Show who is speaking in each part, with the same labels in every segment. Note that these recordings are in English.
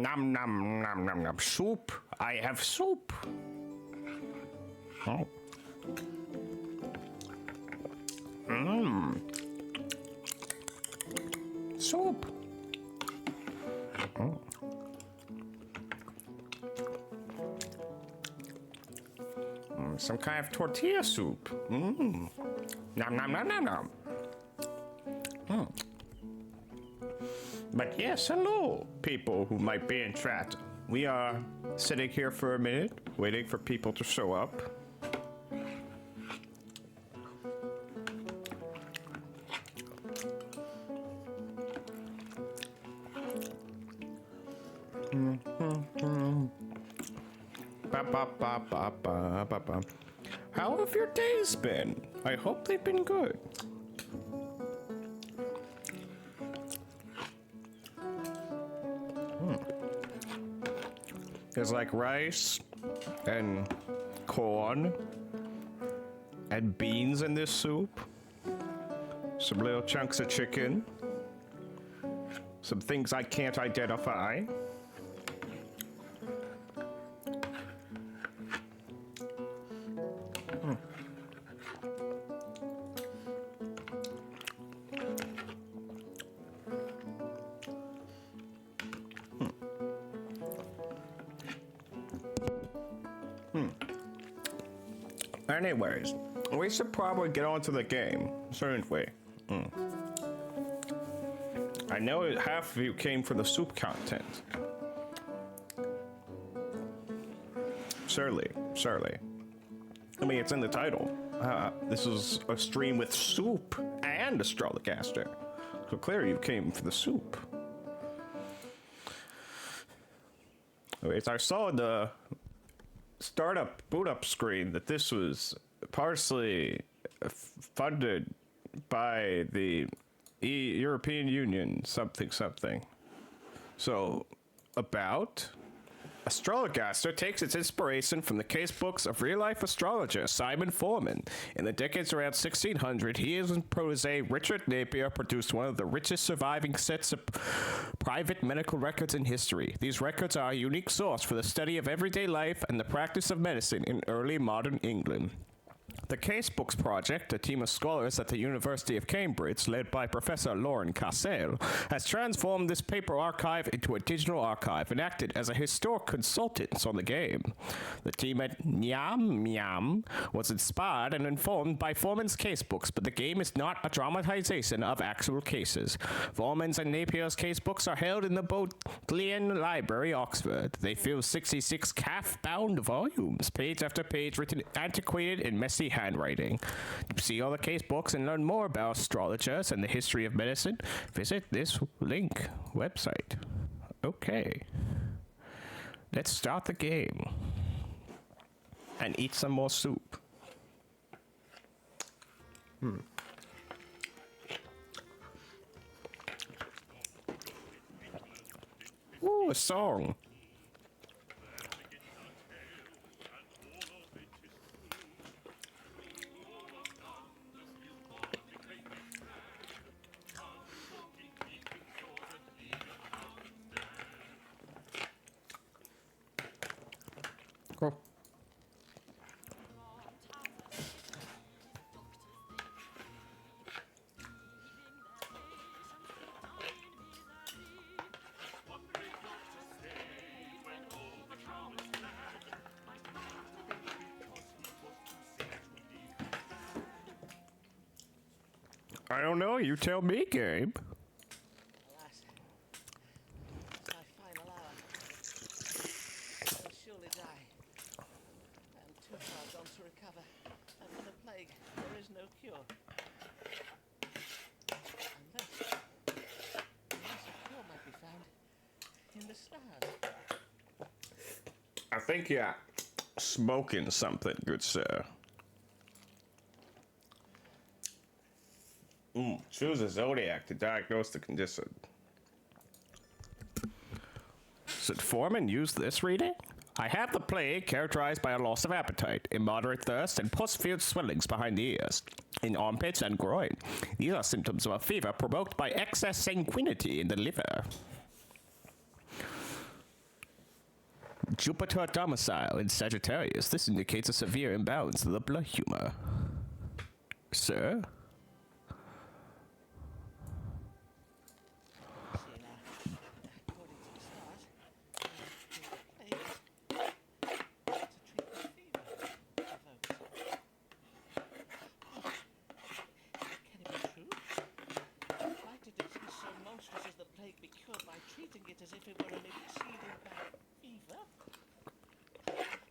Speaker 1: Nom nom nom nom nom. Soup. I have soup. Oh. Mmm. Soup. Mm. Some kind of tortilla soup. Mmm. Nom nom nom nom nom. Mm. But yes, hello, people who might be in chat. We are sitting here for a minute, waiting for people to show up. How have your days been? I hope they've been good. There's like rice and corn and beans in this soup. Some little chunks of chicken. Some things I can't identify. Anyways, we should probably get on to the game, shouldn't we? I know half of you came for the soup content. Surely. I mean, it's in the title. This is a stream with SOUP and Astrologaster. So clearly you came for the soup. Anyways, I saw in the startup boot up screen that this was partially funded by the European Union something. So about Astrologaster takes its inspiration from the casebooks of real-life astrologer Simon Foreman. In the decades around 1600, he and his protege Richard Napier produced one of the richest surviving sets of private medical records in history. These records are a unique source for the study of everyday life and the practice of medicine in early modern England. The Casebooks Project, a team of scholars at the University of Cambridge, led by Professor Lauren Cassel, has transformed this paper archive into a digital archive and acted as a historic consultant on the game. The team at Nyam was inspired and informed by Foreman's casebooks, but the game is not a dramatization of actual cases. Foreman's and Napier's casebooks are held in the Bodleian Library, Oxford. They fill 66 calf-bound volumes, page after page, written antiquated and messy handwriting. To see all the case books and learn more about astrologers and the history of medicine, visit this link website. Okay. Let's start the game. And eat some more soup. Ooh, a song. Cool. I don't know. You tell me, Gabe.
Speaker 2: Alas, it's my final hour. I will surely die. I am too far gone to recover, and for the plague, there is no cure. Unless a cure might be found in the stars.
Speaker 1: I think you're smoking something, good sir. Choose a zodiac to diagnose the condition. Should Foreman use this reading? I have the plague characterized by a loss of appetite, immoderate thirst, and post-field swellings behind the ears, in armpits and groin. These are symptoms of a fever provoked by excess sanguinity in the liver. Jupiter domicile in Sagittarius. This indicates a severe imbalance of the blood humor. Sir?
Speaker 2: See now, according to the stars, the plague is to treat the fever evoked. Can it be true? Why did a disease so monstrous as the plague be cured by treating it as if it were an exceeding bad fever?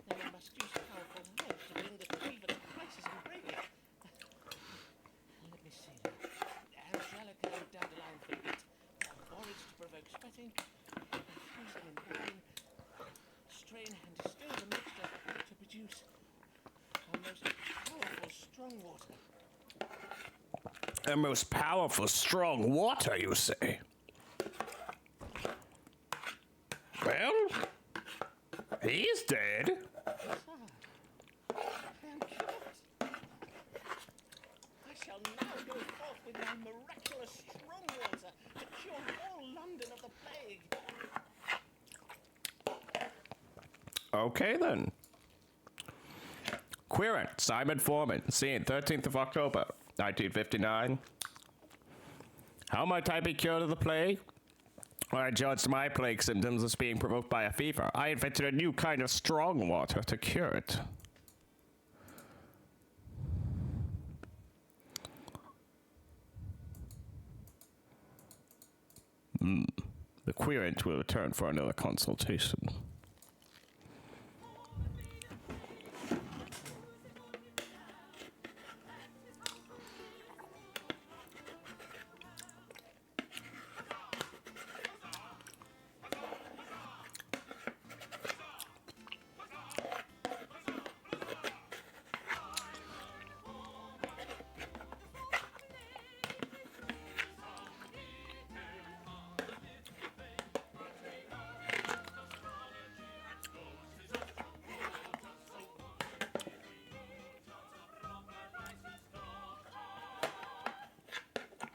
Speaker 2: Then I must use powerful herbs to bring the fever to crisis and break it. Let me see now. Angelica and dandelion for it. Borage to provoke sweating. Infuse them in wine. Strain and distill the mixture to produce a most powerful strong water.
Speaker 1: A most powerful, strong water, you say? Well, he's dead.
Speaker 2: I am cured. I shall now go forth with my miraculous strong water to cure all London of the plague.
Speaker 1: Okay, then. Querent, Simon Foreman, seen 13th of October, 1959. How might I be cured of the plague? When I judged my plague symptoms as being provoked by a fever, I invented a new kind of strong water to cure it. The querent will return for another consultation.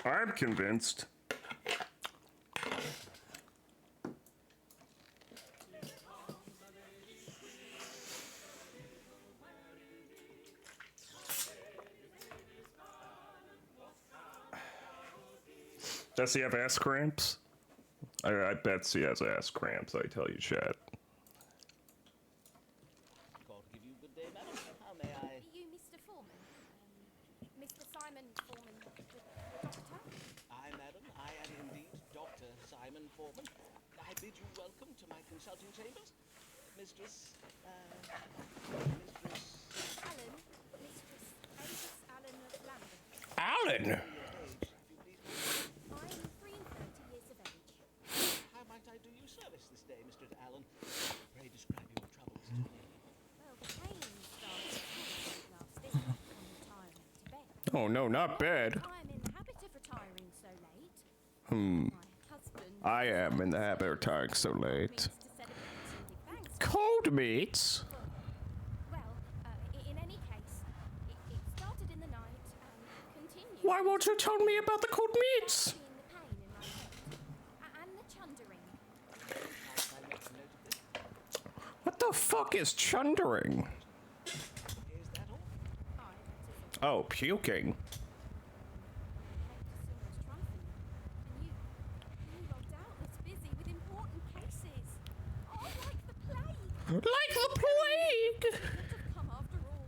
Speaker 1: I'm convinced. Does he have ass cramps? I bet he has ass cramps, I tell you, Chad.
Speaker 2: God give you good day, madam. How may I?
Speaker 3: Are you Mr. Foreman? Mr. Simon Foreman, the doctor?
Speaker 2: Aye, madam. I am indeed Dr. Simon Foreman. I bid you welcome to my consulting chambers. Mistress, Mistress...
Speaker 3: Alan, Mistress Avis Allen of Lambeth.
Speaker 1: Alan!
Speaker 2: Your age, if you please, madam.
Speaker 3: I'm 33 years of age.
Speaker 2: How might I do you service this day, Mr. Allen? Pray describe your troubles to me.
Speaker 3: Well, the pain started last this month on retiring to bed.
Speaker 1: Oh no, not bad.
Speaker 3: I'm in the habit of retiring so late.
Speaker 1: Hmm.
Speaker 3: My husband...
Speaker 1: I am in the habit of retiring so late.
Speaker 3: ...means to celebrate and give thanks.
Speaker 1: Cold meats?
Speaker 3: Well, in any case, it started in the night and continued...
Speaker 1: Why won't you tell me about the cold meats?
Speaker 3: ...in the pain in my head. And the chundering.
Speaker 2: I make a note of this.
Speaker 1: What the fuck is chundering?
Speaker 2: Is that all?
Speaker 3: Aye, that is all.
Speaker 1: Oh, puking. Like the plague!
Speaker 3: Come after all.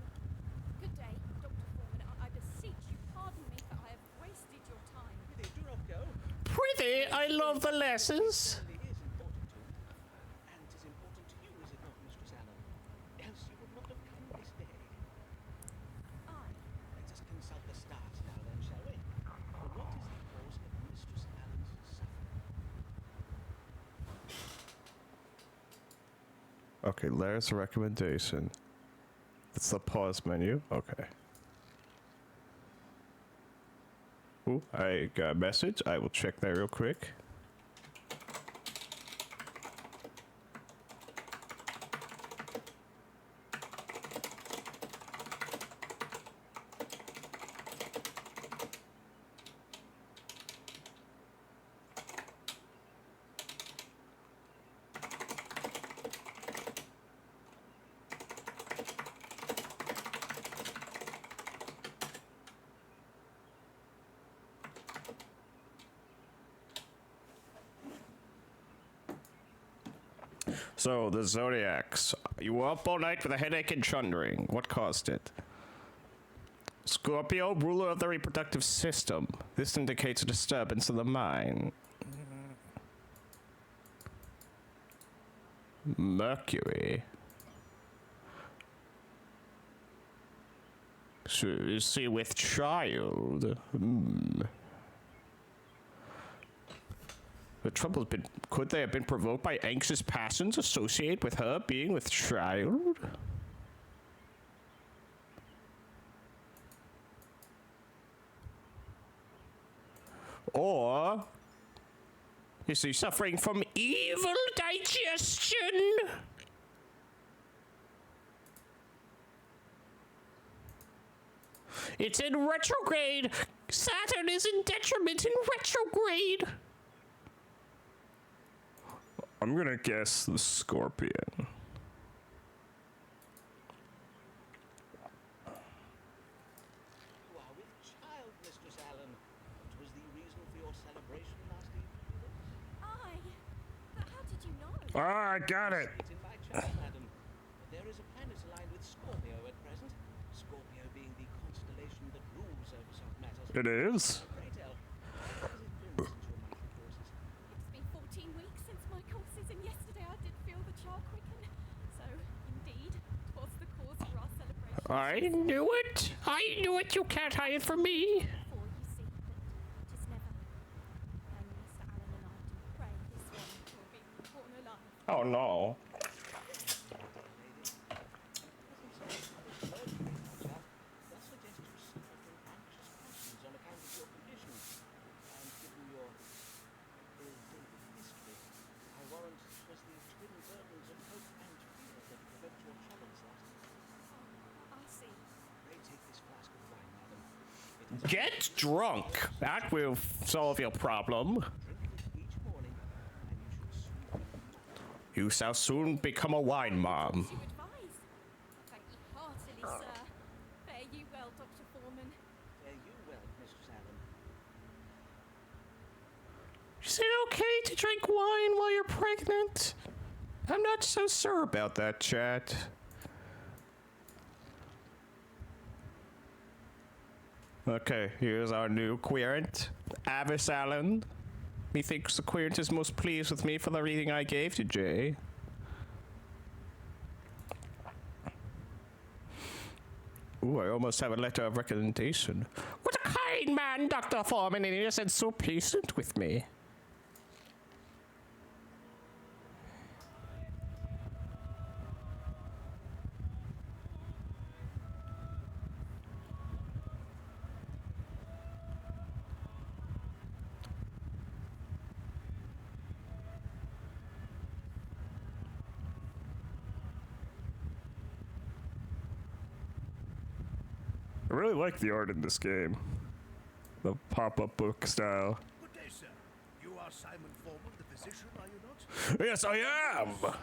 Speaker 3: Good day, Dr. Foreman. I beseech you, pardon me for I have wasted your time.
Speaker 2: Really, do not go.
Speaker 1: Prithee, I love the lessons.
Speaker 2: It is important to me. And it is important to you, is it not, Mistress Allen? Else you would not have come this day.
Speaker 3: Aye.
Speaker 2: Let us consult the stars now then, shall we? For what is the cause of Mistress Allen's suffering?
Speaker 1: Okay, there's a recommendation. It's the pause menu. Okay. Ooh, I got a message. I will check that real quick. So, the Zodiacs. You were up all night with a headache and chundering. What caused it? Scorpio, ruler of the reproductive system. This indicates a disturbance of the mind. Mercury. So, you see, with child. The trouble has been, could they have been provoked by anxious passions associated with her being with child? Or is he suffering from evil digestion? It's in retrograde. Saturn is in detriment in retrograde. I'm gonna guess the Scorpion.
Speaker 2: You are with child, Mistress Allen. What was the reason for your celebration last evening?
Speaker 3: How did you know?
Speaker 1: Ah, I got it.
Speaker 2: It's in my chart, madam. There is a planet aligned with Scorpio at present. Scorpio being the constellation that rules over some matters.
Speaker 1: It is.
Speaker 2: Pray tell, how has it been since your monthly courses?
Speaker 3: It's been 14 weeks since my courses, and yesterday I did feel the char quicken. So, indeed, 'twas the cause for our celebration.
Speaker 1: I knew it. I knew it. You can't hide it from me.
Speaker 3: Before you see that it is never. And Mr. Allen and I do pray this one will be born alive.
Speaker 1: Oh no.
Speaker 2: That suggests you suffer from anxious passions on account of your condition. And given your ill-fated history, I warrant it was the twin burdens of hope and fear that provoked your troubles last night.
Speaker 3: I see.
Speaker 2: Pray take this flask of wine, madam. It is
Speaker 1: Get drunk. That will solve your problem.
Speaker 2: drink it each morning, and you should soon be
Speaker 1: You shall soon become a wine mom.
Speaker 3: You advise. Thank you heartily, sir. Fare you well, Dr. Foreman.
Speaker 2: fare you well, Mistress Allen.
Speaker 1: Is it okay to drink wine while you're pregnant? I'm not so sure about that, chat. Okay, here's our new querent, Avis Allen. Methinks the querent is most pleased with me for the reading I gave to Jay. Ooh, I almost have a letter of recommendation. What a kind man, Dr. Foreman is, and so patient with me. I really like the art in this game. The pop-up book style.
Speaker 4: Good day, sir. You are Simon Foreman, the physician, are you not?
Speaker 1: Yes, I am.
Speaker 4: Your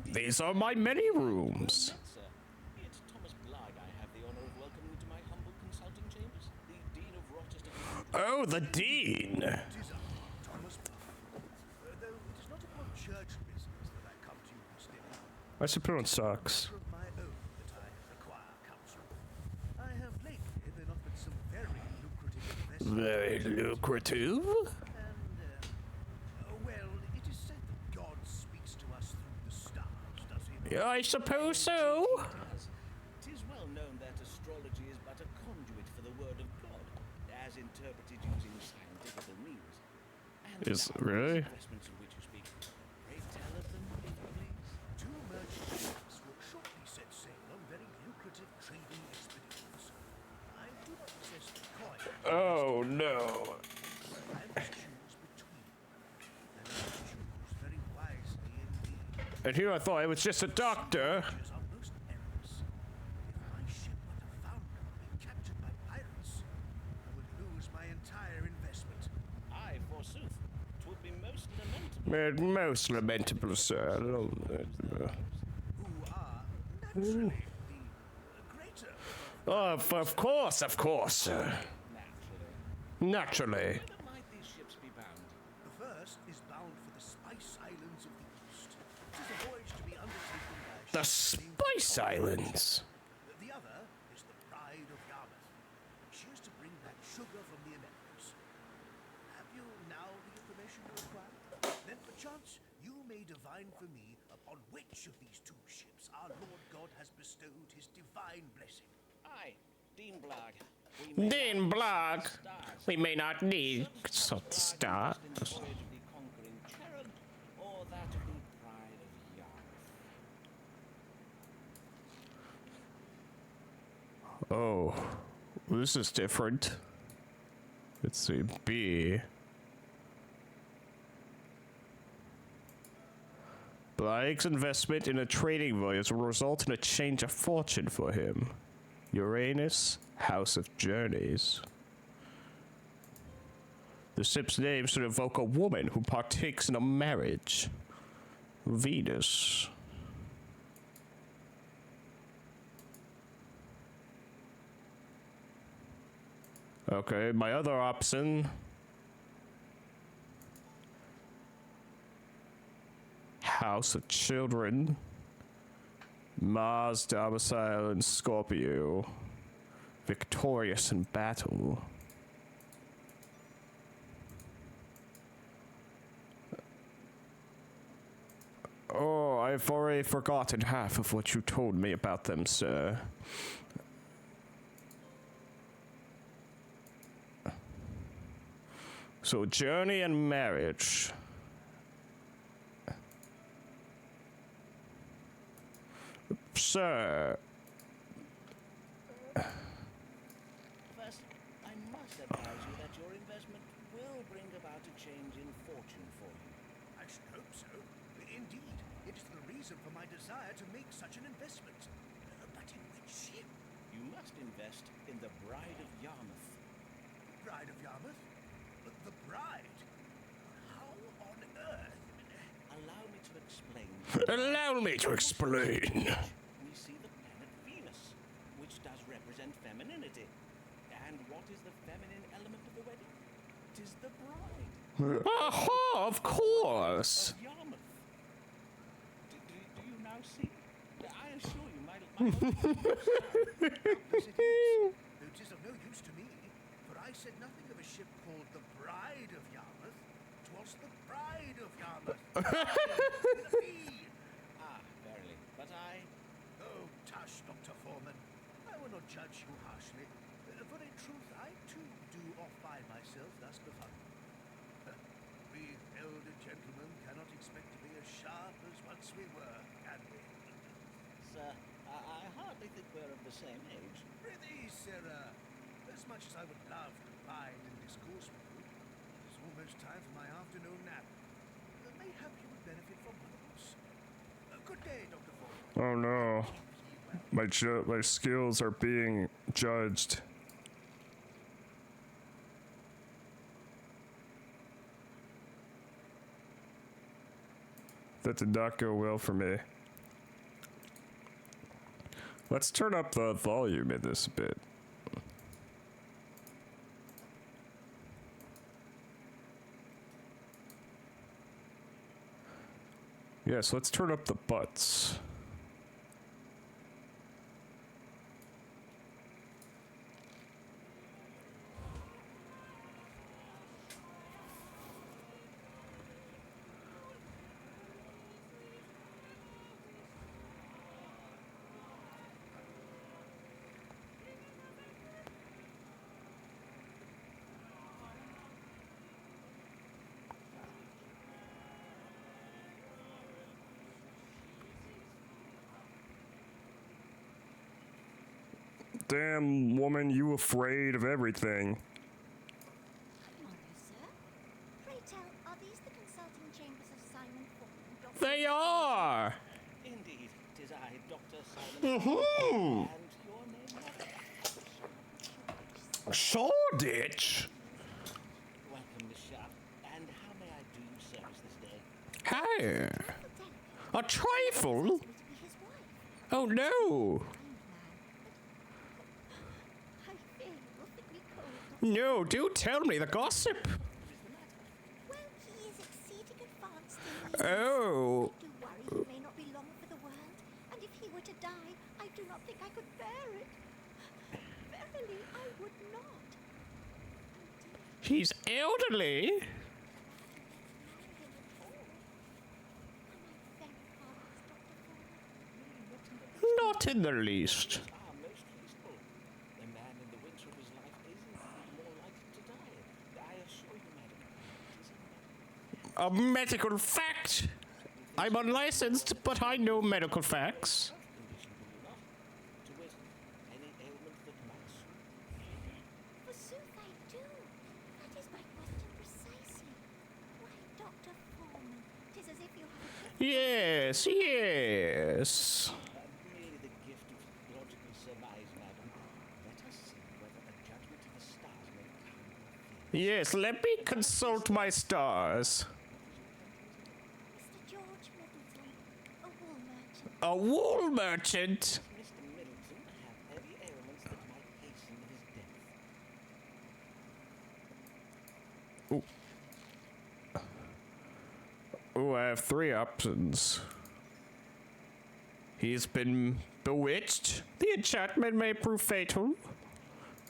Speaker 4: rooms.
Speaker 1: These are my many rooms.
Speaker 2: Sir, it's Thomas Bligh I have the honor of welcoming to my humble consulting chambers. The Dean of Rochester.
Speaker 1: Oh, the Dean.
Speaker 4: It is I, Thomas Bligh. Though it is not upon church business that I come to you this day.
Speaker 1: My superior sucks.
Speaker 4: From my own that I require counsel. I have lately been offered some very lucrative investments.
Speaker 1: Very lucrative.
Speaker 4: And, well, it is said that God speaks to us through the stars, does he not?
Speaker 1: Yeah, I suppose so.
Speaker 2: Tis well known that astrology is but a conduit for the word of God, as interpreted using scientific means. And
Speaker 1: Is
Speaker 2: now,
Speaker 1: really?
Speaker 2: these investments of which you speak, pray tell of them, if you please.
Speaker 4: Two merchant ships will shortly set sail on very lucrative trading expeditions. I do not possess the coin.
Speaker 1: Oh no.
Speaker 4: I must choose between them. And I must choose very wisely indeed.
Speaker 1: And here I thought I was just a doctor.
Speaker 4: Creatures are most errors. If my ship were to founder or be captured by pirates, I would lose my entire investment.
Speaker 2: Aye, forsooth, 'twould be most lamentable.
Speaker 1: Most lamentable, sir.
Speaker 4: Who are naturally the greater.
Speaker 1: Oh, of course, sir. Naturally.
Speaker 2: Whither might these ships be bound?
Speaker 4: The first is bound for the Spice Islands of the East.
Speaker 1: The Spice Islands.
Speaker 4: The other is the Bride of Yarmouth. She is to bring back sugar from the Americas. Have you now the information you require? Then perchance you may divine for me upon which of these two ships our Lord God has bestowed his divine blessing.
Speaker 2: Aye, Dean Blag.
Speaker 1: Dean Block. We may not need salt stars.
Speaker 2: In the voyage of the conquering cherub, or that of the Pride of Yarmouth.
Speaker 1: Oh, this is different. Let's see, B. Blake's investment in a trading voyage will result in a change of fortune for him. Uranus, House of Journeys. The ship's name should evoke a woman who partakes in a marriage. Venus. Okay, my other option. House of Children. Mars domicile in Scorpio. Victorious in battle. Oh, I've already forgotten half of what you told me about them, sir. So, journey and marriage. Sir.
Speaker 2: First, I must advise you that your investment will bring about a change in fortune for you.
Speaker 4: I should hope so. Indeed, it is the reason for my desire to make such an investment. But in which ship?
Speaker 2: You must invest in the Bride of Yarmouth.
Speaker 4: Bride of Yarmouth? The bride? How on earth?
Speaker 2: Allow me to explain.
Speaker 1: Allow me to explain.
Speaker 2: We see the planet Venus, which does represent femininity. And what is the feminine element of the wedding? Tis the bride
Speaker 1: Aha, of course.
Speaker 2: of Yarmouth. Do you now see? I assure you, my
Speaker 4: Doubtless it is. Though 'tis of no use to me, for I said nothing of a ship called the Bride of Yarmouth. 'Twas the Bride of Yarmouth. With a B.
Speaker 2: Ah, verily. But I...
Speaker 4: Oh, tush, Dr. Foreman. I will not judge you harshly. For in truth, I too do oft find myself thus befuddled. We elder gentlemen cannot expect to be as sharp as once we were, can we?
Speaker 2: Sir, I hardly think we're of the same age.
Speaker 4: Prithee, sirrah, as much as I would love to bide and discourse with you, it is almost time for my afternoon nap. Mayhap you would benefit from one of us. Good day, Dr. Foreman.
Speaker 1: Oh no. My skills are being judged. That did not go well for me. Let's turn up the volume in this a bit. Yes, let's turn up the butts. Damn, woman, you afraid of everything.
Speaker 3: Morrow, sir. Pray tell, are these the consulting chambers of Simon Foreman, Dr.
Speaker 1: They are!
Speaker 2: Indeed, 'tis I, Dr. Simon. And your name, madam?
Speaker 1: Shoreditch?
Speaker 2: Welcome, Miss Sharp. And how may I do you service this day?
Speaker 1: Hey, a trifle?
Speaker 3: To be his wife.
Speaker 1: Oh no!
Speaker 3: Kind man. I fear you will think me cold.
Speaker 1: No, do tell me the gossip.
Speaker 3: Well, he is exceeding advanced in years.
Speaker 1: Oh,
Speaker 3: Do worry, he may not be long for the world. And if
Speaker 5: not think I could bear it. Verily, I would not.
Speaker 1: He's elderly. Not in the least.
Speaker 6: Most reasonable. A man in the winter of his life isn't more likely to die. I assure you, madam, it is
Speaker 1: A medical fact. I'm unlicensed, but I know medical facts.
Speaker 6: condition, will you not? To wit, any ailment that might suit.
Speaker 5: Forsooth I do. That is my question precisely. Why, Dr. Foreman, 'tis as if you have a
Speaker 1: Yes, yes.
Speaker 6: Merely the gift of logical surmise, madam. Let us see whether a judgment of the stars may calm your fears.
Speaker 1: Yes, let me consult my stars.
Speaker 5: Mr. George Middleton, a wool merchant.
Speaker 1: A wool merchant?
Speaker 6: Mr. Middleton have heavy ailments that might hasten his death.
Speaker 1: Oh, I have 3 options. He's been bewitched. The enchantment may prove fatal.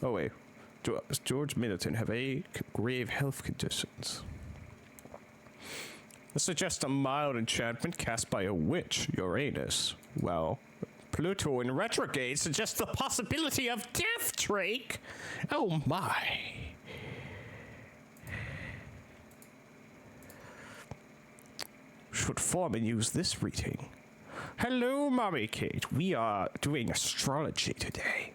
Speaker 1: Oh, wait. Does George Middleton have any grave health conditions? This suggests a mild enchantment cast by a witch, Uranus. Well, Pluto in retrograde suggests the possibility of death, Drake. Oh, my. Should Foreman use this reading? Hello, Mommy Kate. We are doing astrology today.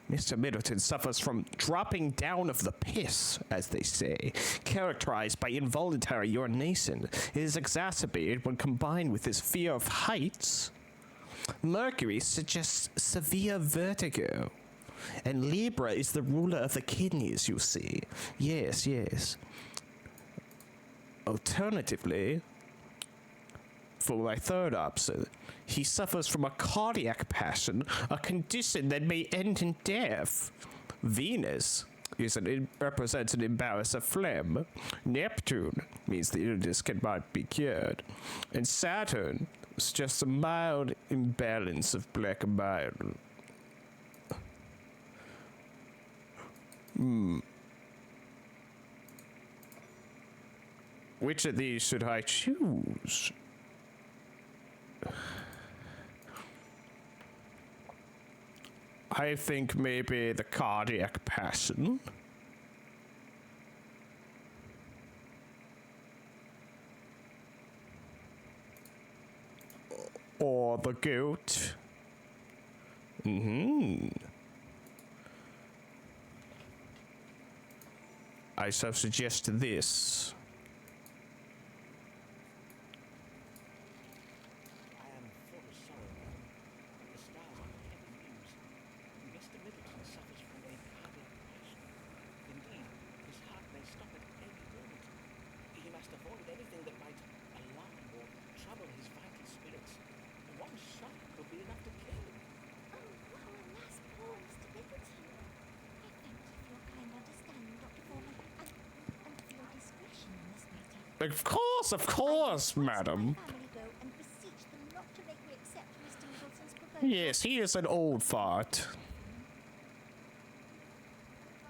Speaker 1: Mr. Middleton suffers from dropping down of the piss, as they say, characterized by involuntary urination. It is exacerbated when combined with his fear of heights. Mercury suggests severe vertigo. And Libra is the ruler of the kidneys, you see. Yes, yes. Alternatively, for my third option, he suffers from a cardiac passion, a condition that may end in death. Venus represents an imbalance of phlegm. Neptune means the illness cannot be cured. And Saturn is just a mild imbalance of black bile. Which of these should I choose? I think maybe the cardiac passion. Or the goat. I shall suggest this.
Speaker 6: I am full of sorrow, madam. The stars are heavy news. Mr. Middleton suffers from a cardiac passion. Indeed, his heart may stop at any moment. He must avoid anything that might alarm or trouble his vital spirits. One shock could be enough to kill him.
Speaker 5: Oh, alas, poor Mr. Middleton. I thank you for your kind understanding, Dr. Foreman, and for your discretion in this matter.
Speaker 1: Of course, madam.
Speaker 5: My family go and beseech them not to make me accept Mr. Middleton's proposal.
Speaker 1: Yes, he is an old fart.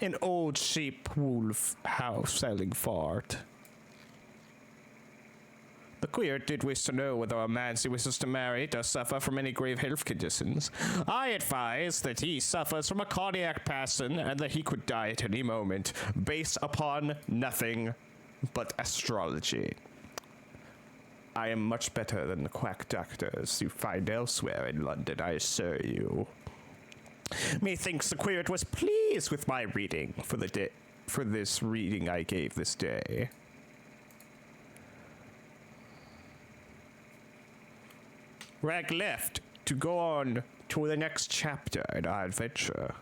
Speaker 1: An old sheep wolf house selling fart. The queer did wish to know whether a man she wishes to marry does suffer from any grave health conditions. I advise that he suffers from a cardiac passion and that he could die at any moment, based upon nothing but astrology. I am much better than the quack doctors you find elsewhere in London, I assure you. Methinks the queer was pleased with my reading for this reading I gave this day. Rag left to go on to the next chapter in our adventure.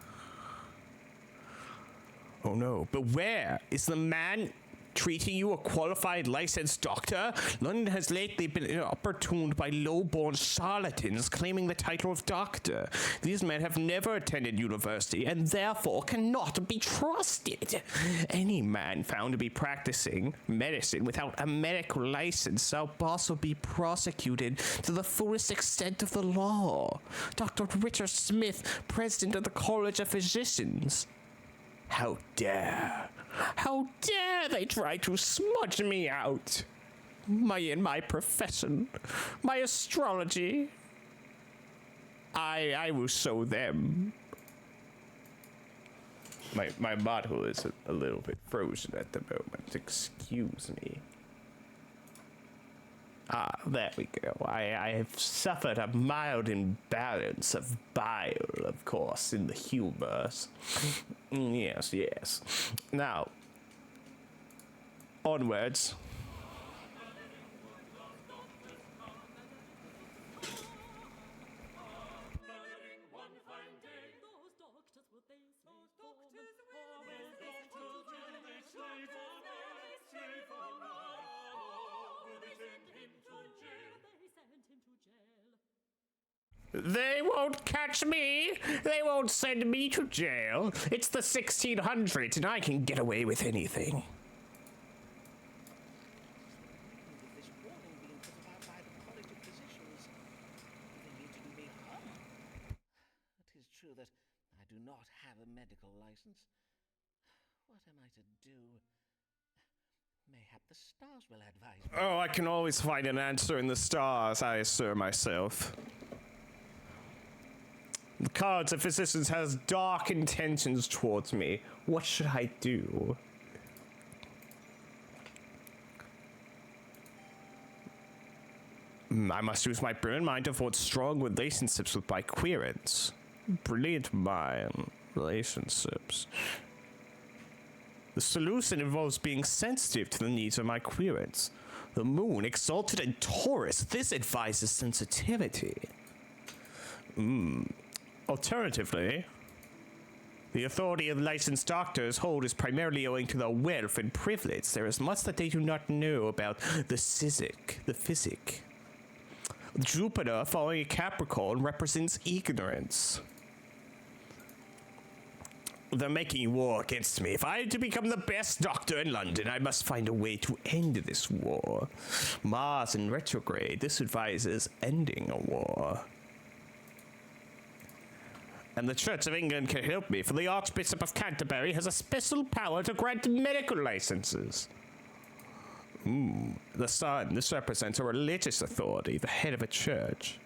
Speaker 1: Oh no, beware! Is the man treating you a qualified licensed doctor? London has lately been opportuned by low-born charlatans claiming the title of doctor. These men have never attended university and therefore cannot be trusted. Any man found to be practicing medicine without a medical license shall also be prosecuted to the fullest extent of the law. Dr. Richard Smith, president of the College of Physicians. How dare they try to smudge me out? My profession, my astrology. I will show them. My model is a little bit frozen at the moment. Excuse me. Ah, there we go. I have suffered a mild imbalance of bile, of course, in the humors. Yes. Now, onwards. They won't catch me. They won't send me to jail. It's the 1600s and I can get away with anything.
Speaker 6: With this warning being put about by the College of Physicians, they need to do me harm. It is true that I do not have a medical license. What am I to do? Mayhap the stars will advise me.
Speaker 1: Oh, I can always find an answer in the stars, I assure myself. The College of Physicians has dark intentions towards me. What should I do? I must use my brilliant mind to forge strong relationships with my querents. Brilliant mind. Relationships. The solution involves being sensitive to the needs of my querents. The moon, exalted in Taurus, this advises sensitivity. Alternatively, the authority of licensed doctors hold is primarily owing to their wealth and privilege. There is much that they do not know about the physic. Jupiter, falling in Capricorn, represents ignorance. They're making war against me. If I am to become the best doctor in London, I must find a way to end this war. Mars in retrograde, this advises ending a war. And the Church of England can help me, for the Archbishop of Canterbury has a special power to grant medical licenses. The sun, this represents a religious authority, the head of a church.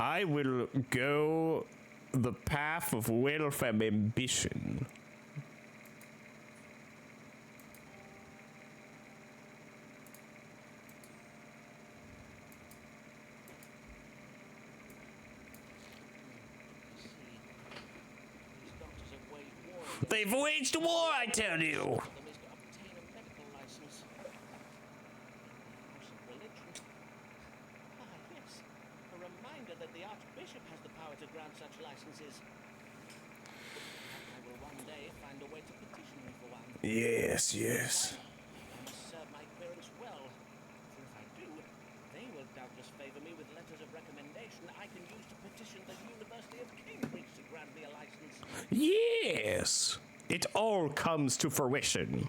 Speaker 1: I will go the path of wealth and ambition. They've waged war, I tell you!
Speaker 6: Them is to obtain a medical license. House of religion. Ah, yes. A reminder that the Archbishop has the power to grant such licenses. I will one day find a way to petition him for one.
Speaker 1: Yes.
Speaker 6: I must serve my querents well. For if I do, they will doubtless favor me with letters of recommendation I can use to petition the University of Cambridge to grant me a license.
Speaker 1: Yes! It all comes to fruition.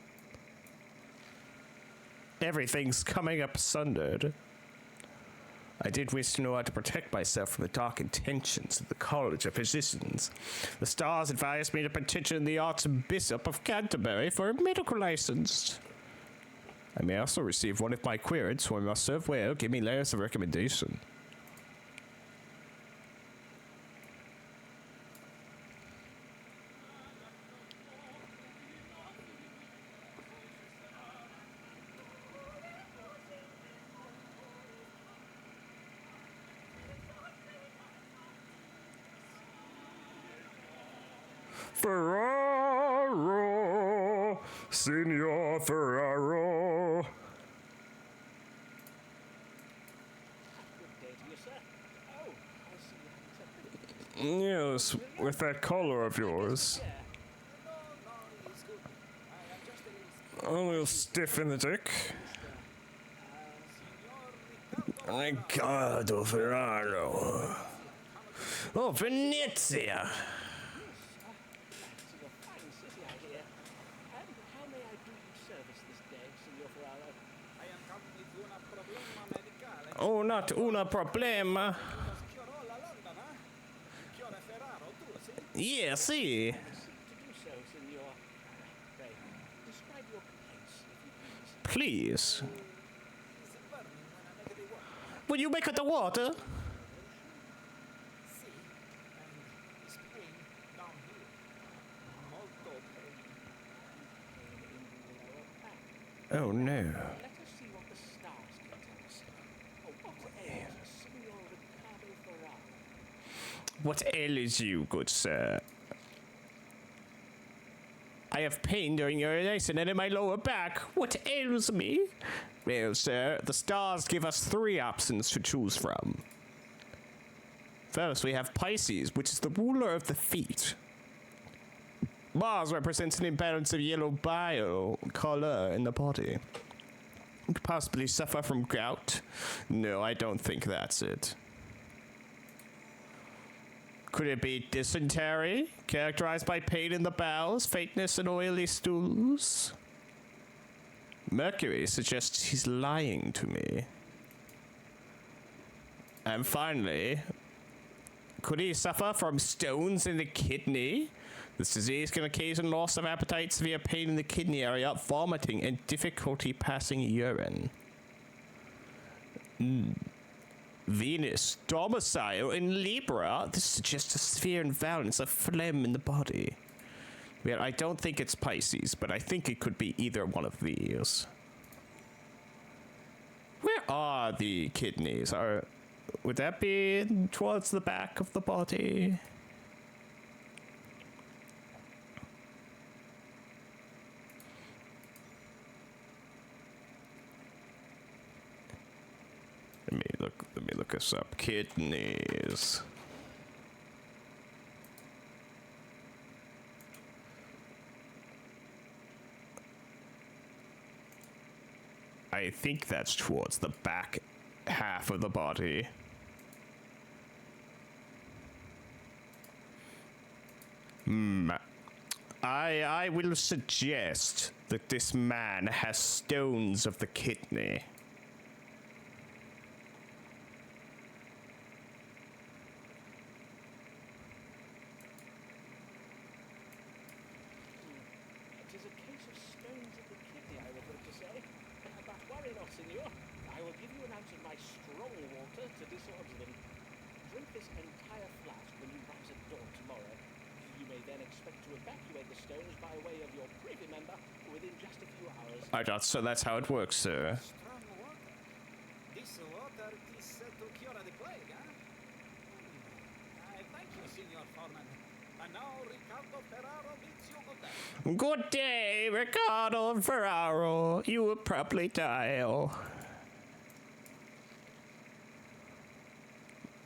Speaker 1: Everything's coming up sundered. I did wish to know how to protect myself from the dark intentions of the College of Physicians. The stars advised me to petition the Archbishop of Canterbury for a medical license. I may also receive one of my querents who I must serve well, give me letters of recommendation. Ferraro, Signor Ferraro.
Speaker 6: Good day to you, sir. Oh, I see you have accepted
Speaker 1: Yes, with that collar of yours.
Speaker 6: Yeah. No, it's good. I am just a little
Speaker 1: A little stiff in the dick. Riccardo Ferraro. Oh, Venezia.
Speaker 6: Yes, it's a fine city, I hear. And how may I do you service this day, Signor Ferraro? I am coming with una problema medicale.
Speaker 1: Oh, not una problema.
Speaker 6: Schiorola London, Chiora Ferraro, tu, sì?
Speaker 1: Yeah, see.
Speaker 6: To do so, Signor. Pray, describe your complaints, if you please.
Speaker 1: Please. Will you make it the water? Oh no.
Speaker 6: Let us see what the stars can tell us. Oh, what ails Signor Riccardo Ferraro?
Speaker 1: What ails you, good sir? I have pain during urination and in my lower back. What ails me? Well, sir, the stars give us 3 options to choose from. First, we have Pisces, which is the ruler of the feet. Mars represents an imbalance of yellow bile color in the body. You could possibly suffer from gout. No, I don't think that's it. Could it be dysentery, characterized by pain in the bowels, faintness, and oily stools? Mercury suggests he's lying to me. And finally, could he suffer from stones in the kidney? This disease can occasion loss of appetite, severe pain in the kidney area, vomiting, and difficulty passing urine. Venus, domicile in Libra. This suggests a severe imbalance of phlegm in the body. Well, I don't think it's Pisces, but I think it could be either one of these. Where are the kidneys? Would that be towards the back of the body? Let me look this up. Kidneys. I think that's towards the back half of the body. I will suggest that this man has stones of the kidney.
Speaker 6: It is a case of stones of the kidney, I would like to say. But worry not, Signor. I will give you an ounce of my strong water to disorder them. Drink this entire flask when you rise at dawn tomorrow. You may then expect to evacuate the stones by way of your privy member within just a few hours.
Speaker 1: So that's how it works, sir.
Speaker 7: Strong water. This water is said to cure the plague, huh? I thank you, Signor Foreman. And now Riccardo Ferraro bids you good day.
Speaker 1: Good day, Riccardo Ferraro. You will probably die.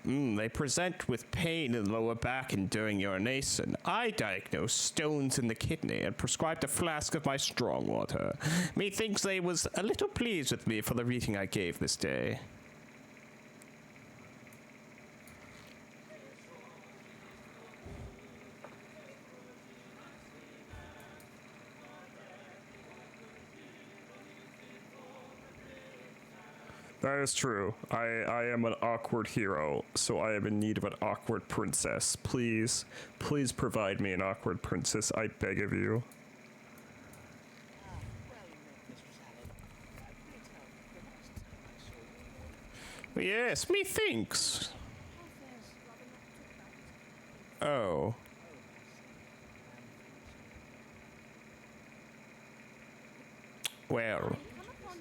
Speaker 1: They present with pain in the lower back and during urination. I diagnosed stones in the kidney and prescribed a flask of my strong water. Methinks they was a little pleased with me for the reading I gave this day. That is true. I am an awkward hero, so I am in need of an awkward princess. Please provide me an awkward princess, I beg of you.
Speaker 6: Well, Mistress Allen, pray tell, the last time I saw you,
Speaker 1: Yes, methinks. Oh. Well.
Speaker 3: Come upon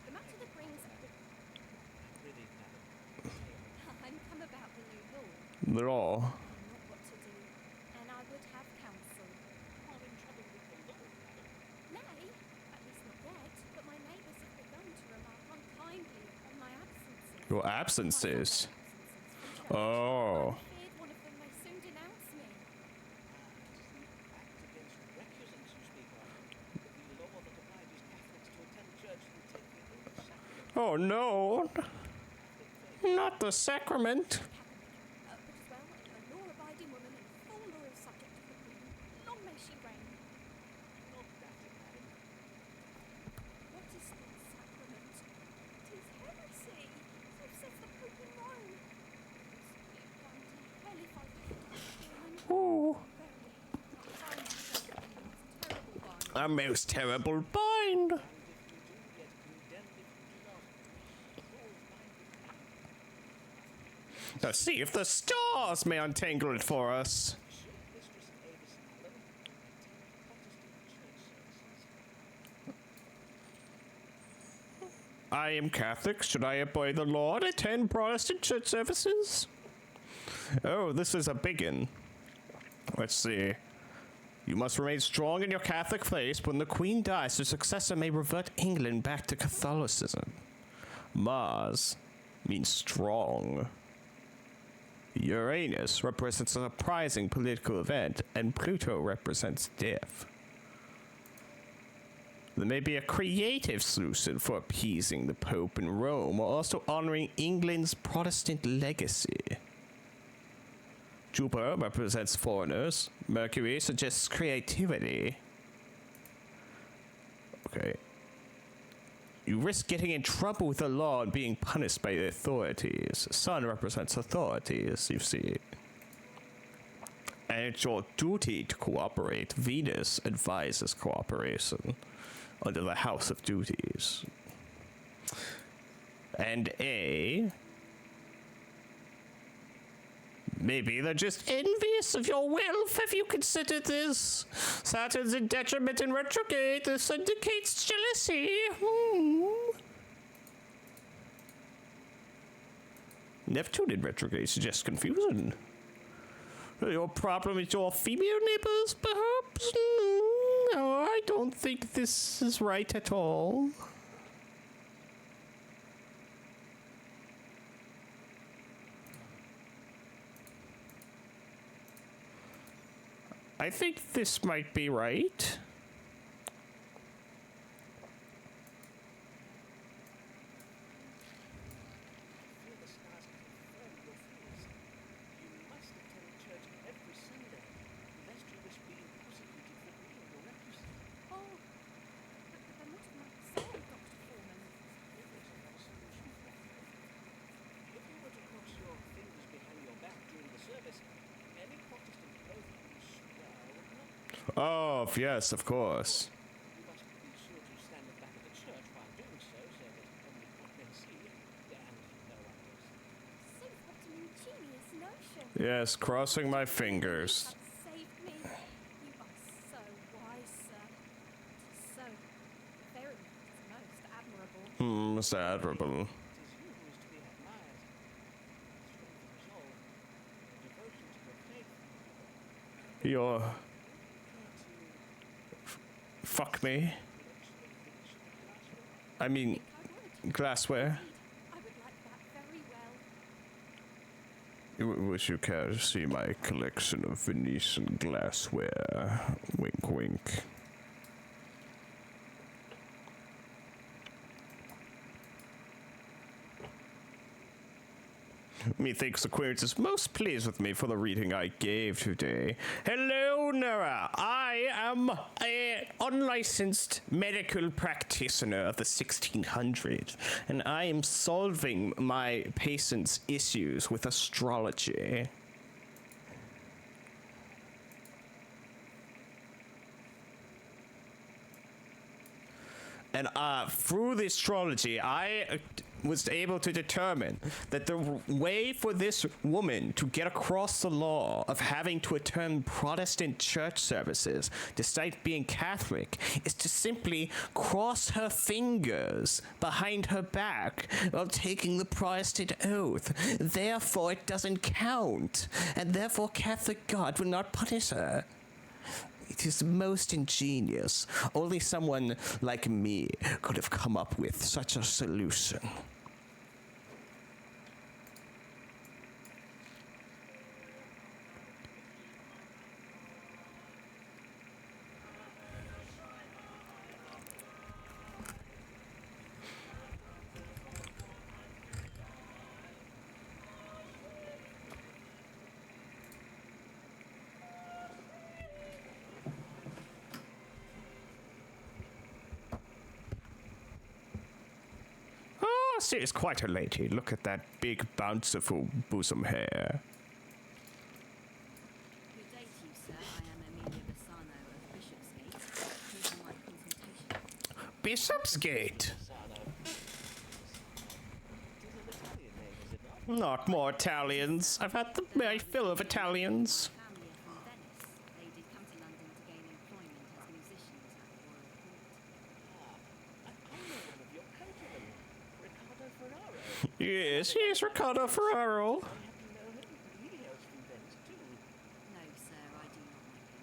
Speaker 3: the matter that brings
Speaker 6: really, madam.
Speaker 3: I'm come about the new law.
Speaker 1: They're all.
Speaker 3: I know not what to do, and I would have counsel.
Speaker 6: Are in trouble with the law, madam?
Speaker 3: Nay, at least not yet, but my neighbours have begun to remark unkindly upon my absences.
Speaker 1: Your absences.
Speaker 3: From
Speaker 1: Oh.
Speaker 3: Feared one of them may soon denounce me.
Speaker 6: Act against recusants you speak of. The law that obliges Catholics to attend church and take the holy sacrament.
Speaker 1: Oh no. Not the sacrament.
Speaker 3: But as well, a law-abiding woman and full loyal subject of the Queen. Long may she reign.
Speaker 6: Not that, madam.
Speaker 3: What is the sacrament? 'Tis heresy. So says the Pope in Rome. Speak down to hell if I did it, woman.
Speaker 1: Ooh.
Speaker 3: Verily,
Speaker 1: A most terrible bind.
Speaker 6: And if you do, yet condemned if you do not. Yours bind with pain.
Speaker 1: Let's see if the stars may untangle it for us.
Speaker 6: Should Mistress Avis Allen attend Protestant church services?
Speaker 1: I am Catholic. Should I obey the law and attend Protestant church services? Oh, this is a biggin. Let's see. You must remain strong in your Catholic faith. When the Queen dies, her successor may revert England back to Catholicism. Mars means strong. Uranus represents a surprising political event, and Pluto represents death. There may be a creative solution for appeasing the Pope in Rome while also honoring England's Protestant legacy. Jupiter represents foreigners. Mercury suggests creativity. Okay. You risk getting in trouble with the law and being punished by the authorities. Sun represents authorities, you see. And it's your duty to cooperate. Venus advises cooperation under the House of Duties. And A... maybe they're just envious of your wealth. Have you considered this? Saturn's in detriment in retrograde. This indicates jealousy. Neptune in retrograde suggests confusion. Your problem is your female neighbors, perhaps? No, I don't think this is right at all. I think this might be right.
Speaker 6: Feel the stars confirm your fears. You must attend church every Sunday, lest you risk being prosecuted for being a recusant.
Speaker 3: Oh, but not of myself, Dr. Foreman.
Speaker 6: Here is another solution for that. If you were to cross your fingers behind your back during the service, any Protestant clothing you swear would not.
Speaker 1: Oh, yes, of course.
Speaker 6: You must be sure to stand at the back of the church while doing so, so that only God may see, and no one else.
Speaker 3: See what an ingenious notion.
Speaker 1: Yes, crossing my fingers.
Speaker 3: Have saved me. You are so wise, sir. It is so very most admirable.
Speaker 1: Most admirable.
Speaker 6: It is you who is to be admired. Strength of resolve, your devotion to your faith,
Speaker 1: Your...
Speaker 6: care to
Speaker 1: fuck me.
Speaker 6: collection of Venetian glassware.
Speaker 1: I mean,
Speaker 3: I would.
Speaker 1: glassware.
Speaker 3: I would like that very well.
Speaker 1: Wish you care to see my collection of Venetian glassware. Wink, wink. Methinks Aquarius is most pleased with me for the reading I gave today. Hello, Nora. I am an unlicensed medical practitioner of the 1600s, and I am solving my patients' issues with astrology. And through the astrology, I was able to determine that the way for this woman to get across the law of having to attend Protestant church services, despite being Catholic, is to simply cross her fingers behind her back while taking the Protestant oath. Therefore, it doesn't count, and therefore Catholic God will not punish her. It is most ingenious. Only someone like me could have come up with such a solution. Oh, she is quite a lady. Look at that big, bountiful bosom hair.
Speaker 3: Good day to you, sir. I am Amelia Bassano of Bishopsgate. Here for my consultation.
Speaker 1: Bishopsgate?
Speaker 6: Bassano. It is an Italian name, is it not?
Speaker 1: Not more Italians. I've had my fill of Italians.
Speaker 3: My family are from Venice. They did come to London to gain employment as musicians at the Royal Court.
Speaker 6: I know one of your countrymen, Riccardo Ferraro.
Speaker 1: Yes, Riccardo Ferraro.
Speaker 6: I happen to know him. He hails from Venice, too.
Speaker 3: No, sir, I do not know him.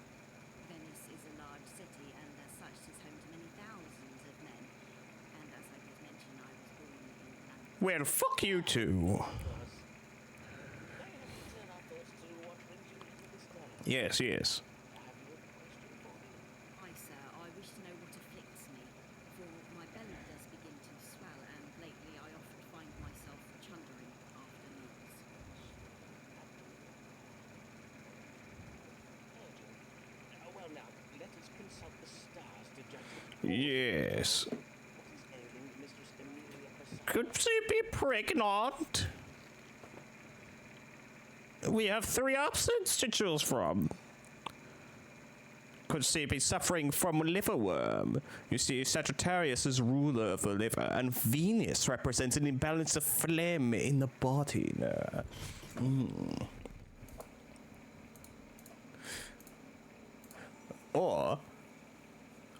Speaker 3: Venice is a large city, and as such is home to many thousands of men. And as I did mention, I was born in London.
Speaker 1: Well, fuck you two.
Speaker 6: Of course. May I have to turn our thoughts to what brings you into this town?
Speaker 1: Yes.
Speaker 6: Have you a question for me?
Speaker 3: Aye, sir, I wish to know what afflicts me, for my belly does begin to swell, and lately I often find myself chundering after meals.
Speaker 6: Well, now, let us consult the stars to judge the
Speaker 1: Yes.
Speaker 6: What is ailing Mistress Amelia Bassano?
Speaker 1: Could she be pregnant? We have 3 options to choose from. Could she be suffering from liverworm? You see, Sagittarius is ruler of the liver, and Venus represents an imbalance of phlegm in the body. Or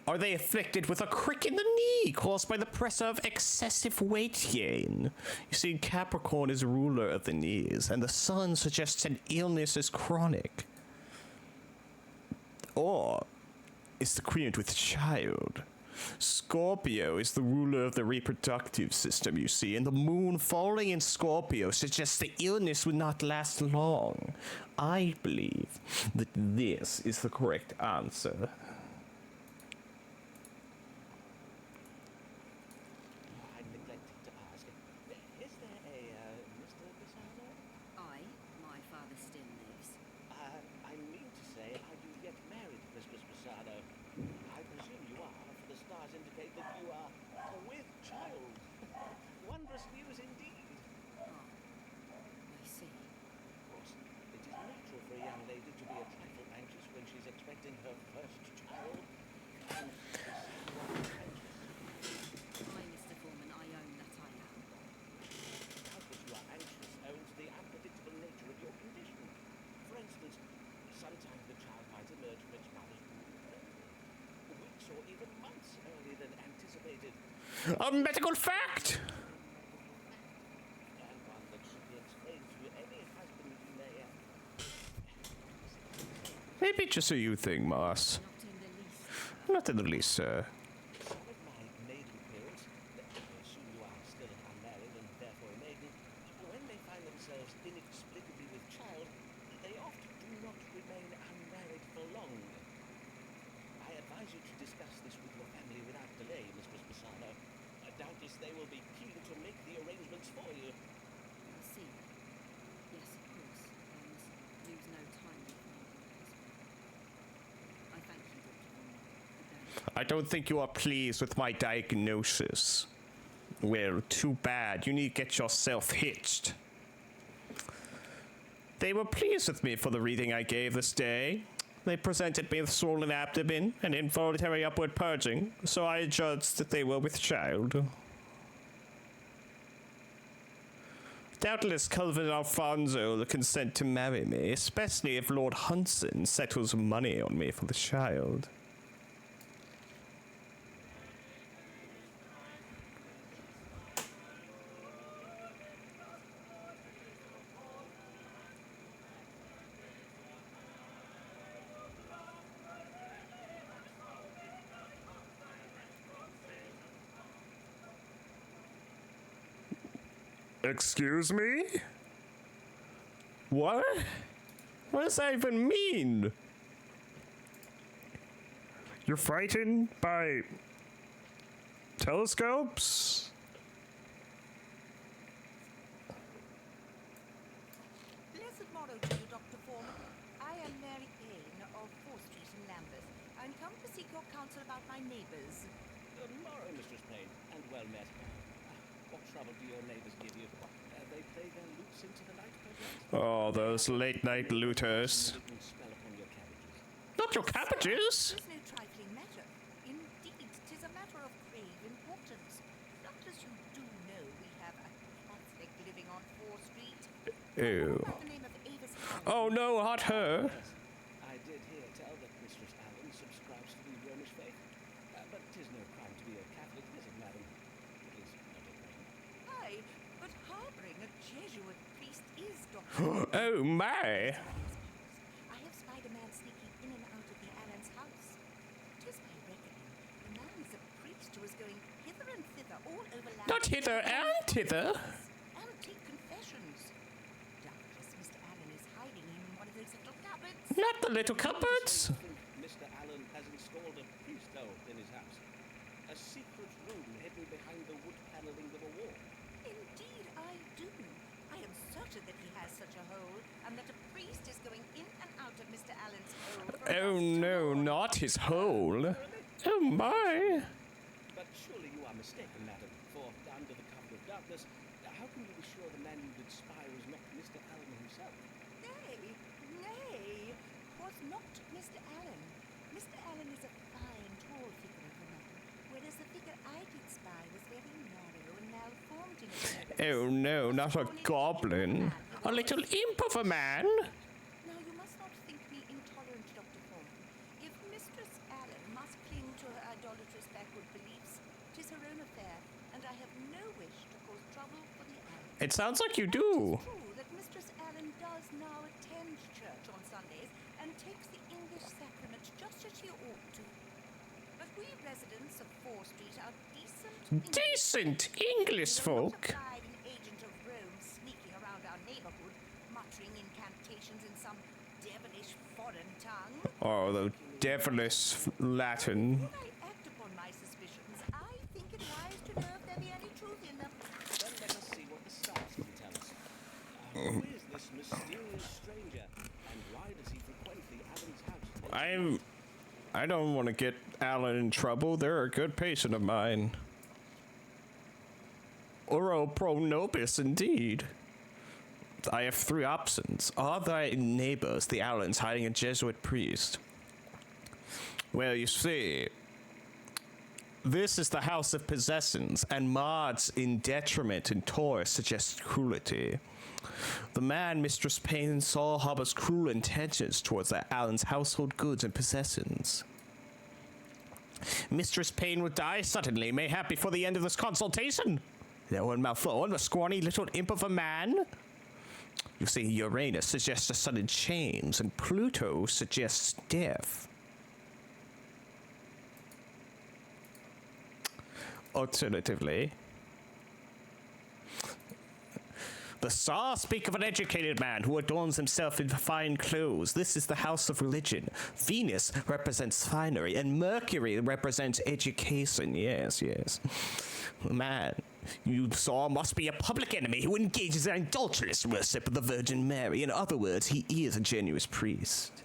Speaker 1: are they afflicted with a crick in the knee caused by the pressure of excessive weight gain? You see, Capricorn is ruler of the knees, and the sun suggests an illness is chronic. Or is the queen with child? Scorpio is the ruler of the reproductive system, you see, and the moon falling in Scorpio suggests the illness would not last long. I believe that this is the correct answer.
Speaker 6: I neglected to ask. Is there a Mr. Bassano?
Speaker 3: I, my father still lives.
Speaker 6: I mean to say, are you yet married, Mistress Bassano? I presume you are, for the stars indicate that you are with child. Wondrous news indeed.
Speaker 3: I see.
Speaker 6: Of course, it is natural for a young lady to be a trifle anxious when she's expecting her first child. And I see you are anxious.
Speaker 3: Aye, Mr. Foreman, I own that I am.
Speaker 6: Doubtless you are anxious owing to the unpredictable nature of your condition. For instance, sometimes the child might emerge from its mother's womb weeks or even months earlier than anticipated,
Speaker 1: A medical fact!
Speaker 6: and one that should be explained to any husband you may have.
Speaker 1: Maybe just a you thing, Moss.
Speaker 3: Not in the least.
Speaker 1: Not in the least, sir.
Speaker 6: Some of my maiden parents, I assume you are still unmarried and therefore a maiden, when they find themselves inexplicably with child, they often do not remain unmarried for long. I advise you to discuss this with your family without delay, Mistress Bassano. Doubtless they will be keen to make the arrangements for you.
Speaker 3: I see. Yes, of course. I must lose no time with my husband. I thank you, Dr. Foreman. Good day.
Speaker 1: I don't think you are pleased with my diagnosis. Well, too bad. You need to get yourself hitched. They were pleased with me for the reading I gave this day. They presented me with swollen abdomen and involuntary upward purging, so I judged that they were with child. Doubtless Culvin Alfonso will consent to marry me, especially if Lord Hunson settles money on me for the child. Excuse me? What? What does that even mean? You're frightened by telescopes?
Speaker 8: Blessed morrow to you, Dr. Foreman. I am Mary Payne of 4th Street in Lambeth, and come to seek your counsel about my neighbours.
Speaker 6: Good morrow, Mistress Payne, and well met. What trouble trouble do your neighbors give you? They play their loops into the night, perhaps?
Speaker 1: Oh, those late night looters.
Speaker 6: Malignant spell upon your cabbages.
Speaker 1: Not your cabbages!
Speaker 8: Tis no trifling matter. Indeed, 'tis a matter of grave importance. Doubtless you do know we have a Catholic living on 4th Street.
Speaker 1: Ew.
Speaker 8: By the name of Avis Allen.
Speaker 1: Oh no, not her.
Speaker 6: Yes, I did hear tell that Mistress Allen subscribes to the Romish faith. But 'tis no crime to be a Catholic, is it, madam? At least, not at present.
Speaker 8: Aye, but harbouring a Jesuit priest is Dr.
Speaker 1: Oh my.
Speaker 8: I have spied a man sneaking in and out of the Allen's house. 'Tis my reckoning. The man is a priest who is going hither and thither all over land.
Speaker 1: Not hither and thither.
Speaker 8: And take confessions. Doubtless Mr. Allen is hiding in one of those little cupboards.
Speaker 1: Not the little cupboards.
Speaker 6: I think Mr. Allen has installed a priest hole in his house. A secret room hidden behind the wood paneling of a wall.
Speaker 8: Indeed, I do. I am certain that he has such a hole, and that a priest is going in and out of Mr. Allen's hole. from
Speaker 1: Oh
Speaker 8: dusk to
Speaker 1: no,
Speaker 8: dawn.
Speaker 1: not his hole. Oh my.
Speaker 6: But surely you are mistaken, madam, for under the cover of darkness, how can you be sure the man you did spy was not Mr. Allen himself?
Speaker 8: Nay, nay, 'twas not Mr. Allen. Mr. Allen is a fine, tall figure of a man, whereas the figure I did spy was very narrow and malformed in appearance.
Speaker 1: Oh no, not a goblin. A little imp of a man.
Speaker 8: Now, you must not think me intolerant, Dr. Foreman. If Mistress Allen must cling to her idolatrous backward beliefs, 'tis her own affair, and I have no wish to cause trouble for the Allens.
Speaker 1: It sounds like you
Speaker 8: It
Speaker 1: do.
Speaker 8: is true that Mistress Allen does now attend church on Sundays and takes the English sacrament just as she ought to. But we residents of 4th Street are decent
Speaker 1: Decent English
Speaker 8: We will not
Speaker 1: folk.
Speaker 8: abide an agent of Rome sneaking around our neighborhood, muttering incantations in some devilish foreign tongue.
Speaker 1: Oh, the devilish Latin.
Speaker 8: When I act upon my suspicions, I think it wise to know if there be any truth in them.
Speaker 6: Then let us see what the stars can tell us. Who is this mysterious stranger, and why does he frequent the Allen's house?
Speaker 1: I don't want to get Alan in trouble. They're a good patient of mine. Oro pro nobis, indeed. I have 3 options. Are thy neighbors, the Allens, hiding a Jesuit priest? Well, you see, this is the house of possessions, and mods in detriment and Taurus suggest cruelty. The man Mistress Payne saw harbors cruel intentions towards the Allen's household goods and possessions. Mistress Payne would die suddenly, mayhap before the end of this consultation. That one Malfoy, the scrawny little imp of a man. You see, Uranus suggests a sudden change, and Pluto suggests death. Alternatively, the stars speak of an educated man who adorns himself in fine clothes. This is the house of religion. Venus represents finery, and Mercury represents education. Yes, yes. The man you saw must be a public enemy who engages in idolatrous worship of the Virgin Mary. In other words, he is a genuine priest.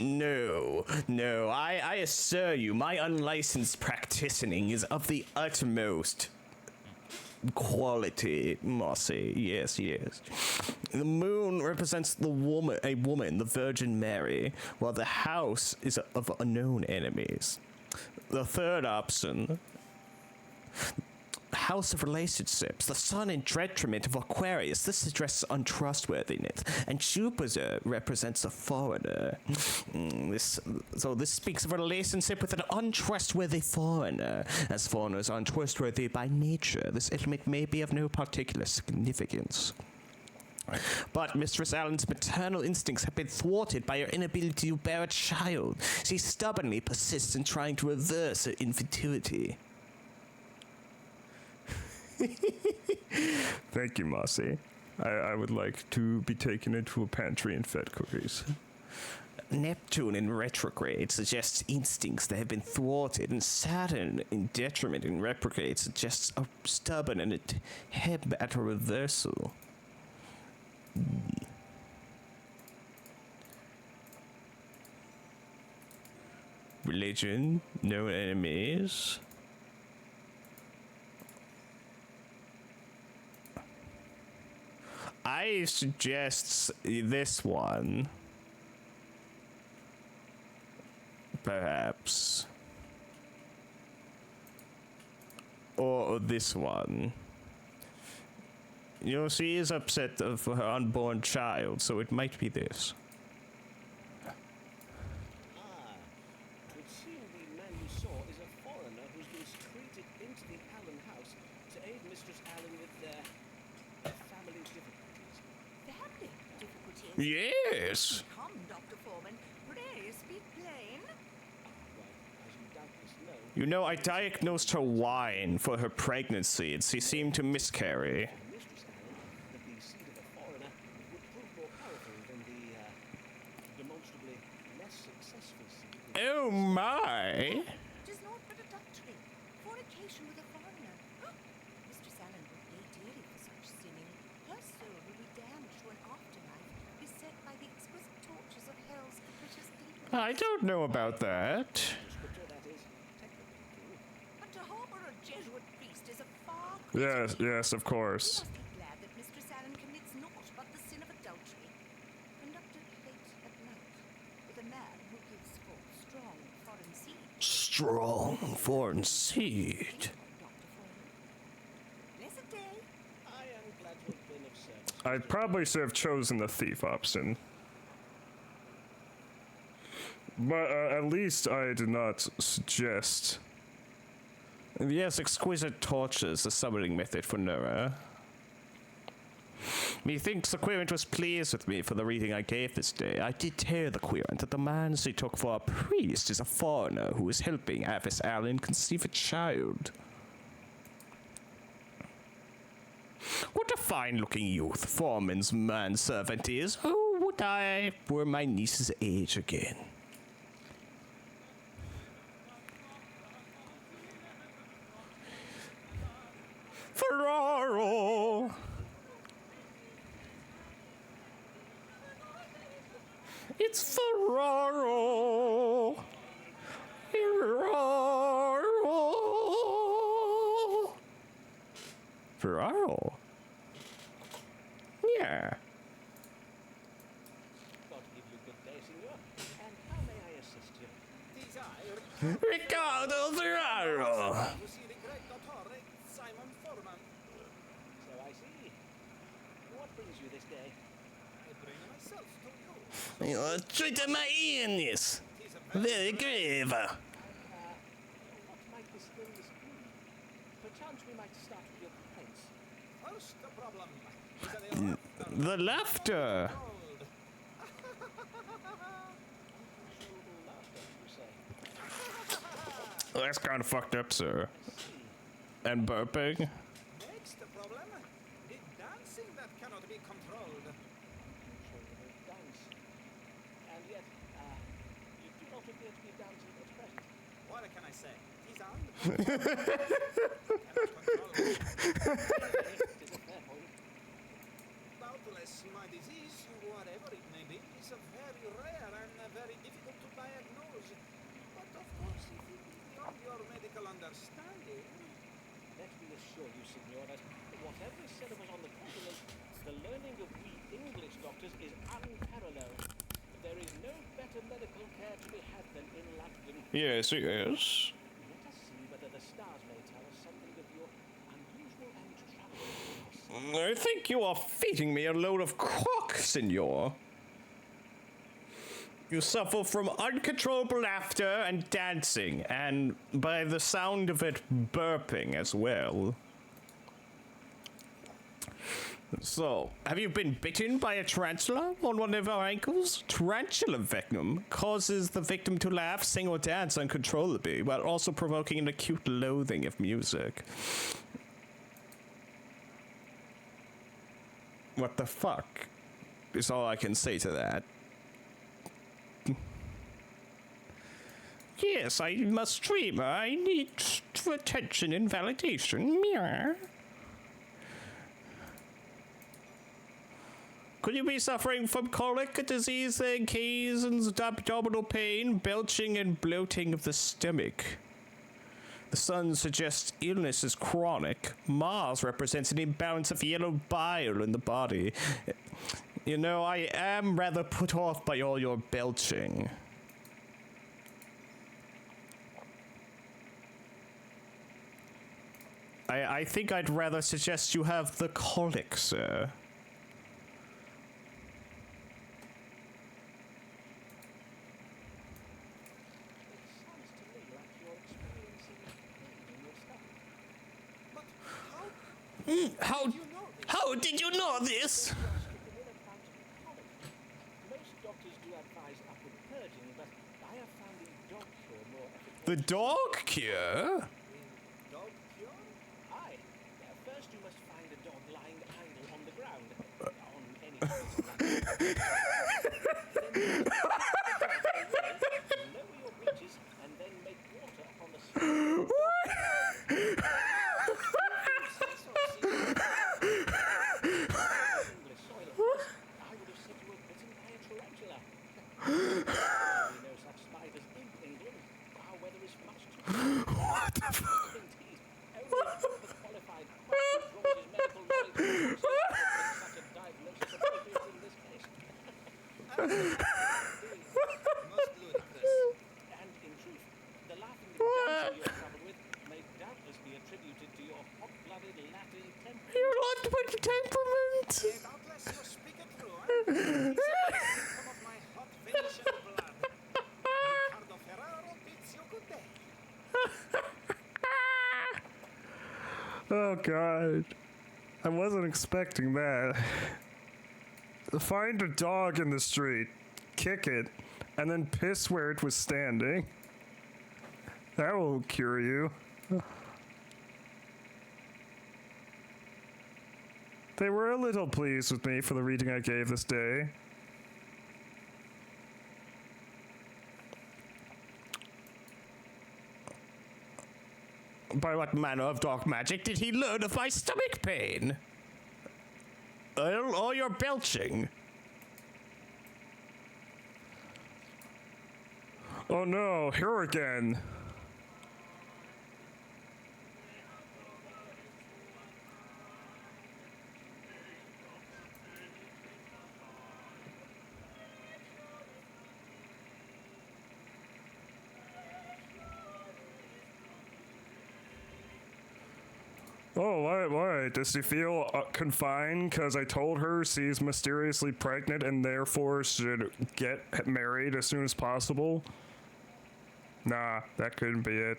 Speaker 1: No, I assure you, my unlicensed practicing is of the utmost quality, Mossy. Yes. The moon represents a woman, the Virgin Mary, while the house is of unknown enemies. The third option, house of relationships, the sun in detriment of Aquarius. This suggests untrustworthiness, and Jupiter represents a foreigner. This speaks of a relationship with an untrustworthy foreigner. As foreigners are untrustworthy by nature, this element may be of no particular significance. But Mistress Allen's maternal instincts have been thwarted by her inability to bear a child. She stubbornly persists in trying to reverse her infertility. Thank you, Mossy. I would like to be taken into a pantry and fed cookies. Neptune in retrograde suggests instincts that have been thwarted, and Saturn in detriment in retrograde suggests a stubborn and head at a reversal. Religion, no enemies. I suggest this one. Perhaps. Or this one. You know, she is upset for her unborn child, so it might be this.
Speaker 6: Ah, would seem the man you saw is a foreigner who's been secreted into the Allen house to aid Mistress Allen with their family difficulties.
Speaker 8: Family difficulties?
Speaker 1: Yes!
Speaker 8: Come, Dr. Foreman. Pray speak plain.
Speaker 6: Well, as you doubtless know,
Speaker 1: You know, I diagnosed her wine for her pregnancy, and she seemed to miscarry.
Speaker 6: Mistress Allen, that the seed of a foreigner would prove more powerful than the demonstrably less successful seed.
Speaker 1: Oh my!
Speaker 8: Tis naught but adultery. Fornication with a foreigner. Mistress Allen would pay dearly for such sinning. Her soul will be damned to an afterlife, beset by the exquisite tortures of hell's capricious demons.
Speaker 1: I don't know about that.
Speaker 6: Scripture, that is, technically true.
Speaker 8: But to harbour a Jesuit priest is a far
Speaker 1: Yes,
Speaker 8: greater
Speaker 1: yes, of
Speaker 8: You
Speaker 1: course.
Speaker 8: must be glad that Mistress Allen commits naught but the sin of adultery, conducted late at night, with a man who gives forth strong foreign seed.
Speaker 1: Strong foreign seed.
Speaker 8: Dr. Foreman. Blessed day.
Speaker 6: I am glad to have been of service.
Speaker 9: I probably should have chosen the thief option. But at least I did not suggest.
Speaker 1: Yes, exquisite tortures, the summoning method for Nura. Methinks the querent was pleased with me for the reading I gave this day. I did tell the querent that the man she took for a priest is a foreigner who is helping Avis Allen conceive a child. What a fine-looking youth Foreman's manservant is. Oh, would I were my niece's age again. Ferraro! It's Ferraro! Ferraro! Ferraro? Yeah.
Speaker 6: God give you good day, senor. And how may I assist you?
Speaker 7: Desire
Speaker 1: Ricardo Ferraro!
Speaker 7: to see the great Dottore, Simon Foreman.
Speaker 6: So I see. What brings you this day?
Speaker 7: I bring myself to you.
Speaker 1: You're treating my illness.
Speaker 7: Tis a
Speaker 1: Very grave.
Speaker 6: What might this illness be? Perchance we might start with your complaints.
Speaker 7: first problem. Is that
Speaker 1: The laughter.
Speaker 7: cold?
Speaker 6: Uncontrollable laughter, you say?
Speaker 1: That's kind of fucked up, sir.
Speaker 6: I see.
Speaker 1: And burping.
Speaker 7: Next problem. The dancing that cannot be controlled.
Speaker 6: Uncontrollable dance. And yet, you do not appear to be dancing at present.
Speaker 7: What can I say? Tis uncontrollable. Cannot control it.
Speaker 6: It is a fair point.
Speaker 7: Doubtless, my disease, whatever it may be, is very rare and very difficult to diagnose. But of course, if it is beyond your medical understanding,
Speaker 6: Let me assure you, senor, that whatever is said of us on the continent, the learning of we English doctors is unparalleled. There is no better medical care to be had than in London.
Speaker 1: Yes, yes.
Speaker 6: Let us see whether the stars may tell us something of your unusual and troubling case.
Speaker 1: I think you are feeding me a load of crock, senor. You suffer from uncontrollable laughter and dancing, and by the sound of it, burping as well. So, have you been bitten by a tarantula on one of our ankles? Tarantula venom causes the victim to laugh, sing, or dance uncontrollably, while also provoking an acute loathing of music. What the fuck is all I can say to that. Yes, I must dream. I need attention and validation. Meow. Could you be suffering from colic, disease, occasions, abdominal pain, belching, and bloating of the stomach? The sun suggests illness is chronic. Mars represents an imbalance of yellow bile in the body. You know, I am rather put off by all your belching. I think I'd rather suggest you have the colic, sir. How did you know this?
Speaker 6: Most doctors do advise upward purging, but I have found the dog cure more efficacious.
Speaker 1: The dog cure?
Speaker 7: Dog cure?
Speaker 6: Aye. First you must find a dog lying idle on the ground. On any place of that. Then you lower your breeches and then make water upon the surface.
Speaker 1: What the fuck?
Speaker 7: Most ludicrous.
Speaker 6: And in truth, the laughing damsel you're troubled with may doubtless be attributed to your hot-blooded Latin temperament.
Speaker 1: Your hot-blooded temperament.
Speaker 7: Doubtless you speak it through, eh? Some of my hot Venetian blood. Ricardo Ferraro bids you good day.
Speaker 9: Oh god. I wasn't expecting that. Find a dog in the street, kick it, and then piss where it was standing. That will cure you. They were a little pleased with me for the reading I gave this day.
Speaker 1: By what manner of dark magic did he learn of my stomach pain? Or your belching?
Speaker 9: Oh no, here again. Oh, why? Does she feel confined because I told her she's mysteriously pregnant and therefore should get married as soon as possible? Nah, that couldn't be it.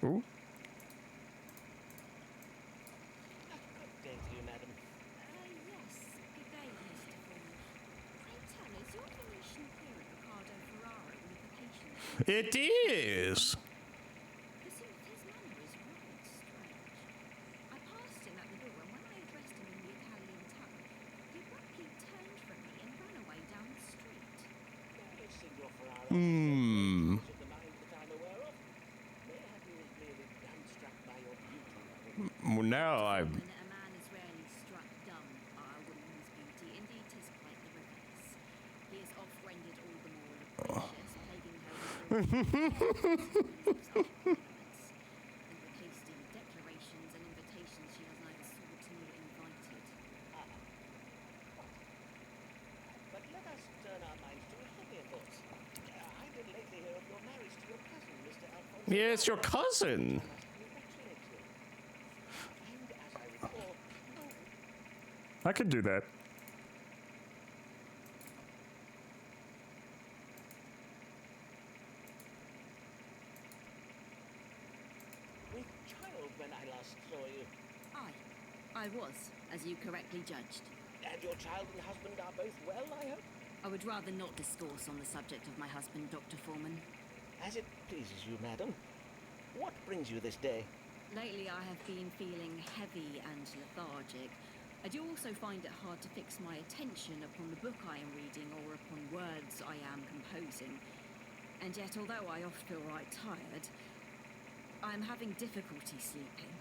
Speaker 9: Ooh.
Speaker 6: Good day to you, madam.
Speaker 3: Yes, good day, Mr. Ford. Pray tell, is your Venetian here at Ricardo Ferrari with the patient?
Speaker 1: It is.
Speaker 3: You see, his manner is right strange. I passed him at the door, and when I addressed him in the Italian tongue, he abruptly turned from me and ran away down the street.
Speaker 6: Signor Ferraro.
Speaker 1: Hmm.
Speaker 6: Of the mind that I'm aware of. May have you merely dumbstruck by your beauty, madam.
Speaker 1: Well, now I'm.
Speaker 3: When a man is rarely struck dumb by a woman's beauty, indeed 'tis quite the reverse. He is oft rendered all the more loquacious, plaguing her with and with hasty declarations and invitations she has neither sought nor invited.
Speaker 6: But let us turn our minds to happier thoughts. I did lately hear of your marriage to your cousin, Mr. Alfonso.
Speaker 1: Yes, your cousin.
Speaker 6: I must congratulate you. And as I recall,
Speaker 9: I could do that.
Speaker 6: with child when I last saw you.
Speaker 3: I was, as you correctly judged.
Speaker 6: And your child and husband are both well, I hope?
Speaker 3: I would rather not discourse on the subject of my husband, Dr. Foreman.
Speaker 6: As it pleases you, madam. What brings you this day?
Speaker 3: Lately I have been feeling heavy and lethargic. I do also find it hard to fix my attention upon the book I am reading or upon words I am composing. And yet, although I oft feel right tired, I am having difficulty sleeping.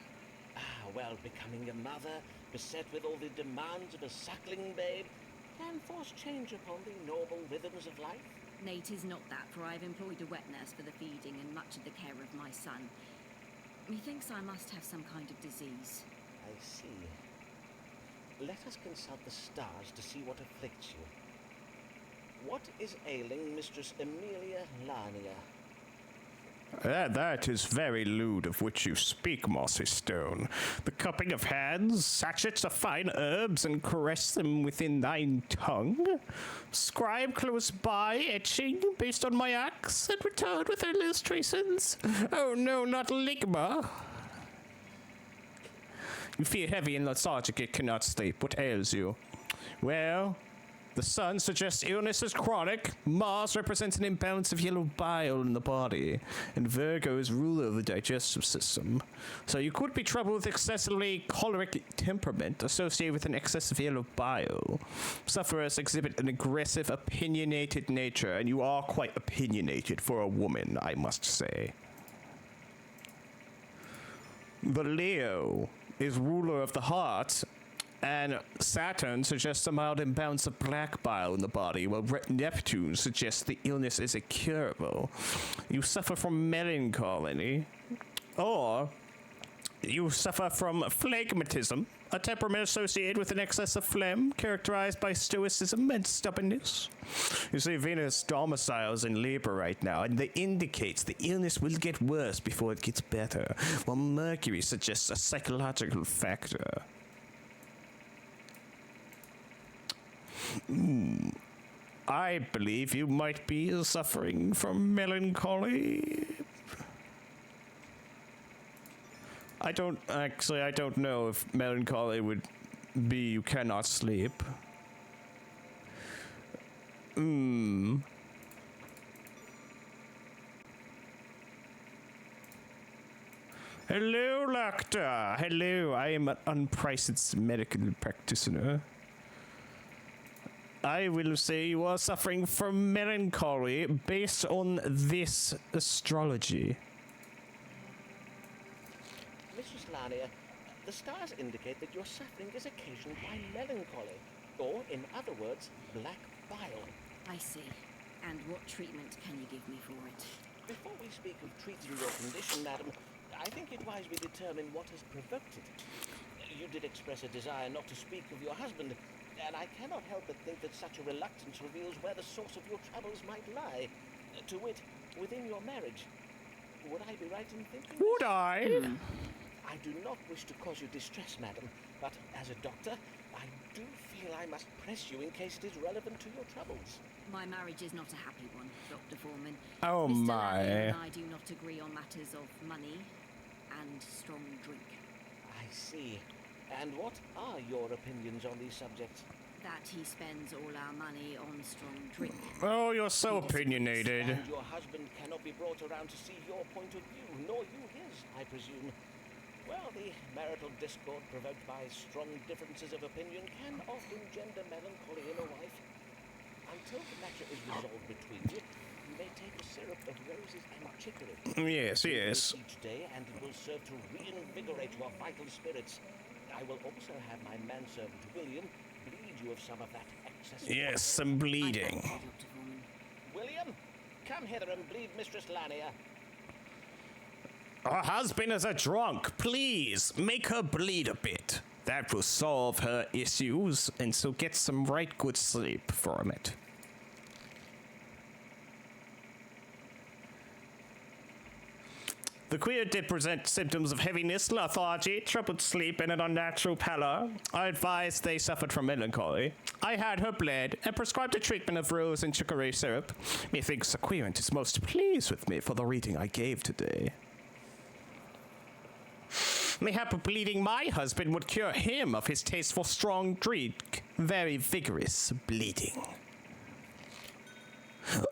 Speaker 6: Ah, well, becoming a mother, beset with all the demands of a suckling babe, can force change upon the normal rhythms of life.
Speaker 3: Nay, 'tis not that, for I have employed a wet nurse for the feeding and much of the care of my son. Methinks I must have some kind of disease.
Speaker 6: I see. Let us consult the stars to see what afflicts you. What is ailing Mistress Amelia Larnia?
Speaker 1: That is very lewd of which you speak, Mossy Stone. The cupping of hands, sachets of fine herbs, and caress them within thine tongue? Scribe close by, etching, based on my axe, and return with illustrations? Oh no, not ligma. You feel heavy and lethargic, yet cannot sleep. What ails you? Well, the sun suggests illness is chronic. Mars represents an imbalance of yellow bile in the body, and Virgo is ruler of the digestive system. So you could be troubled with excessively choleric temperament associated with an excess of yellow bile. Sufferers exhibit an aggressive, opinionated nature, and you are quite opinionated for a woman, I must say. The Leo is ruler of the heart, and Saturn suggests a mild imbalance of black bile in the body, while Neptune suggests the illness is incurable. You suffer from melancholy, or you suffer from phlegmatism, a temperament associated with an excess of phlegm, characterized by stoicism and stubbornness. You see, Venus domiciles in Libra right now, and that indicates the illness will get worse before it gets better, while Mercury suggests a psychological factor. I believe you might be suffering from melancholy. I don't know if melancholy would be you cannot sleep. Hello, doctor. Hello, I am an unpriced medical practitioner. I will say you are suffering from melancholy based on this astrology.
Speaker 6: Mrs. Larnia, the stars indicate that your suffering is occasioned by melancholy, or, in other words, black bile.
Speaker 3: I see. And what treatment can you give me for it?
Speaker 6: Before we speak of treating your condition, madam, I think it wise we determine what has provoked it. You did express a desire not to speak of your husband, and I cannot help but think that such a reluctance reveals where the source of your troubles might lie. To wit, within your marriage. Would I be right in thinking?
Speaker 1: Would I?
Speaker 6: I do not wish to cause you distress, madam, but as a doctor, I do feel I must press you in case it is relevant to your troubles.
Speaker 3: My marriage is not a happy one, Dr. Foreman.
Speaker 1: Oh
Speaker 3: Mr.
Speaker 1: my.
Speaker 3: Lanyon and I do not agree on matters of money and strong drink.
Speaker 6: I see. And what are your opinions on these subjects?
Speaker 3: That he spends all our money on strong drink.
Speaker 1: Oh, you're so opinionated.
Speaker 6: And your husband cannot be brought around to see your point of view, nor you his, I presume. Well, the marital discord provoked by strong differences of opinion can often engender melancholy in a wife. Until the matter is resolved between you, you may take a syrup of roses and chicory.
Speaker 1: Yes, yes.
Speaker 6: Each day, and it will serve to reinvigorate your vital spirits. I will also have my manservant William bleed you of some of that excess.
Speaker 1: Yes, some bleeding.
Speaker 3: Dr. Foreman.
Speaker 6: William, come hither and bleed Mistress Larnia.
Speaker 1: Her husband is a drunk. Please, make her bleed a bit. That will solve her issues, and so get some right good sleep from it. The queer did present symptoms of heaviness, lethargy, troubled sleep, and an unnatural pallor. I advised they suffered from melancholy. I had her bled and prescribed a treatment of rose and chicory syrup. Methinks the querent is most pleased with me for the reading I gave today. Mayhap bleeding my husband would cure him of his taste for strong drink. Very vigorous bleeding.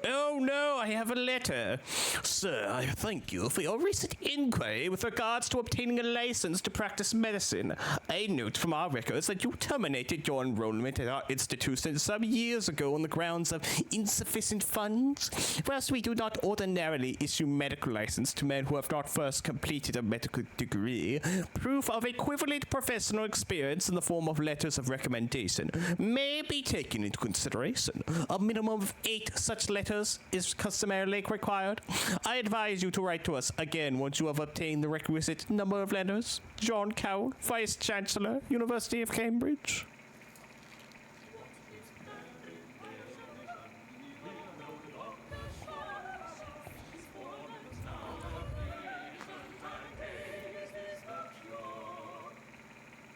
Speaker 1: Oh no, I have a letter. Sir, I thank you for your recent inquiry with regards to obtaining a license to practice medicine. I note from our records that you terminated your enrollment at our institution some years ago on the grounds of insufficient funds. Whilst we do not ordinarily issue medical license to men who have not first completed a medical degree, proof of equivalent professional experience in the form of letters of recommendation may be taken into consideration. A minimum of 8 such letters letters is customarily required. I advise you to write to us again once you have obtained the requisite number of letters. John Cowell, Vice Chancellor, University of Cambridge.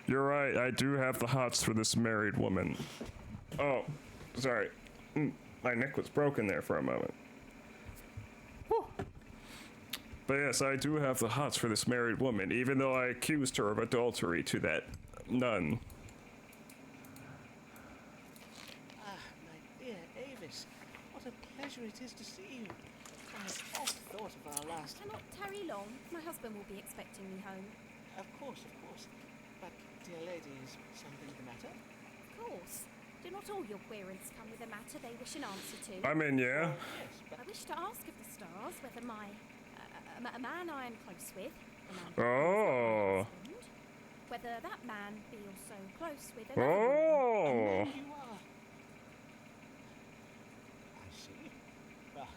Speaker 9: You're right, I do have the hots for this married woman. Oh, sorry. My neck was broken there for a moment. Whew. But yes, I do have the hots for this married woman, even though I accused her of adultery to that nun.
Speaker 6: Ah, my dear Avis, what a pleasure it is to see you. I have oft thought of our last...
Speaker 5: Cannot tarry long. My husband will be expecting me home.
Speaker 6: Of course. But, dear lady, is something the matter?
Speaker 5: Of course. Do not all your queries come with a matter they wish an answer to?
Speaker 9: I mean, yeah.
Speaker 6: Yes, but
Speaker 5: I wish to ask of the stars whether a man I am close with, a man
Speaker 9: Oh.
Speaker 5: husband, whether that man be also close with another woman.
Speaker 9: Oh.
Speaker 6: you are. I see. Well,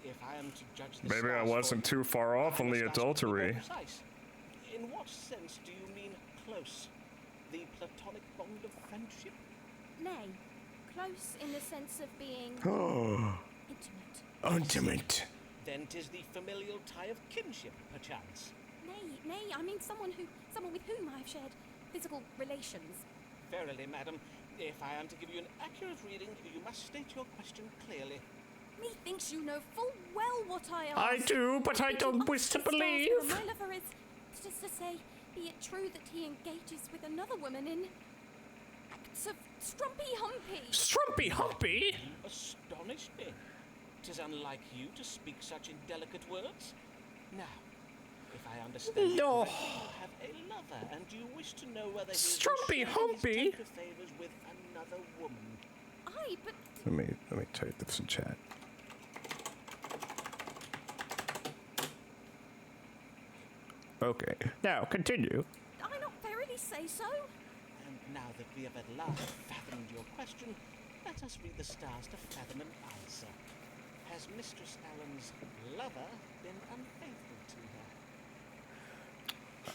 Speaker 6: if I am to judge the
Speaker 9: Maybe I
Speaker 6: stars
Speaker 9: wasn't
Speaker 6: for you,
Speaker 9: too far off
Speaker 6: I
Speaker 9: on the
Speaker 6: must ask you to be more
Speaker 9: adultery.
Speaker 6: precise. In what sense do you mean close? The platonic bond of friendship?
Speaker 5: Nay, close in the sense of being intimate.
Speaker 1: Intimate.
Speaker 6: Then 'tis the familial tie of kinship, perchance.
Speaker 5: Nay, I mean someone with whom I have shared physical relations.
Speaker 6: Verily, madam, if I am to give you an accurate reading, you must state your question clearly.
Speaker 5: Methinks you know full well what I ask.
Speaker 1: I do, but I
Speaker 5: Did you
Speaker 1: don't
Speaker 5: ask
Speaker 1: wish to
Speaker 5: the stars
Speaker 1: believe.
Speaker 5: whether my lover is, that is to say, be it true that he engages with another woman in acts of strumpy humpy.
Speaker 1: Strumpy Humpy?
Speaker 6: You astonish me. 'Tis unlike you to speak such indelicate words. Now, if I understand
Speaker 1: No.
Speaker 6: you correctly, you have a lover, and you wish to know whether he is
Speaker 1: Strumpy
Speaker 6: sharing his
Speaker 1: Humpy?
Speaker 6: tender favors with another woman.
Speaker 5: Aye, but
Speaker 1: Let me type this in chat. Okay. Now continue.
Speaker 5: I not verily say so.
Speaker 6: And now that we have at last fathomed your question, let us read the stars to fathom an answer. Has Mistress Allen's lover been unfaithful to her?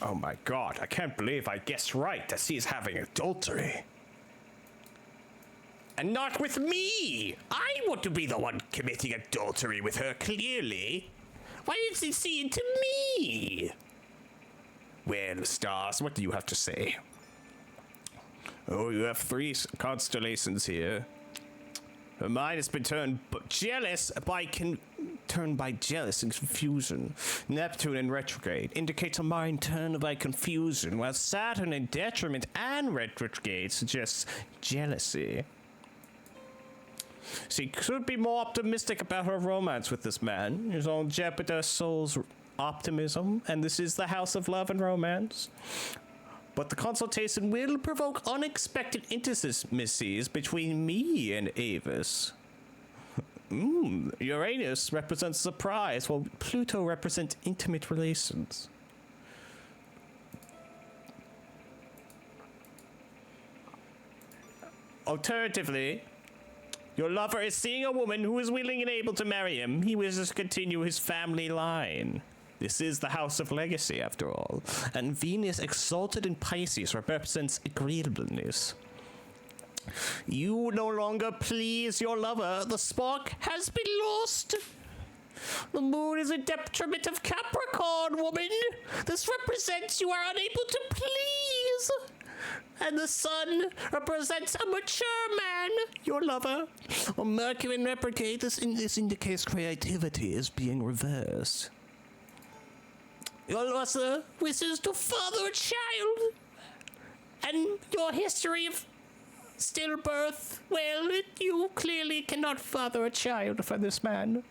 Speaker 1: Oh my god, I can't believe I guessed right that she's having adultery. And not with me! I want to be the one committing adultery with her, clearly. Why did she see it to me? Well, stars, what do you have to say? Oh, you have 3 constellations here. Her mind has been turned jealous by jealous and confusion. Neptune in retrograde indicates a mind turned by confusion, while Saturn in detriment and retrograde suggests jealousy. She could be more optimistic about her romance with this man. His own jeopardize soul's optimism, and this is the house of love and romance. But the consultation will provoke unexpected intimacies between me and Avis. Uranus represents surprise, while Pluto represents intimate relations. Alternatively, your lover is seeing a woman who is willing and able to marry him. He wishes to continue his family line. This is the house of legacy, after all, and Venus exalted in Pisces represents agreeableness. You no longer please your lover. The spark has been lost. The moon is a detriment of Capricorn, woman. This represents you are unable to please. And the sun represents a mature man, your lover. On Mercury in retrograde, this indicates creativity is being reversed. Your lover wishes to father a child. And your history of stillbirth, well, you clearly cannot father a child for this man.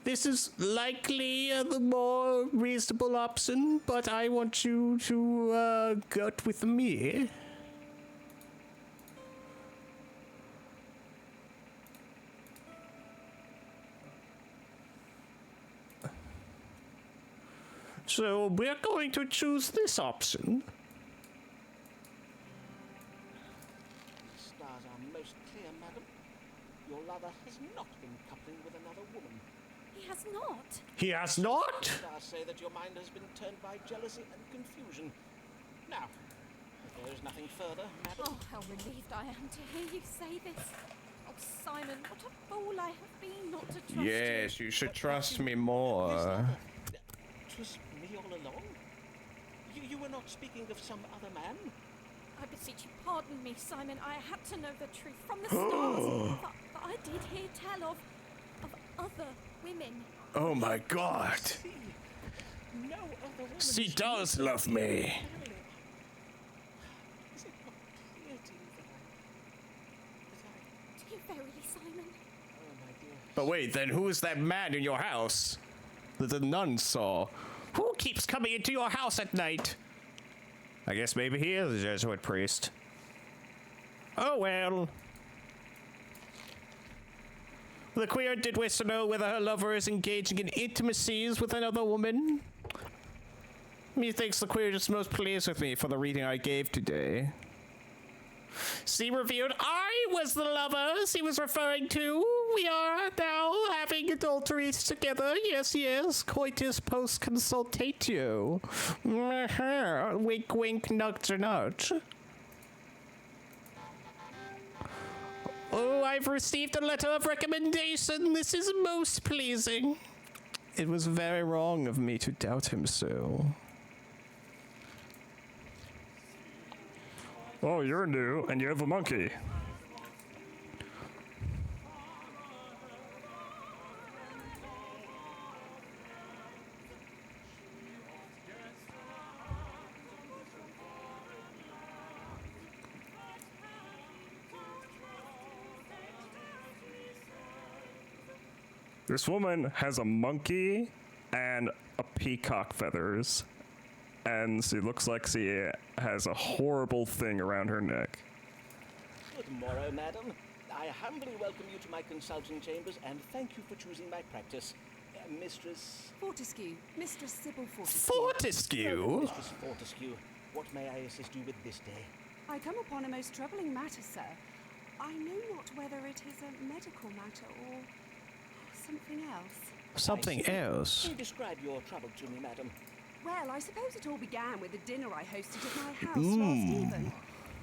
Speaker 1: This is likely the more reasonable option, but I want you to go with me. So we're going to choose this option.
Speaker 6: The stars are most clear father has not been coupling with another woman.
Speaker 3: He has not.
Speaker 1: He has not?
Speaker 6: Stars say that your mind has been turned by jealousy and confusion. Now, if there is nothing further, madam...
Speaker 3: Oh, how relieved I am to hear you say this. Oh, Simon, what a fool I have been not to trust you.
Speaker 1: Yes, you should trust me more.
Speaker 6: Twas me all along? You were not speaking of some other man?
Speaker 3: I beseech you, pardon me, Simon. I had to know the truth from the start. but I did hear tell of other women.
Speaker 1: Oh my god.
Speaker 6: No other woman.
Speaker 1: She does love me.
Speaker 6: Is it not clear to you that
Speaker 3: Do you verily, Simon?
Speaker 6: Oh, my dear.
Speaker 1: But wait, then who is that man in your house that the nun saw? Who keeps coming into your house at night? I guess maybe he is a Jesuit priest. Oh well. The queer did wish to know whether her lover is engaging in intimacies with another woman. Methinks the queer is most pleased with me for the reading I gave today. She revealed I was the lover she was referring to. We are now having adulteries together. Yes, yes. Coitus post consultatio. Wink, wink, nudge, nudge. Oh, I've received a letter of recommendation. This is most pleasing. It was very wrong of me to doubt him so.
Speaker 9: Oh, you're new, and you have a monkey. This woman has a monkey and a peacock feathers, and she looks like she has a horrible thing around her neck.
Speaker 6: Good morrow, madam. I humbly welcome you to my consulting chambers, and thank you for choosing my practice. Mistress...
Speaker 8: Fortescue, Mistress Sybil Fortescue.
Speaker 1: Fortescue?
Speaker 6: Mistress Fortescue, what may I assist you with this day?
Speaker 8: I come upon a most troubling matter, sir. I know not whether it is a medical matter or something else.
Speaker 1: Something else.
Speaker 6: Can you describe your trouble to me, madam?
Speaker 8: Well, I suppose it all began with a dinner I hosted at my house last even.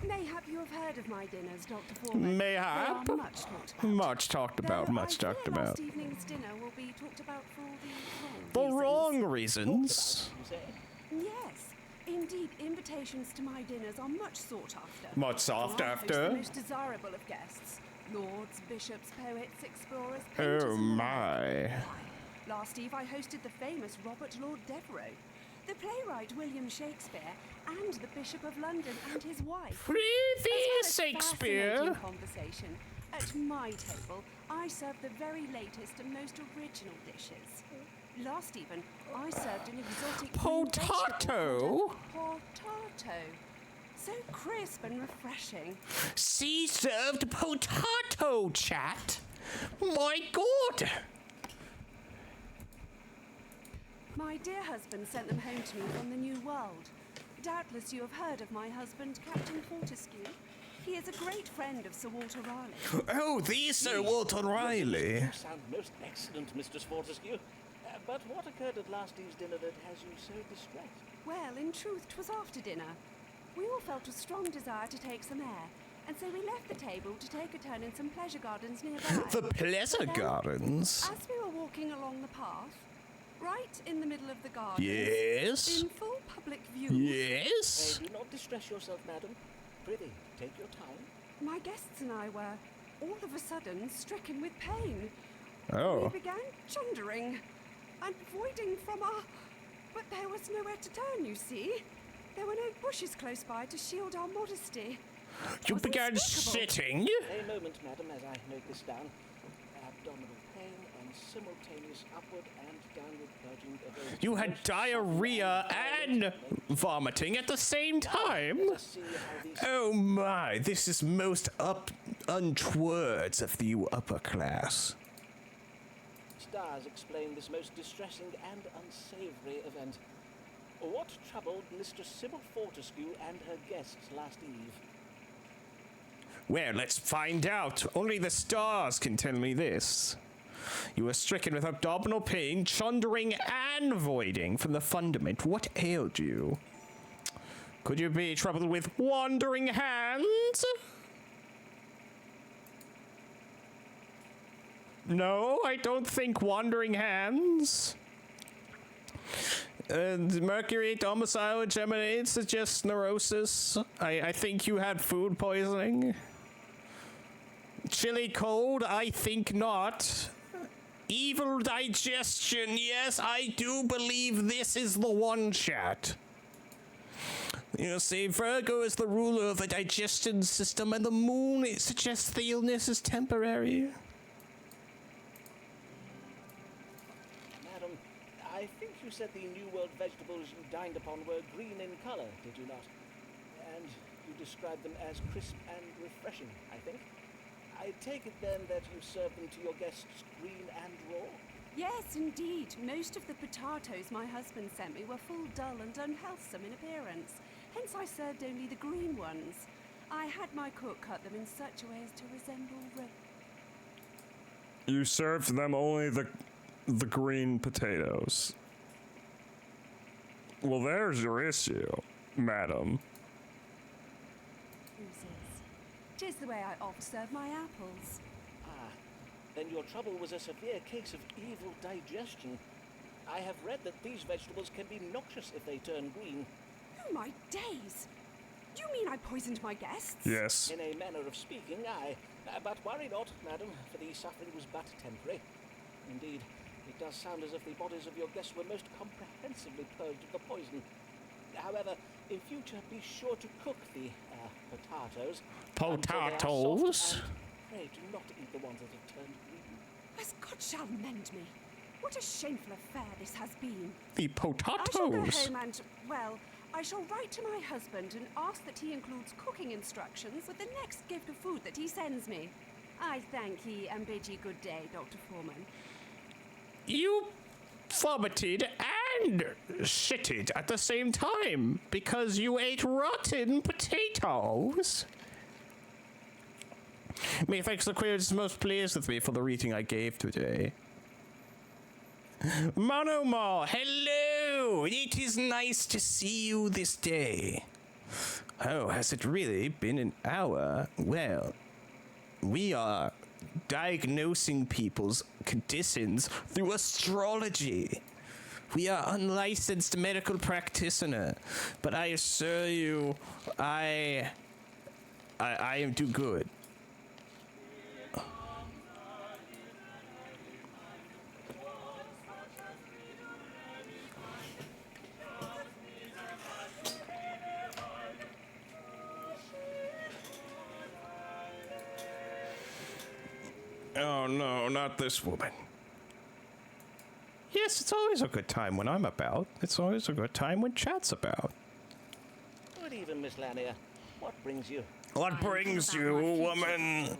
Speaker 8: Mayhap you have heard of my dinners, Dr. Foreman.
Speaker 1: Mayhap.
Speaker 8: They are much talked about.
Speaker 1: Much talked about,
Speaker 8: Though
Speaker 1: much
Speaker 8: I
Speaker 1: talked
Speaker 8: fear
Speaker 1: about.
Speaker 8: Last evening's dinner will be talked about for all
Speaker 1: The
Speaker 8: the
Speaker 1: wrong reasons.
Speaker 6: You say?
Speaker 8: Yes, indeed, invitations to my dinners are much sought after.
Speaker 1: Much sought
Speaker 8: For I host
Speaker 1: after?
Speaker 8: the most desirable of guests. Lords, bishops, poets, explorers, painters,
Speaker 1: Oh
Speaker 8: and more.
Speaker 1: my.
Speaker 8: Last eve I hosted the famous Robert Lord Devereux, the playwright William Shakespeare, and the Bishop of London and his wife.
Speaker 1: Prithee,
Speaker 8: As well as
Speaker 1: Shakespeare.
Speaker 8: fascinating conversation. At my table, I served the very latest and most original dishes. Last even, I served an exotic green vegetable
Speaker 1: Potato?
Speaker 8: called a potato. So crisp and refreshing.
Speaker 1: She served potato, chat. My God.
Speaker 8: My dear husband sent them home to me from the New World. Doubtless you have heard of my husband, Captain Fortescue. He is a great friend of Sir Walter Raleigh.
Speaker 1: Oh, the Sir Walter Riley.
Speaker 6: You sound most excellent, Mistress Fortescue. But what occurred at last eve's dinner that has you so distressed?
Speaker 8: Well, in truth, 'twas after dinner. We all felt a strong desire to take some air, and so we left the table to take a turn in some pleasure gardens nearby.
Speaker 1: The pleasure
Speaker 8: Then,
Speaker 1: gardens?
Speaker 8: As we were walking along the path, right in the middle of the garden,
Speaker 1: Yes?
Speaker 8: in full public view,
Speaker 1: Yes?
Speaker 6: Do not distress yourself, madam. Prithee, take your time.
Speaker 8: my guests and I were, all of a sudden, stricken with pain. We
Speaker 1: Oh.
Speaker 8: began chundering and voiding from our... But there was nowhere to turn, you see. There were no bushes close by to shield our modesty. It
Speaker 1: You
Speaker 8: was
Speaker 1: began
Speaker 8: unspeakable.
Speaker 1: shitting?
Speaker 6: A moment, madam, as I note this down. Abdominal pain and simultaneous upward and downward purging of a...
Speaker 1: You had diarrhea and vomiting at the same time?
Speaker 6: Let us see how these...
Speaker 1: Oh my, this is most untoward of the upper class.
Speaker 6: Stars explain this most distressing and unsavory event. What troubled Mistress Sybil Fortescue and her guests last eve?
Speaker 1: Well, let's find out. Only the stars can tell me this. You were stricken with abdominal pain, chundering and voiding from the fundament. What ailed you? Could you be troubled with wandering hands? No, I don't think wandering hands. Mercury domicile geminate suggests neurosis. I think you had food poisoning. Chilly cold? I think not. Evil digestion. Yes, I do believe this is the one, chat. You see, Virgo is the ruler of the digestion system, and the moon, it suggests the illness is temporary.
Speaker 6: Madam, I think you said the New World vegetables you dined upon were green in color, did you not? And you described them as crisp and refreshing, I think. I take it then that you served them to your guests green and raw?
Speaker 8: Yes, indeed. Most of the potatoes my husband sent me were full, dull, and unwholesome in appearance. Hence I served only the green ones. I had my cook cut them in such a way as to resemble
Speaker 9: You served them only the green potatoes. Well, there's your issue, madam.
Speaker 8: roses. 'Tis the way I oft serve my apples.
Speaker 6: Ah, then your trouble was a severe case of evil digestion. I have read that these vegetables can be noxious if they turn green.
Speaker 8: Oh, my days! Do you mean I poisoned my guests?
Speaker 9: Yes.
Speaker 6: In a manner of speaking, aye. But worry not, madam, for the suffering was but temporary. Indeed, it does sound as if the bodies of your guests were most comprehensively purged of the poison. However, in future, be sure to cook the potatoes. until they are
Speaker 1: Potatoes?
Speaker 6: soft, and pray do not eat the ones that have turned green.
Speaker 8: As God shall mend me. What a shameful affair this has been.
Speaker 1: The
Speaker 8: I shall go
Speaker 1: potatoes.
Speaker 8: home and, well, I shall write to my husband and ask that he includes cooking instructions with the next gift of food that he sends me. I thank ye and bid ye good day, Dr. Foreman.
Speaker 1: You vomited and shitted at the same time because you ate rotten potatoes. Methinks the queen is most pleased with me for the reading I gave today. Monomall, hello! It is nice to see you this day. Oh, has it really been an hour? Well, we are diagnosing people's conditions through astrology. We are unlicensed medical practitioner, but I assure you, I am do good. Oh no, not this woman. Yes, it's always a good time when I'm about. It's always a good time when chat's about.
Speaker 6: Good even, Miss Lanier. What brings you?
Speaker 1: What
Speaker 3: I'm
Speaker 1: brings
Speaker 3: about
Speaker 1: you,
Speaker 3: my future
Speaker 1: woman?
Speaker 3: performance.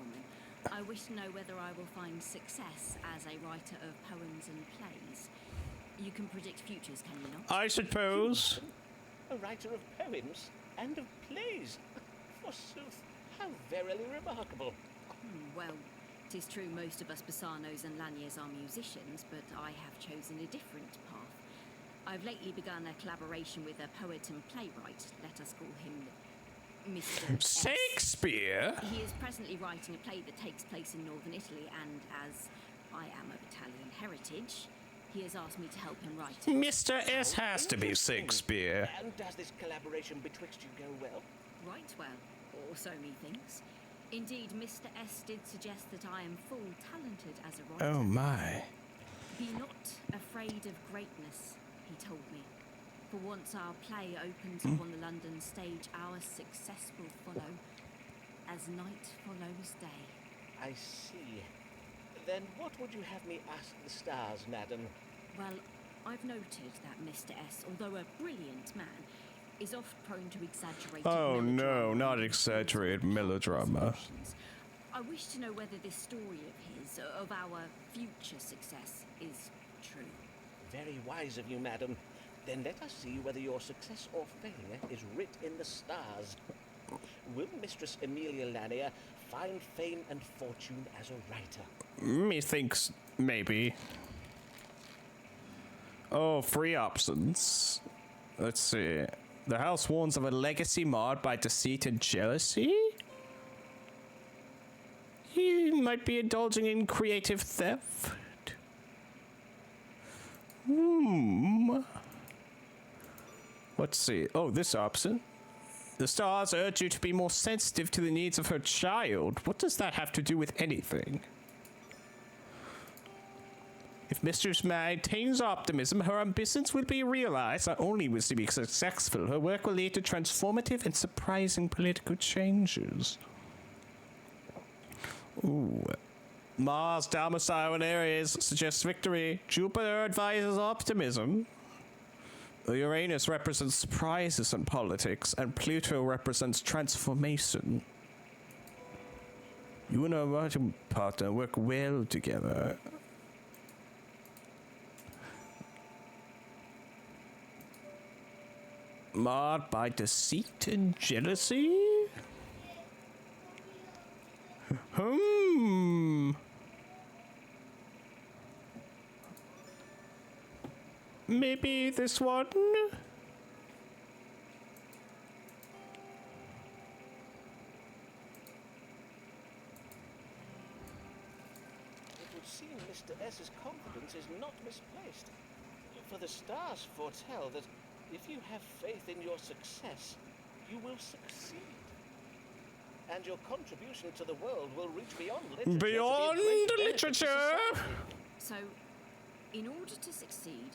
Speaker 3: I wish to know whether I will find success as a writer of poems and plays. You can predict futures, can you not?
Speaker 1: I suppose.
Speaker 6: A writer of poems and of plays. Forsooth, how verily remarkable.
Speaker 3: Well, 'tis true most of us Basanos and Laniers are musicians, but I have chosen a different path. I've lately begun a collaboration with a poet and playwright. Let us call him Mr. S.
Speaker 1: Shakespeare?
Speaker 3: He is presently writing a play that takes place in northern Italy, and as I am of Italian heritage, he has asked me to help him write it.
Speaker 1: Mr. S has to be Shakespeare.
Speaker 6: And does this collaboration betwixt you go well?
Speaker 3: Right well, or so methinks. Indeed, Mr. S did suggest that I am full talented as a writer.
Speaker 1: Oh my.
Speaker 3: Be not afraid of greatness, he told me. For once our play opens upon the London stage, our success will follow, as night follows day.
Speaker 6: I see. Then what would you have me ask the stars, madam?
Speaker 3: Well, I've noted that Mr. S, although a brilliant man, is oft prone to exaggerated
Speaker 1: Oh no,
Speaker 3: melodrama
Speaker 1: not
Speaker 3: and
Speaker 1: exaggerated
Speaker 3: false
Speaker 1: melodrama.
Speaker 3: emotions. I wish to know whether this story of his, of our future success, is true.
Speaker 6: Very wise of you, madam. Then let us see whether your success or failure is writ in the stars. Will Mistress Amelia Lanier find fame and fortune as a writer?
Speaker 1: Methinks maybe. Oh, 3 options. Let's see. The house warns of a legacy marred by deceit and jealousy? He might be indulging in creative theft. Let's see. Oh, this option. The stars urge you to be more sensitive to the needs of her child. What does that have to do with anything? If Mistress maintains optimism, her ambitions will be realized. Not only will she be successful, her work will lead to transformative and surprising political changes. Ooh. Mars domicile in Aries suggests victory. Jupiter advises optimism. Uranus represents surprises in politics, and Pluto represents transformation. You and her writing partner work well together. Marred by deceit and jealousy? Maybe this one?
Speaker 6: It would seem Mr. S.'s confidence is not misplaced. For the stars foretell that if you have faith in your success, you will succeed. And your contribution to the world will reach beyond literature.
Speaker 1: Beyond literature!
Speaker 3: So, in order to succeed,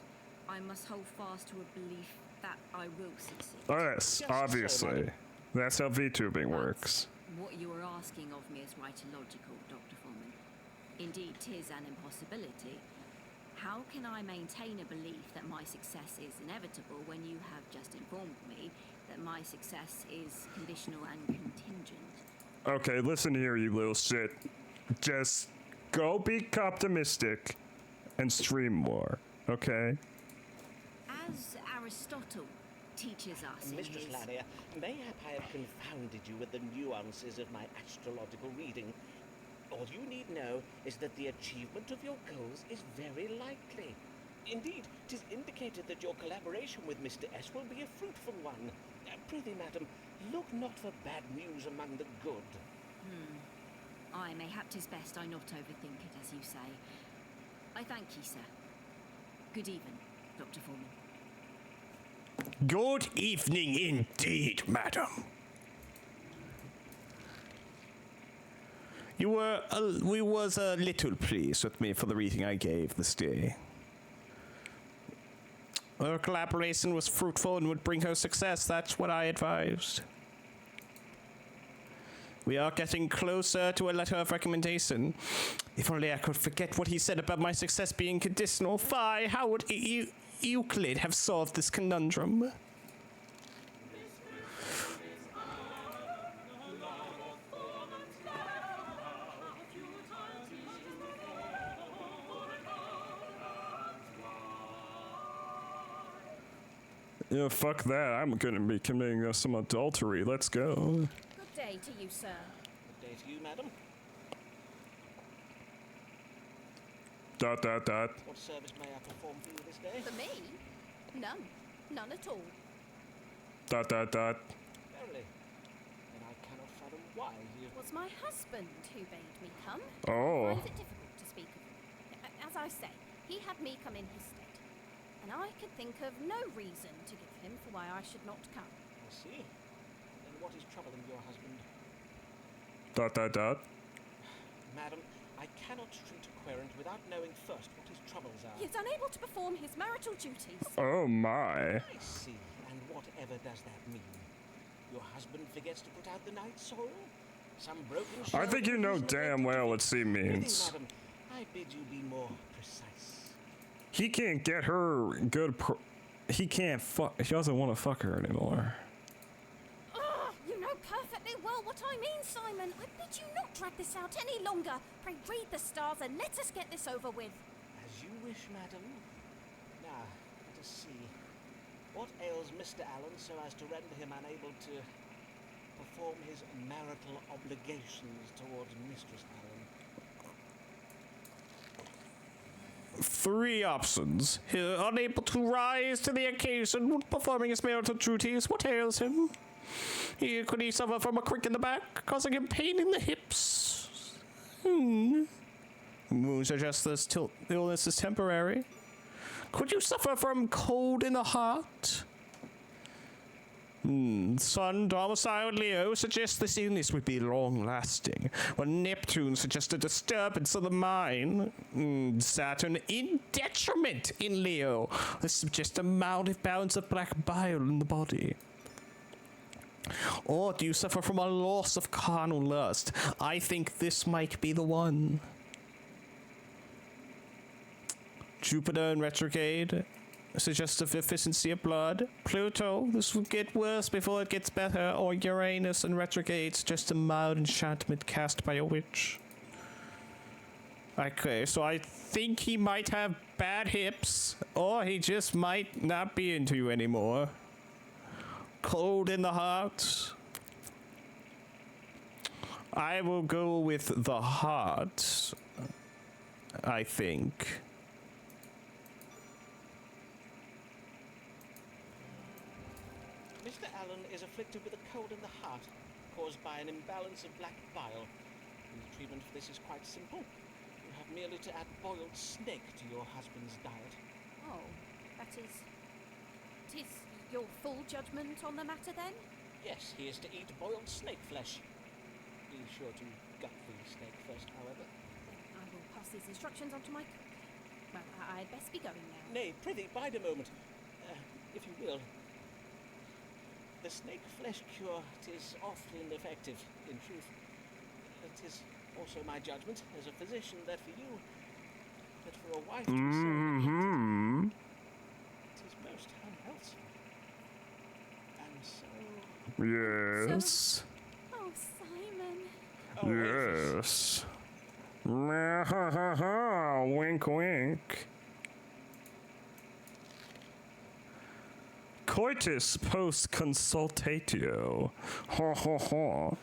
Speaker 3: I must hold fast to a belief that I will succeed.
Speaker 9: Yes,
Speaker 6: Just
Speaker 9: obviously.
Speaker 6: so,
Speaker 9: That's how VTubing works.
Speaker 3: What you are asking of me is right illogical, Dr. Foreman. Indeed, 'tis an impossibility. How can I maintain a belief that my success is inevitable when you have just informed me that my success is conditional and contingent?
Speaker 9: Okay, listen here, you little shit. Just go be optimistic and stream more, okay?
Speaker 3: As Aristotle teaches us in
Speaker 6: Mistress
Speaker 3: his...
Speaker 6: Lanier, mayhap I have confounded you with the nuances of my astrological reading. All you need know is that the achievement of your goals is very likely. Indeed, 'tis indicated that your collaboration with Mr. S will be a fruitful one. Prithee, madam, look not for bad news among the good.
Speaker 3: Aye, mayhap 'tis best I not overthink it, as you say. I thank ye, sir. Good even, Dr. Foreman.
Speaker 1: Good evening indeed, madam. We was a little pleased with me for the reading I gave this day. Our collaboration was fruitful and would bring her success. That's what I advised. We are getting closer to a letter of recommendation. If only I could forget what he said about my success being conditional. Fie, how would Euclid have solved this conundrum?
Speaker 9: Yeah, fuck that. I'm gonna be committing some adultery. Let's go.
Speaker 5: Good day to you, sir.
Speaker 6: Good day to you, madam.
Speaker 9: Dot, dot, dot.
Speaker 6: What service may I perform for you this day?
Speaker 5: For me? None. None at all.
Speaker 9: Dot, dot, dot.
Speaker 6: Verily. Then I cannot fathom why you...
Speaker 5: It was my husband who bade me come.
Speaker 9: Oh.
Speaker 5: I find it difficult to speak of him. As I say, he had me come in his stead. And I could think of no reason to give him for why I should not come.
Speaker 6: I see. Then what is troubling your husband?
Speaker 9: Dot, dot, dot.
Speaker 6: Madam, I cannot treat a querent without knowing first what his troubles are.
Speaker 5: He is unable to perform his marital duties.
Speaker 9: Oh my.
Speaker 6: I see. And whatever does that mean? Your husband forgets to put out the night soil? Some broken
Speaker 9: I think you know
Speaker 6: shell
Speaker 9: damn well what C means.
Speaker 6: Madam, I bid you be more precise.
Speaker 9: He can't get her good he can't fuck. He doesn't want to fuck her anymore.
Speaker 5: Ah, you know perfectly well what I mean, Simon. I bid you not drag this out any longer. Pray read the stars and let us get this over with.
Speaker 6: As you wish, madam. Now, let us see. What ails Mr. Allen so as to render him unable to perform his marital obligations towards Mistress Allen.
Speaker 1: 3 options. He's unable to rise to the occasion when performing his marital duties. What ails him? Could he suffer from a crick in the back, causing him pain in the hips? Moon suggests this illness is temporary. Could you suffer from cold in the heart? Sun, domiciled Leo, suggests this illness would be long-lasting, while Neptune suggests a disturbance of the mind. Saturn, in detriment in Leo. This suggests a mild imbalance of black bile in the body. Or do you suffer from a loss of carnal lust? I think this might be the one. Jupiter in retrograde suggests a deficiency of blood. Pluto, this will get worse before it gets better. Or Uranus in retrograde suggests a mild enchantment cast by a witch. Okay, so I think he might have bad hips, or he just might not be into you anymore. Cold in the heart. I will go with the heart, I think.
Speaker 6: Mr. Allen is afflicted with a cold in the heart, caused by an imbalance of black bile. And the treatment for this is quite simple. You have merely to add boiled snake to your husband's diet.
Speaker 3: Oh, that is... 'Tis your full judgment on the matter, then?
Speaker 6: Yes, he is to eat boiled snake flesh. Be sure to gut the snake first, however.
Speaker 3: I will pass these instructions on to my cook. Well, I'd best be going now.
Speaker 6: Nay, prithee, bide a moment. If you will. The snake flesh cure, 'tis often effective, in truth. It is also my judgment, as a physician, that for you, that for a wife to be it is most unhealthsome. And so...
Speaker 9: Yes.
Speaker 3: Oh, Simon.
Speaker 6: Oh,
Speaker 9: Yes. Wink, wink. Coitus post consultatio. Ha ha ha.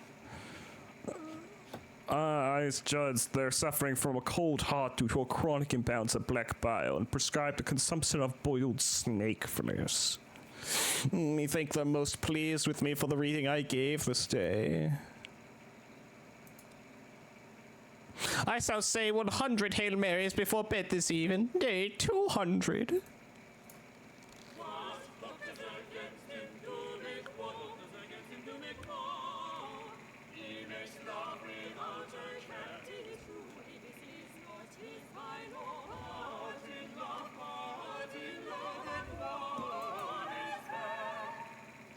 Speaker 9: I judge they're suffering from a cold heart due to a chronic imbalance of black bile and prescribed the consumption of boiled snake flesh. I think they're most pleased with me for the reading I gave this day. I shall say 100 Hail Marys before bed this evening. Nay, 200.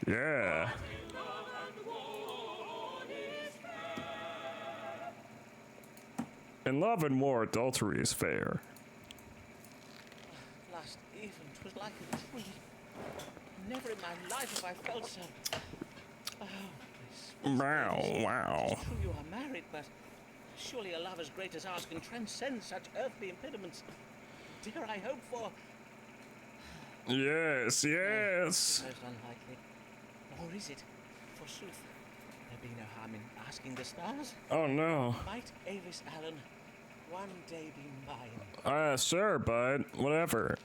Speaker 9: Yeah. In love and war, adultery is fair.
Speaker 6: Last even, 'twas like a dream. Never in my life have I felt so... Oh,
Speaker 9: Wow.
Speaker 6: it's true you are married, but surely a love as great as ours can transcend such earthly impediments. Dare I hope for...
Speaker 9: Yes, yes.
Speaker 6: Most unlikely. Or is it? Forsooth, there be no harm in asking the stars.
Speaker 9: Oh no.
Speaker 6: Might Avis Allen one day be mine?
Speaker 9: Sure, bud. Whatever.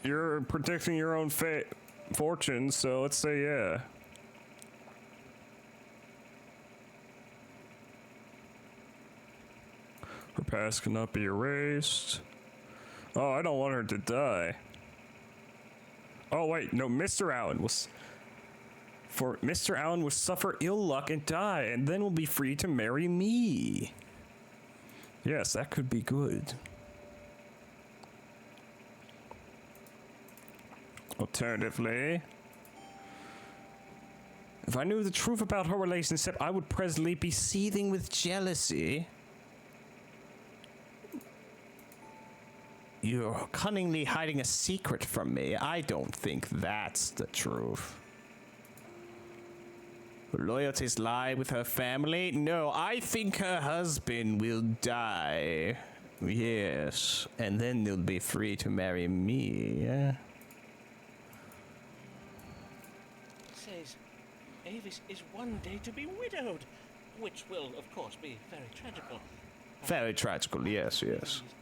Speaker 9: You're predicting your own fate, fortune, so let's say yeah. Her past cannot be erased. Oh, I don't want her to die. Oh wait, no, Mr. Allen was... For Mr. Allen will suffer ill luck and die, and then will be free to marry me. Yes, that could be good. Alternatively, if I knew the truth about her relationship, I would presently be seething with jealousy. You're cunningly hiding a secret from me. I don't think that's the truth. Her loyalties lie with her family? No, I think her husband will die. Yes, and then they'll be free to marry me.
Speaker 6: It says, Avis Avis is one day to be widowed, which will, of course, be very tragical.
Speaker 1: Very tragical, yes, yes.
Speaker 6: He's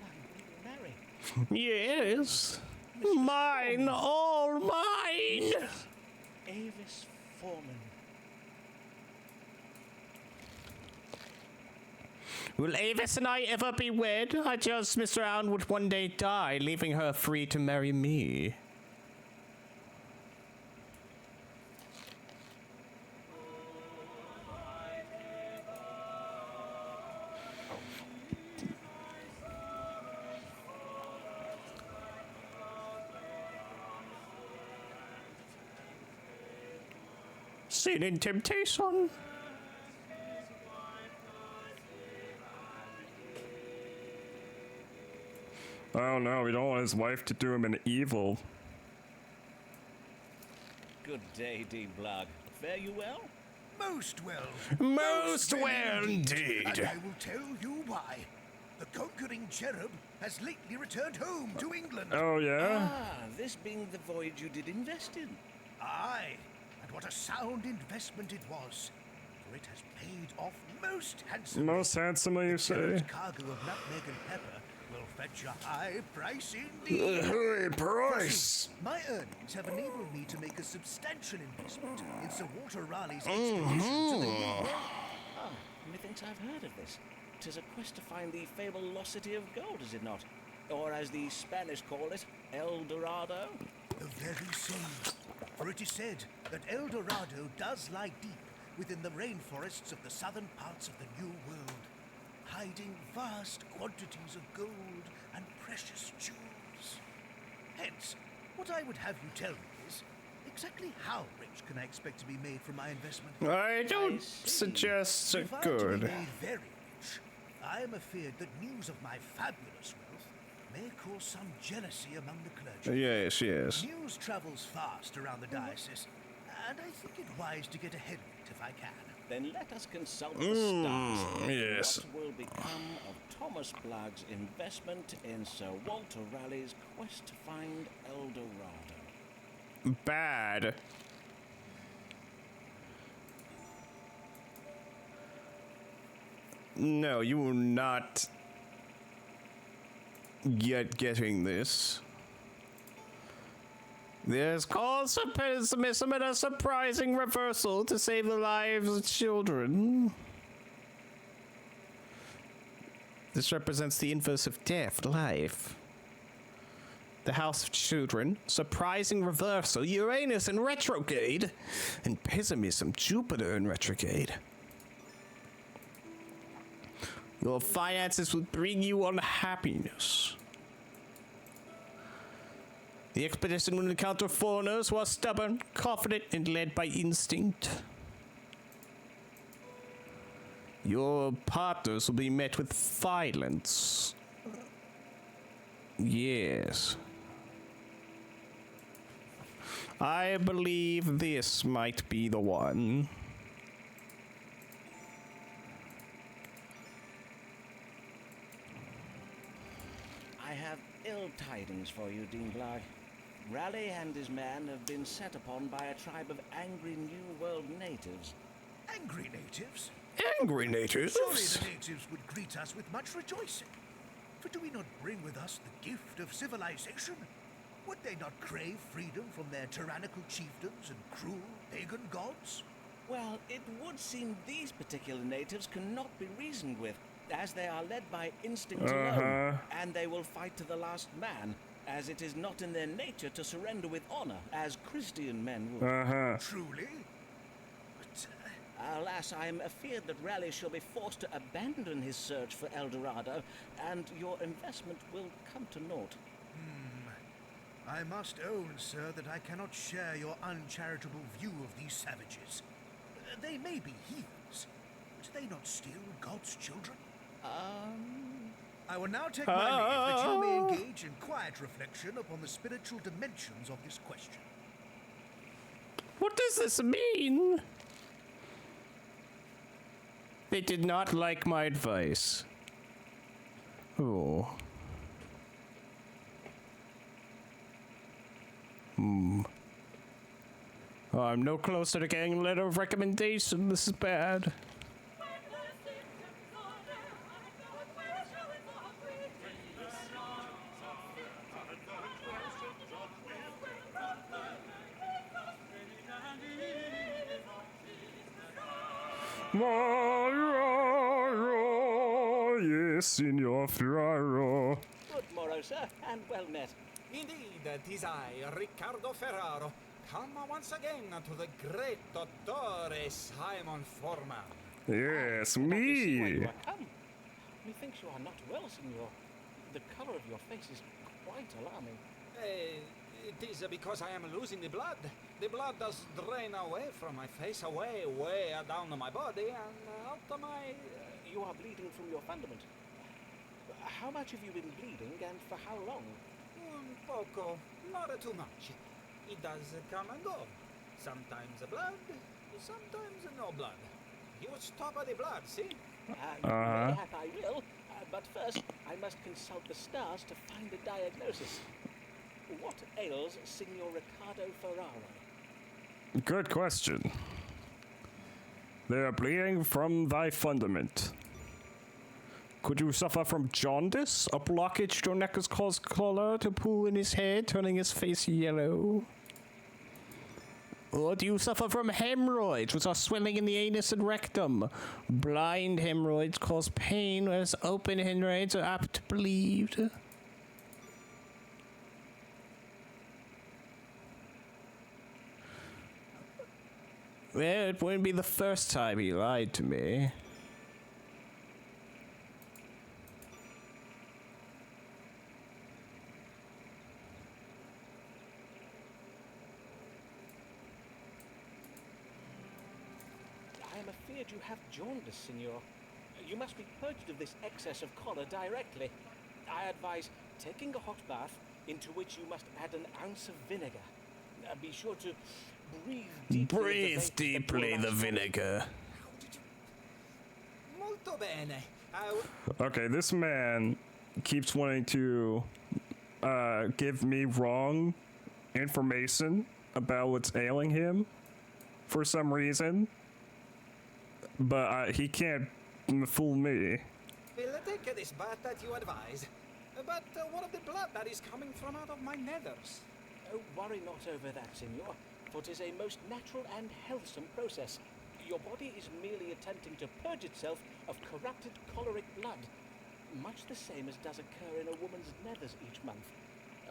Speaker 6: going to marry.
Speaker 1: Yes. Mine, all mine.
Speaker 6: Avis Foreman.
Speaker 1: Will Avis and I ever be wed? I just Mr. Allen would one day die, leaving her free to marry me. Sin in temptation.
Speaker 9: Oh no, we don't want his wife to do him an evil.
Speaker 6: Good day, Dean Blogg. Fare you well?
Speaker 4: Most well.
Speaker 1: Most well indeed.
Speaker 4: And I will tell you why. The conquering cherub has lately returned home to England.
Speaker 9: Oh yeah?
Speaker 6: Ah, this being the voyage you did invest in.
Speaker 4: Aye, and what a sound investment it was. For it has paid off most handsomely.
Speaker 9: Most handsomely, you say?
Speaker 4: Cherub's cargo of nutmeg and pepper will fetch a high price indeed.
Speaker 9: Hey, price!
Speaker 4: My earnings have enabled me to make a substantial investment in Sir Walter Raleigh's expedition to the New World.
Speaker 6: Ah, methinks I've heard of this. 'Tis a quest to find the fabulosity of gold, is it not? Or as the Spanish call it, El Dorado?
Speaker 4: The very same. For it is said that El Dorado does lie deep within the rainforests of the southern parts of the New World, hiding vast quantities of gold and precious jewels. Hence, what I would have you tell me is, exactly how rich can I expect to be made from my investment?
Speaker 1: I don't suggest a
Speaker 4: If I am to be
Speaker 1: good.
Speaker 4: made very rich, I am afeard that news of my fabulous wealth may cause some jealousy among the clergy.
Speaker 1: Yes, yes.
Speaker 4: News travels fast around the diocese, and I think it wise to get ahead of it if I can.
Speaker 6: Then let us consult the stars.
Speaker 1: yes.
Speaker 6: What will become of Thomas Blogg's investment in Sir Walter Raleigh's quest to find El Dorado?
Speaker 1: Bad. No, you will not getting this. There's cause for pessimism and a surprising reversal to save the lives of children. This represents the inverse of death, life. The house of children, surprising reversal, Uranus in retrograde, and pessimism, Jupiter in retrograde. Your finances will bring you unhappiness. The expedition will encounter foreigners who are stubborn, confident, and led by instinct. Your partners will be met with violence. Yes. I believe this might be the one.
Speaker 6: I have ill tidings for you, Dean Blogg. Raleigh and his men have been set upon by a tribe of angry New World natives.
Speaker 4: Angry natives?
Speaker 1: Angry natives?
Speaker 4: Surely the natives would greet us with much rejoicing. For do we not bring with us the gift of civilization? Would they not crave freedom from their tyrannical chieftains and cruel pagan gods?
Speaker 6: Well, it would seem these particular natives cannot be reasoned with, as they are led by instinct alone, and they will fight to the last man, as it is not in their nature to surrender with honor, as Christian men would.
Speaker 4: Truly? But,
Speaker 6: Alas, I am afeard that Raleigh shall be forced to abandon his search for El Dorado, and your investment will come to naught.
Speaker 4: I must own, sir, that I cannot share your uncharitable view of these savages. They may be heathens, but are they not still God's children? I will now take my leave that you may engage in quiet reflection upon the spiritual dimensions of this question.
Speaker 1: What does this mean? They did not like my advice. Oh. Oh, I'm no closer to getting a letter of recommendation. This is bad.
Speaker 9: Yes, Signor Ferraro.
Speaker 6: Good morrow, sir, and well met.
Speaker 7: Indeed, 'tis I, Riccardo Ferraro, come once again to the great Dottore Simon Forman.
Speaker 9: Yes,
Speaker 6: Glad to see why
Speaker 9: me.
Speaker 6: you are come. Methinks you are not well, Signor. The colour of your face is quite alarming.
Speaker 7: It is because I am losing the blood. The blood does drain away from my face, away down my body, and out of my...
Speaker 6: You are bleeding from your fundament. How much have you been bleeding, and for how long?
Speaker 7: Un poco, not too much. It does come and go. Sometimes blood, sometimes no blood. You stop the blood, see?
Speaker 6: Mayhap I will, but first I must consult the stars to find a diagnosis. What ails Signor Riccardo Ferraro?
Speaker 9: Good question. They are bleeding from thy fundament. Could you suffer from jaundice? A blockage to your neck has caused color to pool in his head, turning his face yellow. Or do you suffer from hemorrhoids, which are swelling in the anus and rectum? Blind hemorrhoids cause pain, whereas open hemorrhoids are apt to bleed. Well, it wouldn't be the first time he lied to me.
Speaker 6: I am afeard you have jaundice, Signor. You must be purged of this excess of choler directly. I advise taking a hot bath, into which you must add an ounce of vinegar. Be sure to breathe deeply the
Speaker 1: vinegar.
Speaker 7: Molto bene.
Speaker 9: Okay, this man keeps wanting to give me wrong information about what's ailing him for some reason, but he can't fool me.
Speaker 7: Will take this bath that you advise. But what of the blood that is coming from out of my nethers?
Speaker 6: Oh, worry not over that, Signor, for 'tis a most natural and healthsome process. Your body is merely attempting to purge itself of corrupted choleric blood, much the same as does occur in a woman's nethers each month.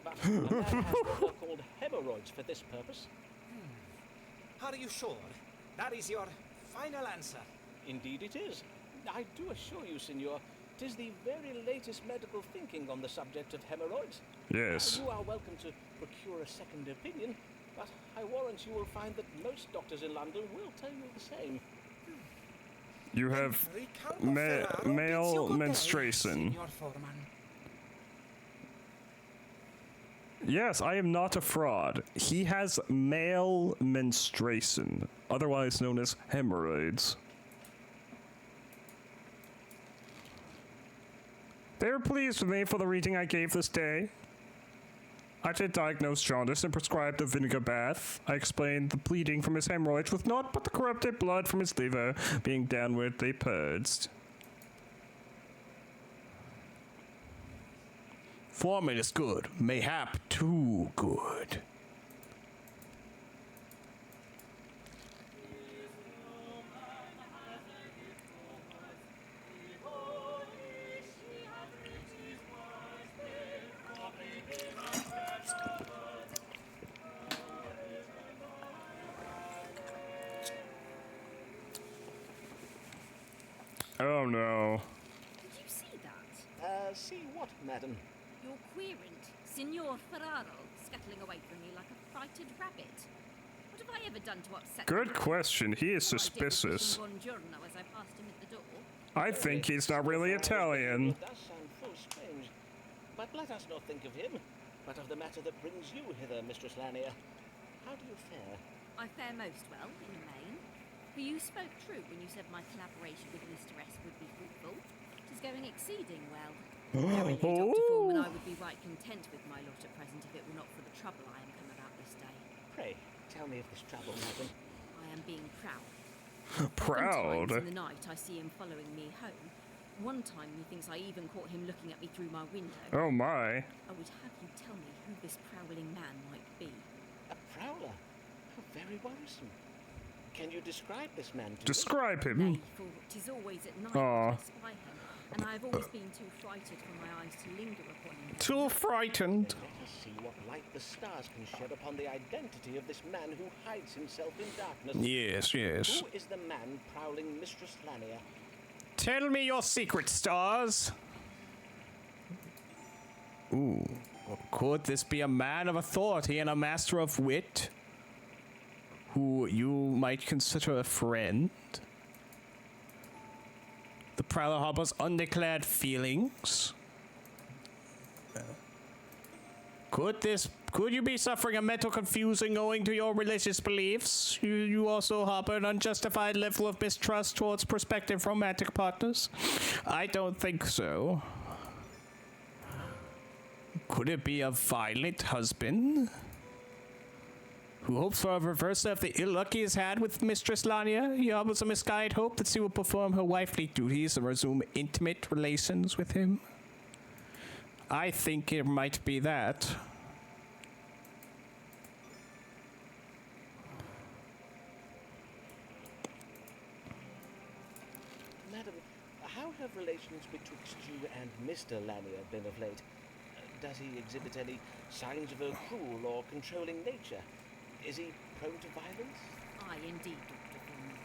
Speaker 6: But a man has what are called hemorrhoids for this purpose.
Speaker 7: Are you sure? That is your final answer?
Speaker 6: Indeed it is. I do assure you, Signor, 'tis the very latest medical thinking on the subject of hemorrhoids.
Speaker 9: Yes.
Speaker 6: You are welcome to procure a second opinion, but I warrant you will find that most doctors in London will tell you the same.
Speaker 9: You have
Speaker 7: Riccardo Ferraro bids you
Speaker 9: male
Speaker 7: good day,
Speaker 9: menstruation.
Speaker 7: Signor Foreman.
Speaker 9: Yes, I am not a fraud. He has male menstruation, otherwise known as hemorrhoids. They were pleased with me for the reading I gave this day. I did diagnose jaundice and prescribed a vinegar bath. I explained the bleeding from his hemorrhoids with naught but the corrupted blood from his liver being downwardly purged.
Speaker 1: Foreman is good, mayhap too good.
Speaker 9: Oh no.
Speaker 3: Did you see that?
Speaker 6: See what, madam?
Speaker 3: Your querent, Signor Ferraro, scuttling away from me like a frighted rabbit. What have I ever done to upset
Speaker 9: Good
Speaker 3: him?
Speaker 9: question. He is
Speaker 3: All I did was
Speaker 9: suspicious.
Speaker 3: wish him buongiorno as I passed him at the door.
Speaker 9: I think he's not really Italian.
Speaker 6: It does sound full strange. But let us not think of him, but of the matter that brings you hither, Mistress Lanier. How do you fare?
Speaker 3: I fare most well, in the main. For you spoke true when you said my collaboration with Mr. S would be fruitful. It is going exceeding well. Verily, Dr. Foreman, I would be right content with my lot at present if it were not for the trouble I am come about this day.
Speaker 6: Pray, tell me of this trouble, madam.
Speaker 3: I am being proud.
Speaker 9: Proud.
Speaker 3: Sometimes in the night I see him following me home. One time he thinks I even caught him looking at me through my window.
Speaker 9: Oh my.
Speaker 3: I would have you tell me who this prowling man might be.
Speaker 6: A prowler? How very worrisome. Can you describe this man to me?
Speaker 9: Describe him.
Speaker 3: Nay, for 'tis always at night
Speaker 9: Aw.
Speaker 3: that I spy him, and I have always been too frighted for my eyes to linger upon him.
Speaker 1: Too frightened.
Speaker 6: Then let us see what light the stars can shed upon the identity of this man who hides himself in darkness.
Speaker 1: Yes, yes.
Speaker 6: Who is the man prowling Mistress Lania?
Speaker 1: Tell me your secret, stars. Ooh. Could this be a man of authority and a master of wit? Who you might consider a friend? The prowler harbors undeclared feelings. Could you be suffering a mental confusion owing to your religious beliefs? You also harbor an unjustified level of mistrust towards prospective romantic partners? I don't think so. Could it be a violent husband who hopes for a reversal of the ill luck he has had with Mistress Lania? He harbors a misguided hope that she will perform her wifely duties and resume intimate relations with him. I think it might be that.
Speaker 6: Madam, how have relations betwixt you and Mr. Lanier been of late? Does he exhibit any signs of a cruel or controlling nature? Is he prone to violence?
Speaker 3: Aye, indeed, Dr. Thorne.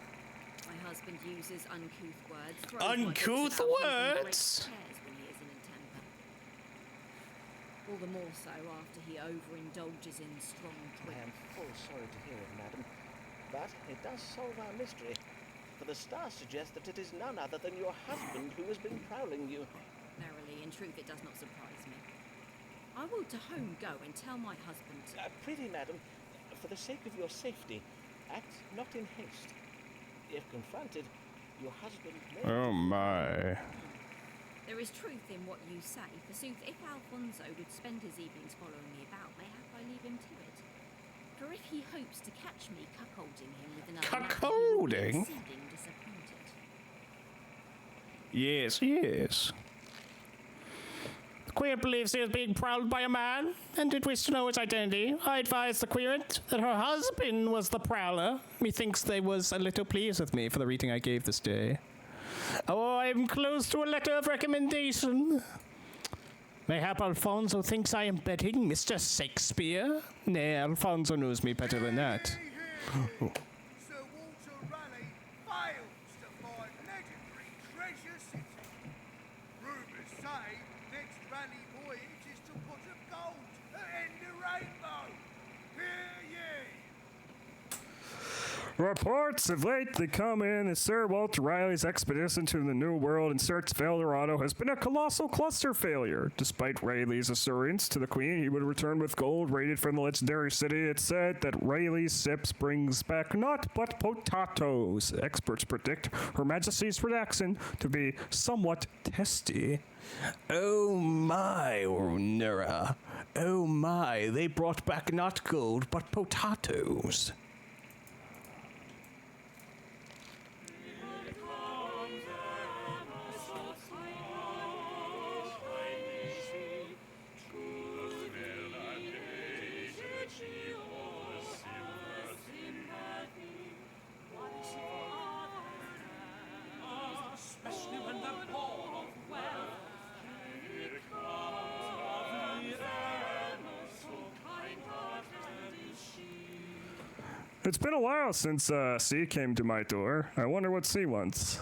Speaker 3: My husband uses uncouth words.
Speaker 1: Uncouth words?
Speaker 3: When he is in a temper. All the more so after he overindulges in strong drink.
Speaker 6: I am full sorry to hear it, madam. But it does solve our mystery. For the stars suggest that it is none other than your husband who has been prowling you.
Speaker 3: Verily, in truth, it does not surprise me. I will to home go and tell my husband.
Speaker 6: Prithee, madam, for the sake of your safety, act not in haste. If confronted, your husband may...
Speaker 1: Oh my.
Speaker 3: There is truth in what you say. Forsooth, if Alfonso would spend his evenings following me about, mayhap I leave him to it. For if he hopes to catch me cuckolding him with another man, he will be
Speaker 1: Cuckolding?
Speaker 3: exceeding disappointed.
Speaker 1: Yes, yes. The querent believes he is being prowled by a man, and did wish to know his identity. I advised the querent that her husband was the prowler. Methinks they was a little pleased with me for the reading I gave this day. Oh, I'm close to a letter of recommendation. Mayhap Alfonso thinks I am betting Mr. Shakespeare? Nay, Alfonso knows me better than that.
Speaker 4: Sir Walter Raleigh fails to find legendary treasure city. Rumours say next Raleigh voyage is to pot of gold at end of rainbow. Hear ye!
Speaker 9: Reports have lately come in that Sir Walter Riley's expedition to the New World in search of El Dorado has been a colossal cluster failure. Despite Rayleigh's assurance to the Queen he would return with gold raided from the legendary city, it's said that Rayleigh's ships brings back naught but potatoes. Experts predict Her Majesty's production to be somewhat testy.
Speaker 1: Oh my, Nura. Oh my, they brought back not gold, but potatoes.
Speaker 9: It's been a while since C came to my door. I wonder what C wants.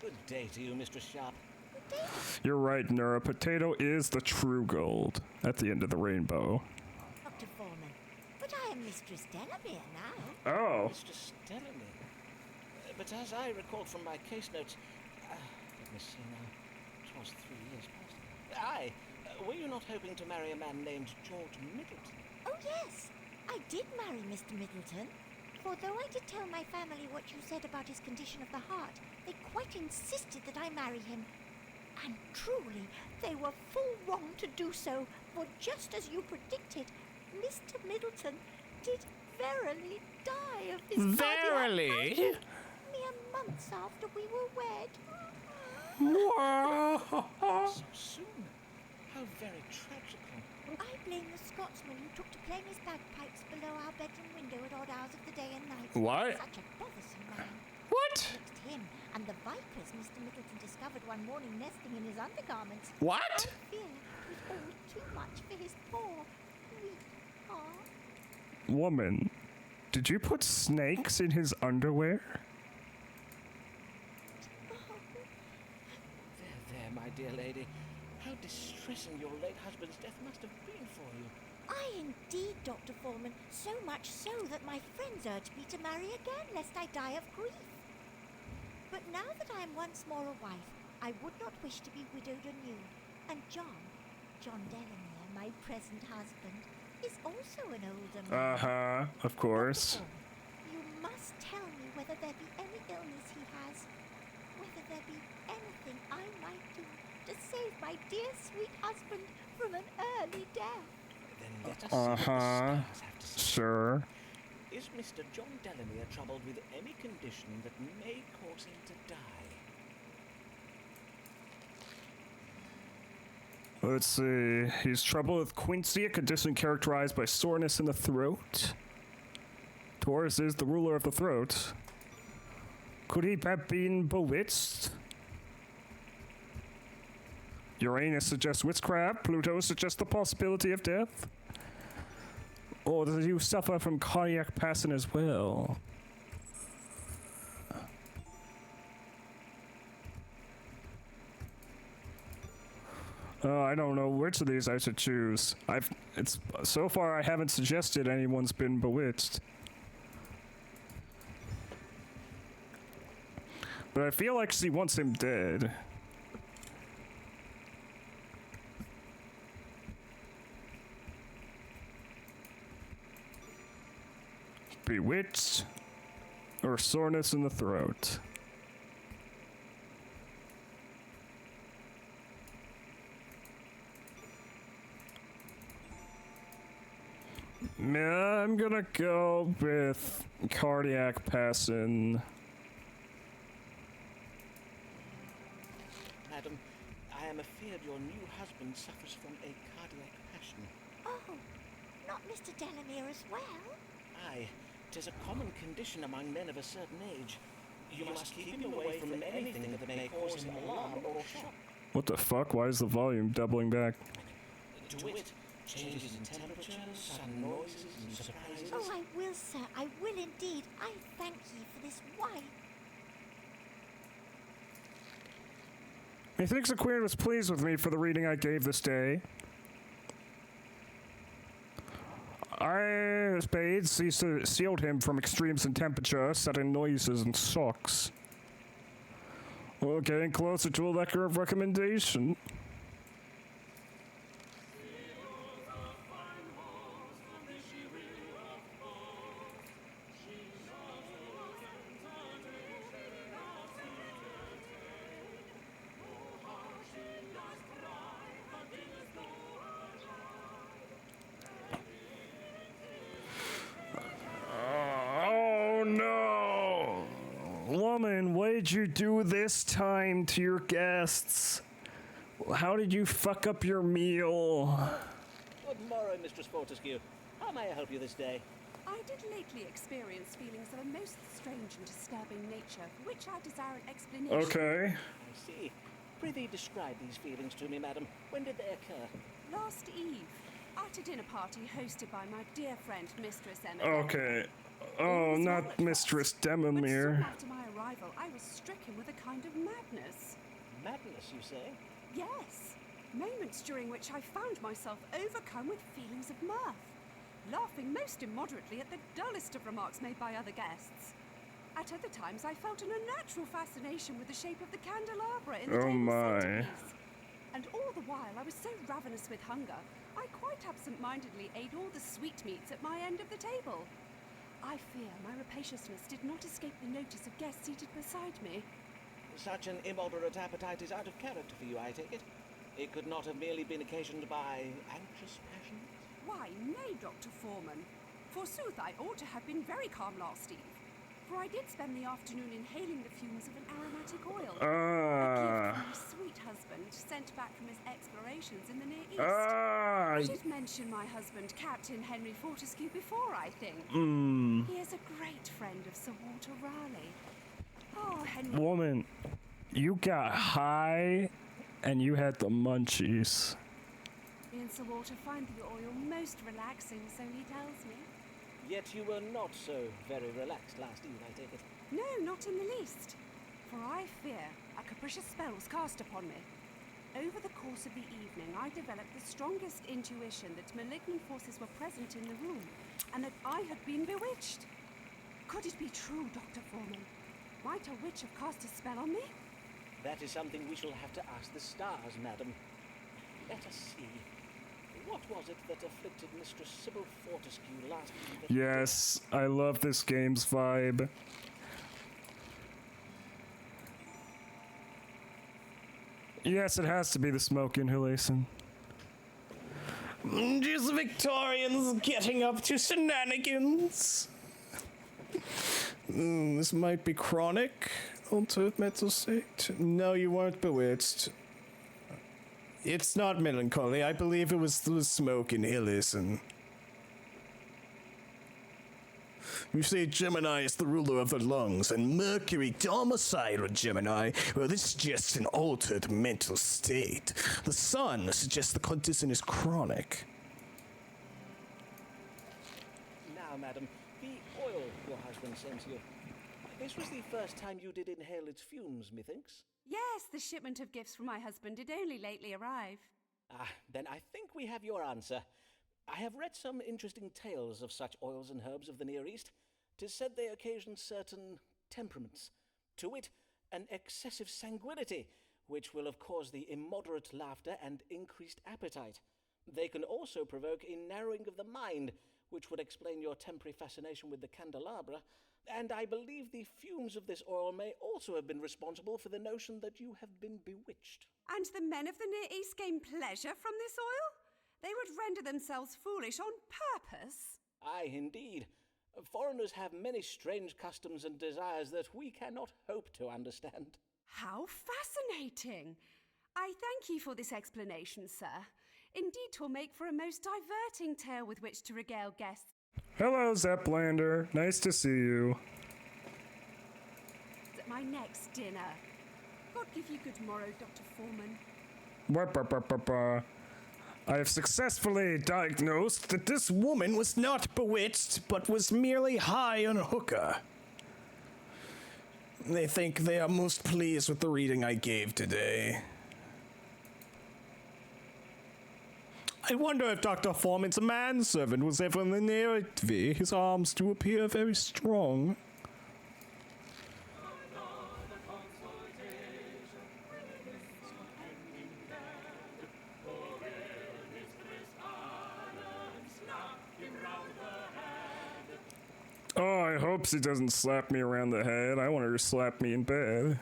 Speaker 6: Good day to you, Mistress Sharp.
Speaker 9: You're right, Nura. Potato is the true gold at the end of the rainbow.
Speaker 5: Dr. Foreman, but I am Mistress Delamere now.
Speaker 9: Oh.
Speaker 6: Mistress Delamere. But as I recall from my case notes, let me see now, 'twas 3 years past. Aye, were you not hoping to marry a man named George Middleton?
Speaker 5: Oh, yes. I did marry Mr. Middleton. For though I did tell my family what you said about his condition of the heart, they quite insisted that I marry him. And truly, they were full wrong to do so, for just as you predicted, Mr. Middleton did verily die of his cardiac
Speaker 1: Verily?
Speaker 5: passion mere months after we were wed.
Speaker 6: So soon. How very tragical.
Speaker 5: I blame the Scotsman who took to playing his bagpipes below our bedroom window at odd hours of the day and night.
Speaker 1: What?
Speaker 5: Such a bothersome man.
Speaker 1: What?
Speaker 5: Next him and the vipers Mr. Middleton discovered one morning nesting in his undergarments.
Speaker 1: What?
Speaker 5: I fear it was all too much for his poor, weak heart.
Speaker 9: Woman, did you put snakes in his underwear?
Speaker 6: There, my dear lady. How distressing your late husband's death must have been for you.
Speaker 5: Aye, indeed, Dr. Foreman. So much so that my friends urged me to marry again, lest I die of grief. But now that I am once more a wife, I would not wish to be widowed anew. And John Delamere, my present husband, is also an older man.
Speaker 9: Of course.
Speaker 5: Dr. Foreman, you must tell me whether there be any illness he has, whether there be anything I might do to save my dear sweet husband from an early death.
Speaker 6: Then let us see what the stars have to say.
Speaker 9: Sure.
Speaker 6: Is Mr. John Delamere troubled with any condition that may cause him to die?
Speaker 9: Let's see. He's troubled with quinsy, a condition characterized by soreness in the throat. Taurus is the ruler of the throat. Could he have been bewitched? Uranus suggests witchcraft. Pluto suggests the possibility of death. Or does he suffer from cardiac passion as well? I don't know which of these I should choose. So far I haven't suggested anyone's been bewitched. But I feel like she wants him dead. Bewitched or soreness in the throat. Yeah, I'm gonna go with cardiac passion.
Speaker 6: Madam, I am afeard your new husband suffers from a cardiac passion.
Speaker 5: Oh, not Mr. Delamere as well?
Speaker 6: Aye, 'tis a common condition among men of a certain age. You must keep him away from anything that may cause him alarm or shock.
Speaker 9: What the fuck? Why is the volume doubling back?
Speaker 6: To wit, changes in temperature, sudden noises and surprises.
Speaker 5: Oh, I will, sir. I will indeed. I thank ye for this wine.
Speaker 9: Methinks the Queen was pleased with me for the reading I gave this day. Spades sealed him from extremes in temperature, sudden noises, and shocks. We're getting closer to a letter of recommendation. Oh no! Woman, what did you do this time to your guests? How did you fuck up your meal?
Speaker 6: Good morrow, Mistress Fortescue. How may I help you this day?
Speaker 8: I did lately experience feelings of a most strange and disturbing nature, for which I desire an explanation.
Speaker 9: Okay.
Speaker 6: I see. Prithee describe these feelings to me, madam. When did they occur?
Speaker 8: Last eve, at a dinner party hosted by my dear friend, Mistress Emma.
Speaker 9: Okay. Oh, not Mistress
Speaker 8: But soon
Speaker 9: Demamere.
Speaker 8: after my arrival, I was stricken with a kind of madness.
Speaker 6: Madness, you say?
Speaker 8: Yes, moments during which I found myself overcome with feelings of mirth, laughing most immoderately at the dullest of remarks made by other guests. At other times, I felt an unnatural fascination with the shape of the candelabra in the
Speaker 9: Oh
Speaker 8: table
Speaker 9: my.
Speaker 8: centerpiece. And all the while, I was so ravenous with hunger, I quite absent-mindedly ate all the sweetmeats at my end of the table. I fear my rapaciousness did not escape the notice of guests seated beside me.
Speaker 6: Such an immoderate appetite is out of character for you, I take it. It could not have merely been occasioned by anxious passions?
Speaker 8: Why, nay, Dr. Foreman.
Speaker 10: Forsooth, I ought to have been very calm last eve, for I did spend the afternoon inhaling the fumes of an aromatic oil. A gift from my sweet husband, sent back from his explorations in the Near East. I did mention my husband, Captain Henry Fortescue, before, I think. He is a great friend of Sir Walter Raleigh. Oh, Henry...
Speaker 9: Woman, you got high and you had the munchies.
Speaker 10: He and Sir Walter find the oil most relaxing, so he tells me.
Speaker 6: Yet you were not so very relaxed last eve, I take it.
Speaker 10: No, not in the least. For I fear a capricious spell was cast upon me. Over the course of the evening, I developed the strongest intuition that malignant forces were present in the room, and that I had been bewitched. Could it be true, Dr. Foreman? Might a witch have cast a spell on me?
Speaker 6: That is something we shall have to ask the stars, madam. Let us see. What was it that afflicted Mistress Sybil Fortescue last eve?
Speaker 9: Yes, I love this game's vibe. Yes, it has to be the smoke inhalation.
Speaker 1: Just Victorians getting up to shenanigans. This might be chronic. Altered mental state. No, you weren't bewitched. It's not melancholy. I believe it was the smoke inhalation. You say Gemini is the ruler of the lungs, and Mercury domicile of Gemini. Well, this suggests an altered mental state. The Sun suggests the condition is chronic.
Speaker 6: Now, madam, the oil your husband sent you. This was the first time you did inhale its fumes, methinks.
Speaker 10: Yes, the shipment of gifts from my husband did only lately arrive.
Speaker 6: Then I think we have your answer. I have read some interesting tales of such oils and herbs of the Near East. 'Tis said they occasion certain temperaments, to wit, an excessive sanguinity, which will of course the immoderate laughter and increased appetite. They can also provoke a narrowing of the mind, which would explain your temporary fascination with the candelabra, and I believe the fumes of this oil may also have been responsible for the notion that you have been bewitched.
Speaker 10: And the men of the Near East gain pleasure from this oil? They would render themselves foolish on purpose.
Speaker 6: Aye, indeed. Foreigners have many strange customs and desires that we cannot hope to understand.
Speaker 10: How fascinating! I thank you for this explanation, sir. Indeed, 'twill make for a most diverting tale with which to regale guests.
Speaker 9: Hello, Zeplander. Nice to see you.
Speaker 10: At my next dinner. God give you good morrow, Dr. Foreman.
Speaker 9: I have successfully diagnosed that this
Speaker 1: Woman was not bewitched, but was merely high on a hookah. They think they are most pleased with the reading I gave today. I wonder if Dr. Foreman's manservant was ever in the nearity. His arms do appear very strong.
Speaker 9: Oh, I hope she doesn't slap me around the head. I want her to slap me in bed.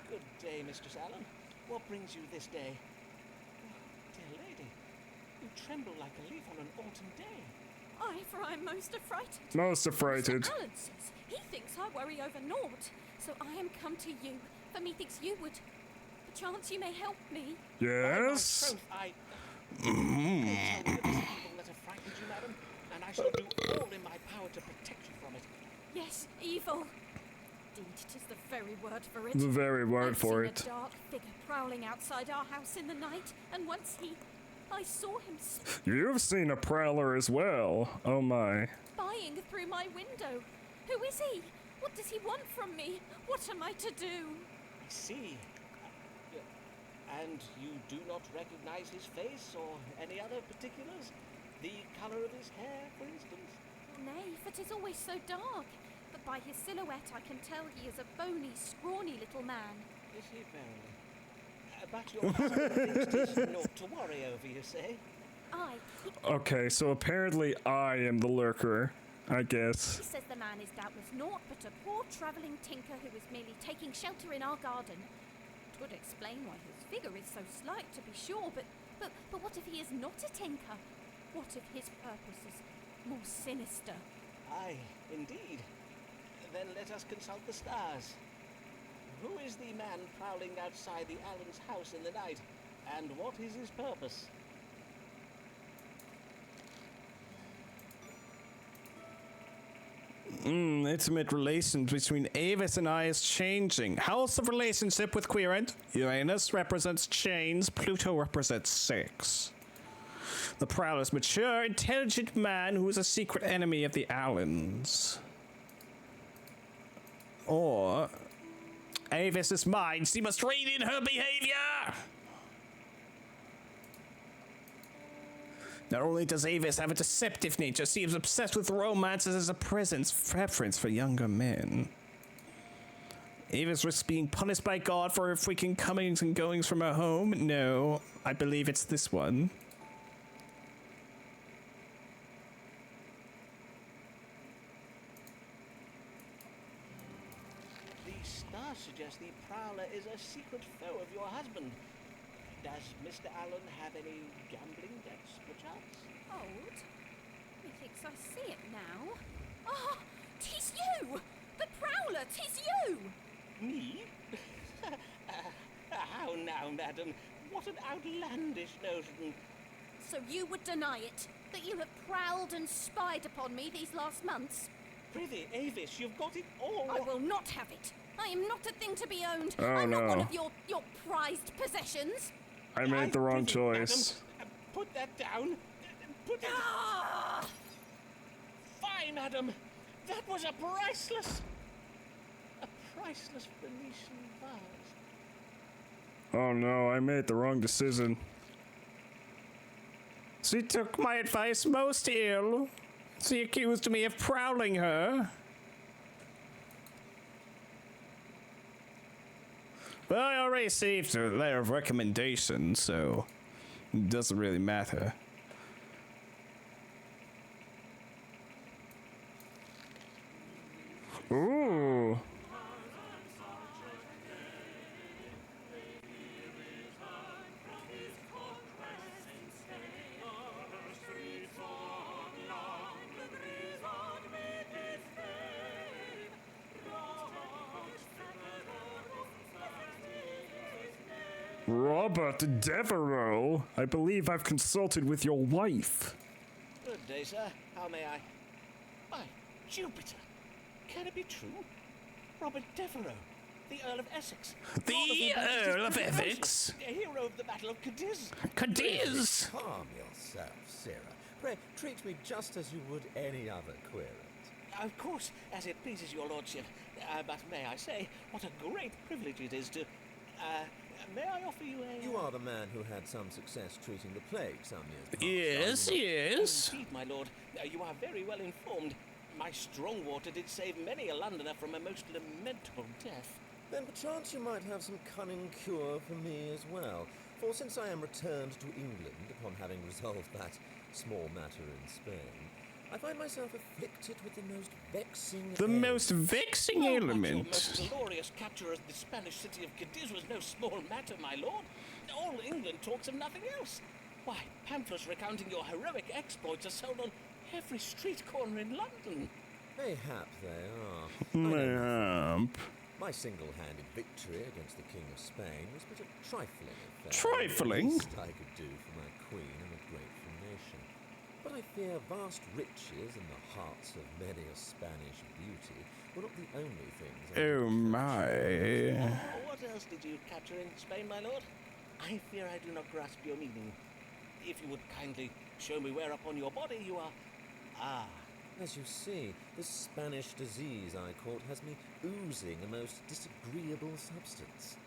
Speaker 6: Good day, Mistress Allen. What brings you this day? Oh, dear lady, you tremble like a leaf on an autumn day.
Speaker 11: Aye, for I'm most affrighted.
Speaker 9: Most affrighted.
Speaker 11: Mr. Allen says he thinks I worry over naught, so I am come to you, for methinks you would. Perchance you may help me.
Speaker 9: Yes?
Speaker 6: I tell you that this evil that have frightened you, madam, and I shall do all in my power to protect you from it.
Speaker 11: Yes, evil. Indeed, 'tis the very word for it.
Speaker 9: The very word
Speaker 11: I've
Speaker 9: for
Speaker 11: seen
Speaker 9: it.
Speaker 11: a dark figure prowling outside our house in the night, and once I saw him
Speaker 9: You've seen a prowler as well. Oh my.
Speaker 11: spying through my window. Who is he? What does he want from me? What am I to do?
Speaker 6: I see. And you do not recognize his face or any other particulars? The color of his hair, for instance?
Speaker 11: Nay, for 'tis always so dark. But by his silhouette I can tell he is a bony, scrawny little man.
Speaker 6: Is he verily? But your husband thinks 'tis naught to worry over, you say?
Speaker 11: Aye.
Speaker 9: Okay, so apparently I am the lurker, I
Speaker 11: He
Speaker 9: guess.
Speaker 11: says the man is doubtless naught but a poor travelling tinker who is merely taking shelter in our garden. 'Twould explain why his figure is so slight, to be sure, but what if he is not a tinker? What if his purpose is more sinister.
Speaker 6: Aye, indeed. Then let us consult the stars. Who is the man prowling outside the Allen's house in the night, and what is his purpose?
Speaker 1: Intimate relations between Avis and I is changing. House of relationship with Querent. Uranus represents chains. Pluto represents sex. The Prowler is mature, intelligent man who is a secret enemy of the Allens. Or Avis is mine. She must rein in her behavior. Not only does Avis have a deceptive nature, she is obsessed with romance as a preference for younger men. Avis risks being punished by God for her freaking comings and goings from her home. No, I believe it's this one.
Speaker 6: The stars suggest the Prowler is a secret foe of your husband. Does Mr. Allen have any gambling debts, perchance?
Speaker 11: Hold. Methinks I see it now. Ah, 'tis you! The Prowler, 'tis you!
Speaker 6: Me? How now, madam? What an outlandish notion.
Speaker 11: So you would deny it? That you have prowled and spied upon me these last months?
Speaker 6: Prithee, Avis, you've got it all.
Speaker 11: I will not have it. I am not a thing to be owned.
Speaker 9: Oh,
Speaker 11: I'm not one
Speaker 9: no.
Speaker 11: of your prized possessions.
Speaker 9: I made the wrong
Speaker 6: Prithee,
Speaker 9: choice.
Speaker 6: Madam, put that down. Put it...
Speaker 11: Ah!
Speaker 6: Fie, madam. That was a priceless Venetian vase.
Speaker 9: Oh no, I made the wrong decision.
Speaker 1: She took my advice most ill. She accused me of prowling her. Well, I already received a letter of recommendation, so it doesn't really matter.
Speaker 9: Ooh. Robert Devereaux, I believe I've consulted with your wife.
Speaker 6: Good day, sir. How may I? By Jupiter! Can it be true? Robert Devereaux, the Earl of Essex.
Speaker 1: The Earl of Essex?
Speaker 6: A hero of the Battle of Cadiz.
Speaker 1: Cadiz!
Speaker 12: Calm yourself, Sarah. Pray, treat me just as you would any other querent.
Speaker 6: Of course, as it pleases your lordship. But may I say, what a great privilege it is to... may I offer you a...
Speaker 12: You are the man who had some success treating the plague some years past.
Speaker 1: Yes, yes.
Speaker 6: Indeed, my lord. You are very well informed. My strong water did save many a Londoner from a most lamentable death.
Speaker 12: Then perchance you might have some cunning cure for me as well. For since I am returned to England upon having resolved that small matter in Spain, I find myself afflicted with the most vexing...
Speaker 1: The most vexing
Speaker 6: Your
Speaker 1: element.
Speaker 6: most glorious capture of the Spanish city of Cadiz was no small matter, my lord. All England talks of nothing else. Why, pamphlets recounting your heroic exploits are sold on every street corner in London.
Speaker 12: Mayhap they are.
Speaker 1: Mayhap.
Speaker 12: My single-handed victory against the King of Spain was but a trifling affair.
Speaker 1: Trifling?
Speaker 12: The least I could do for my queen and a grateful nation. But I fear vast riches in the hearts of many a Spanish beauty were not the only things I
Speaker 1: Oh my.
Speaker 6: What else did you capture in Spain, my lord? I fear I do not grasp your meaning. If you would kindly show me where upon your body you are... Ah.
Speaker 12: As you see, this Spanish disease I caught has me oozing a most disagreeable substance.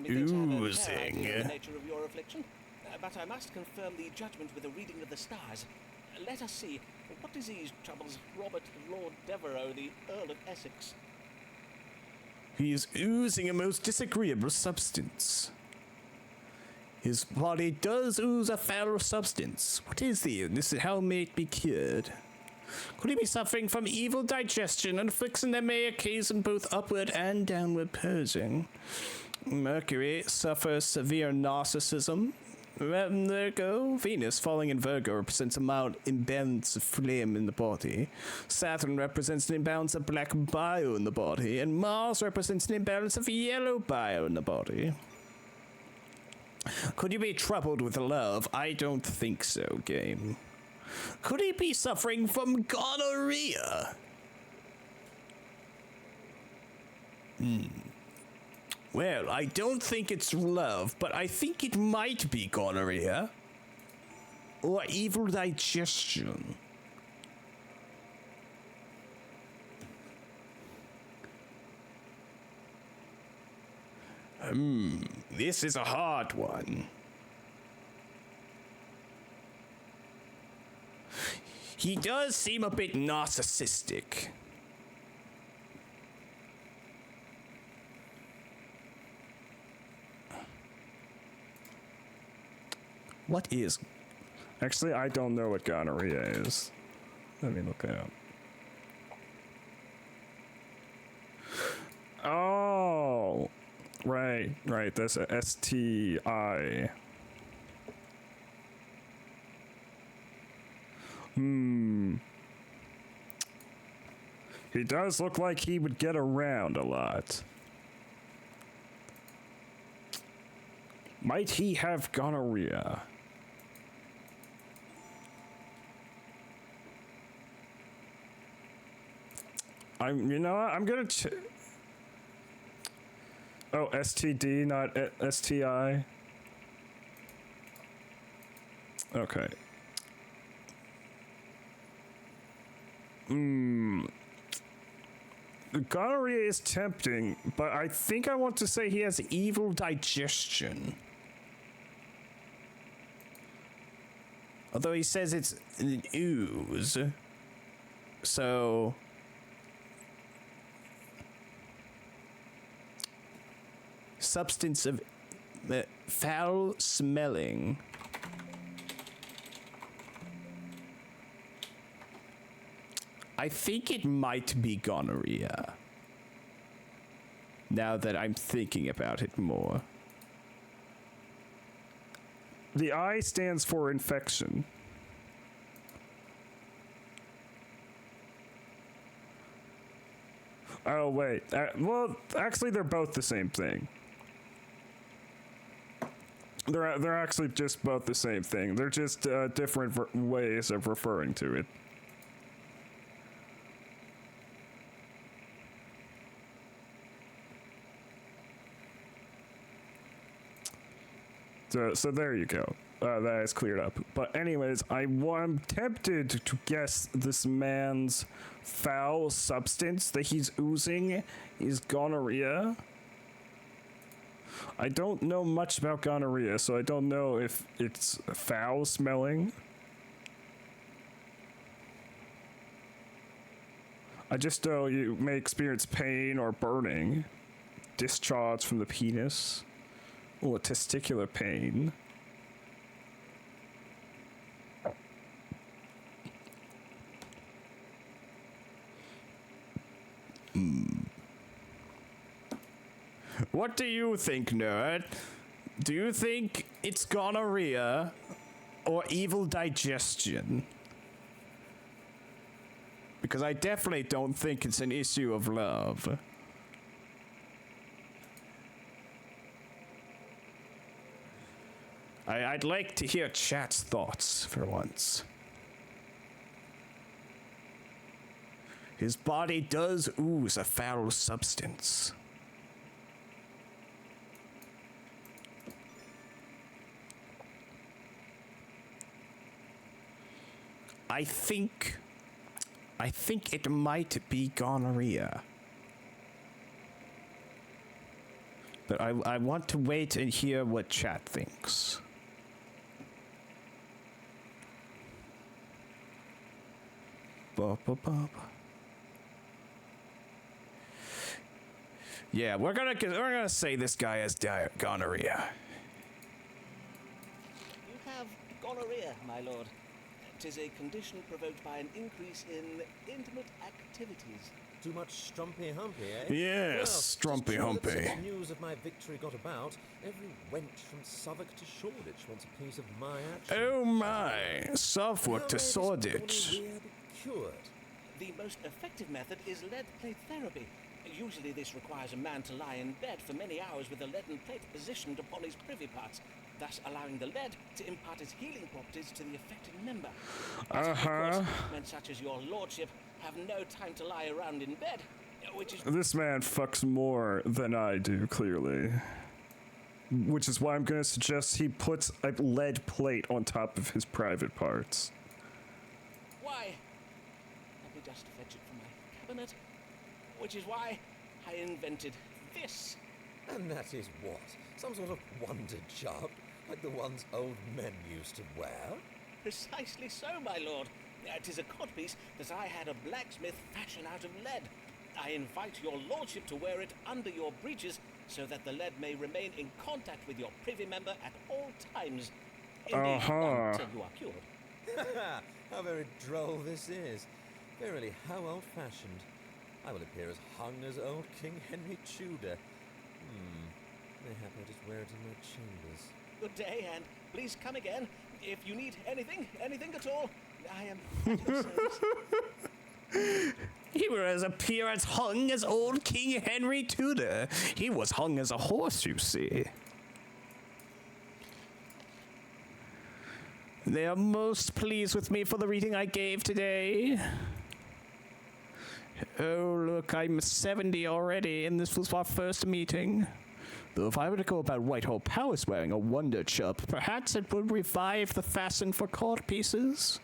Speaker 6: Methinks I have a fair
Speaker 1: Oozing.
Speaker 6: idea of the nature of your affliction. But I must confirm the judgment with a reading of the stars. Let us see. What disease troubles Robert Lord Devereaux, the Earl of Essex?
Speaker 1: He is oozing a most disagreeable substance. His body does ooze a foul substance. What is the illness and how may it be cured? Could he be suffering from evil digestion, and affliction that may occasion both upward and downward purging? Mercury suffers severe narcissism. Virgo. Venus falling in Virgo represents a mild imbalance of flame in the body. Saturn represents an imbalance of black bile in the body. And Mars represents an imbalance of yellow bile in the body. Could you be troubled with love? I don't think so, game. Could he be suffering from gonorrhea? Well, I don't think it's love, but I think it might be gonorrhea. Or evil digestion. This is a hard one. He does seem a bit narcissistic. What is...
Speaker 9: Actually, I don't know what gonorrhea is. Let me look it up. Oh! Right, that's a STI. He does look like he would get around a lot. Might he have gonorrhea? You know what? I'm gonna oh, STD, not STI. Okay. Gonorrhea is tempting, but I think I want to say he has evil digestion. Although he says it's an ooze. So... substance of foul smelling. I think it might be gonorrhea. Now that I'm thinking about it more. The I stands for infection. Oh, wait. Well, actually, they're both the same thing. They're actually just both the same thing. They're just different ways of referring to it. So there you go. That is cleared up. But anyways, I'm tempted to guess this man's foul substance that he's oozing is gonorrhea. I don't know much about gonorrhea, so I don't know if it's foul smelling. I just know you may experience pain or burning, discharge from the penis, or testicular pain.
Speaker 1: What do you think, nerd? Do you think it's gonorrhea or evil digestion? Because I definitely don't think it's an issue of love. I'd like to hear chat's thoughts for once. His body does ooze a foul substance. I think it might be gonorrhea. But I want to wait and hear what chat thinks. Yeah, we're gonna say this guy has gonorrhea.
Speaker 6: You have gonorrhea, my lord. 'Tis a condition provoked by an increase in intimate activities.
Speaker 12: Too much strumpy humpy, eh?
Speaker 9: Yes,
Speaker 12: well,
Speaker 9: strumpy
Speaker 12: it's true that
Speaker 9: humpy.
Speaker 12: since news of my victory got about, every wench from Southwark to Shoreditch wants a piece of my action.
Speaker 9: Oh my, Southwark to Shoreditch.
Speaker 12: Cured.
Speaker 6: The most effective method is lead plate therapy. Usually this requires a man to lie in bed for many hours with a leaden plate positioned upon his privy parts, thus allowing the lead to impart its healing properties to the affected member. But, of course, men such as your lordship have no time to lie around in bed, which is...
Speaker 9: This man fucks more than I do, clearly. Which is why I'm gonna suggest he puts a lead plate on top of his private parts.
Speaker 6: Why? Let me just fetch it from my cabinet. Which is why I invented this.
Speaker 12: And that is what? Some sort of wonder job, like the ones old men used to wear?
Speaker 6: Precisely so, my lord. It is a codpiece that I had a blacksmith fashion out of lead. I invite your lordship to wear it under your breeches so that the lead may remain in contact with your privy member at all times. Indeed, until you are cured.
Speaker 12: How very droll this is. Verily, how old-fashioned. I will appear as hung as old King Henry Tudor. Mayhap I just wear it in my chambers.
Speaker 6: Good day, and please come again. If you need anything at all, I am at your service.
Speaker 1: He was appear as hung as old King Henry Tudor. He was hung as a horse, you see. They are most pleased with me for the reading I gave today. Oh, look, I'm 70 already, and this was our first meeting. Though if I were to go about Whitehall Palace wearing a wonder chub, perhaps it would revive the fashion for court pieces.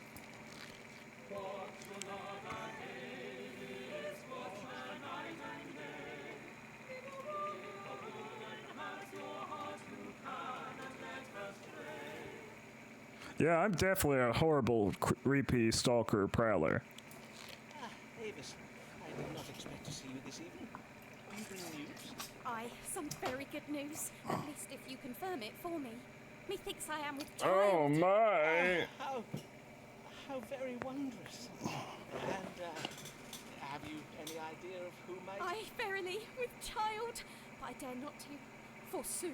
Speaker 9: Yeah, I'm definitely a horrible, creepy stalker prowler.
Speaker 6: Avis, I did not expect to see you this evening. Do you bring news?
Speaker 11: Aye, some very good news. At least if you confirm it for me. Methinks I am with child.
Speaker 9: Oh my!
Speaker 6: How very wondrous. And have you any idea of who might...
Speaker 11: Aye, verily, with child. But I dare not to. Forsooth.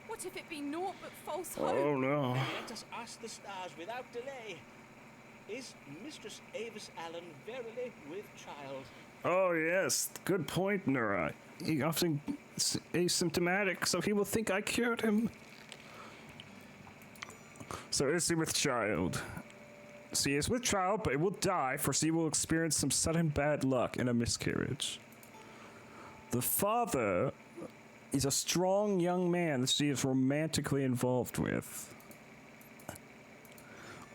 Speaker 11: What if it be naught but false hope?
Speaker 9: Oh no.
Speaker 6: Let us ask the stars without delay. Is Mistress Avis Allen verily with child?
Speaker 9: Oh yes, good point, Nura. He often is asymptomatic, so he will think I cured him. So is he with child? She is with child, but it will die, for she will experience some sudden bad luck in a miscarriage. The father is a strong young man that she is romantically involved with.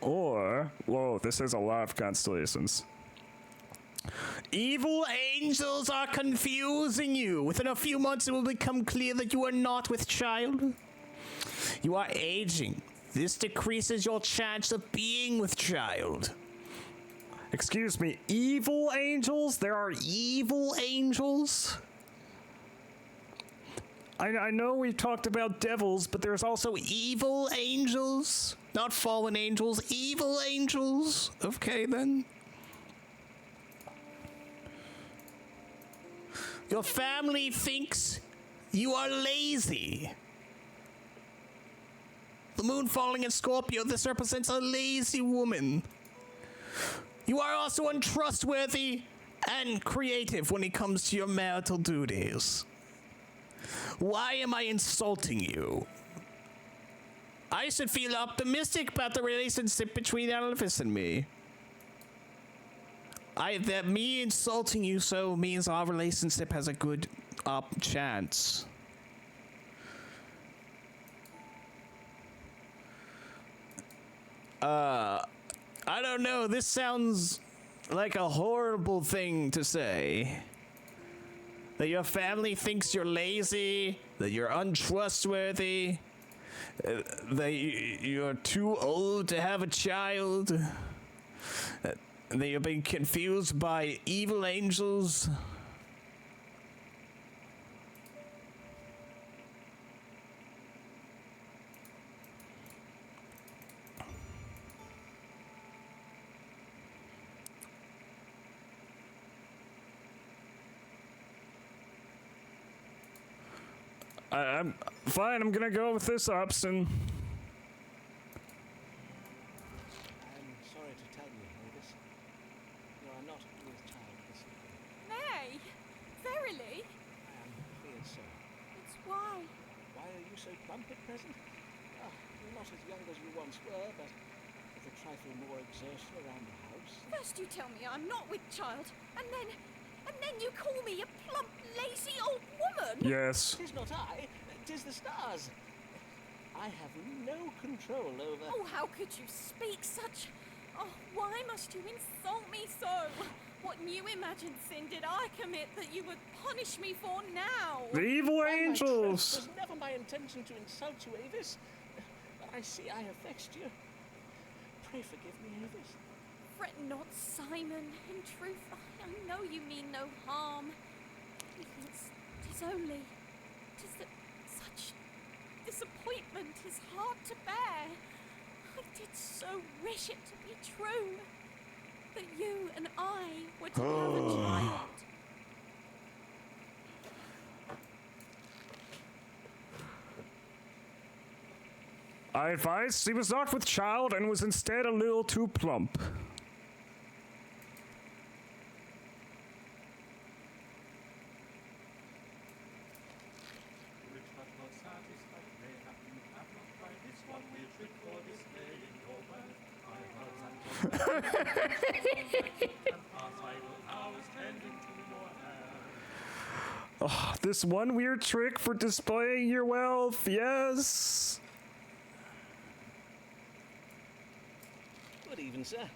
Speaker 9: Or, whoa, this has a lot of constellations.
Speaker 1: Evil angels are confusing you. Within a few months, it will become clear that you are not with child. You are aging. This decreases your chance of being with child.
Speaker 9: Excuse me, evil angels? There are evil angels? I know we talked about devils, but there's also
Speaker 1: Evil angels? Not fallen angels, evil angels. Okay, then. Your family thinks you are lazy. The moon falling in Scorpio, this represents a lazy woman. You are also untrustworthy and creative when it comes to your marital duties. Why am I insulting you? I should feel optimistic about the relationship between Elvis and me. That me insulting you so means our relationship has a good chance. I don't know. This sounds like a horrible thing to say. That your family thinks you're lazy, that you're untrustworthy, that you're too old to have a child, that you're being confused by evil angels.
Speaker 9: I'm fine. I'm gonna go with this option.
Speaker 6: I'm sorry to tell you, Avis. You are not with child this evening.
Speaker 11: Nay, verily.
Speaker 6: I am afraid so.
Speaker 11: It's why.
Speaker 6: Why are you so plump at present? Ah, you're not as young as you once were, but with a trifle more exertion around the house.
Speaker 11: First you tell me I'm not with child, and then you call me a plump, lazy old woman.
Speaker 9: Yes.
Speaker 6: 'Tis not I, 'tis the stars. I have no control over...
Speaker 11: Oh, how could you speak such... Oh, why must you insult me so? What new imagined sin did I commit that you would punish me for now?
Speaker 9: The evil
Speaker 6: By my troth,
Speaker 9: angels.
Speaker 6: it was never my intention to insult you, Avis. But I see I have vexed you. Pray forgive me, Avis.
Speaker 11: Fret not, Simon. In truth, I know you mean no harm. Methinks 'tis only... 'tis that such disappointment is hard to bear. I did so wish it to be true. That you and I were to have a child.
Speaker 9: I advised he was not with child and was instead a little too plump. Oh, this one weird trick for displaying your wealth, yes.
Speaker 6: Good even, sir.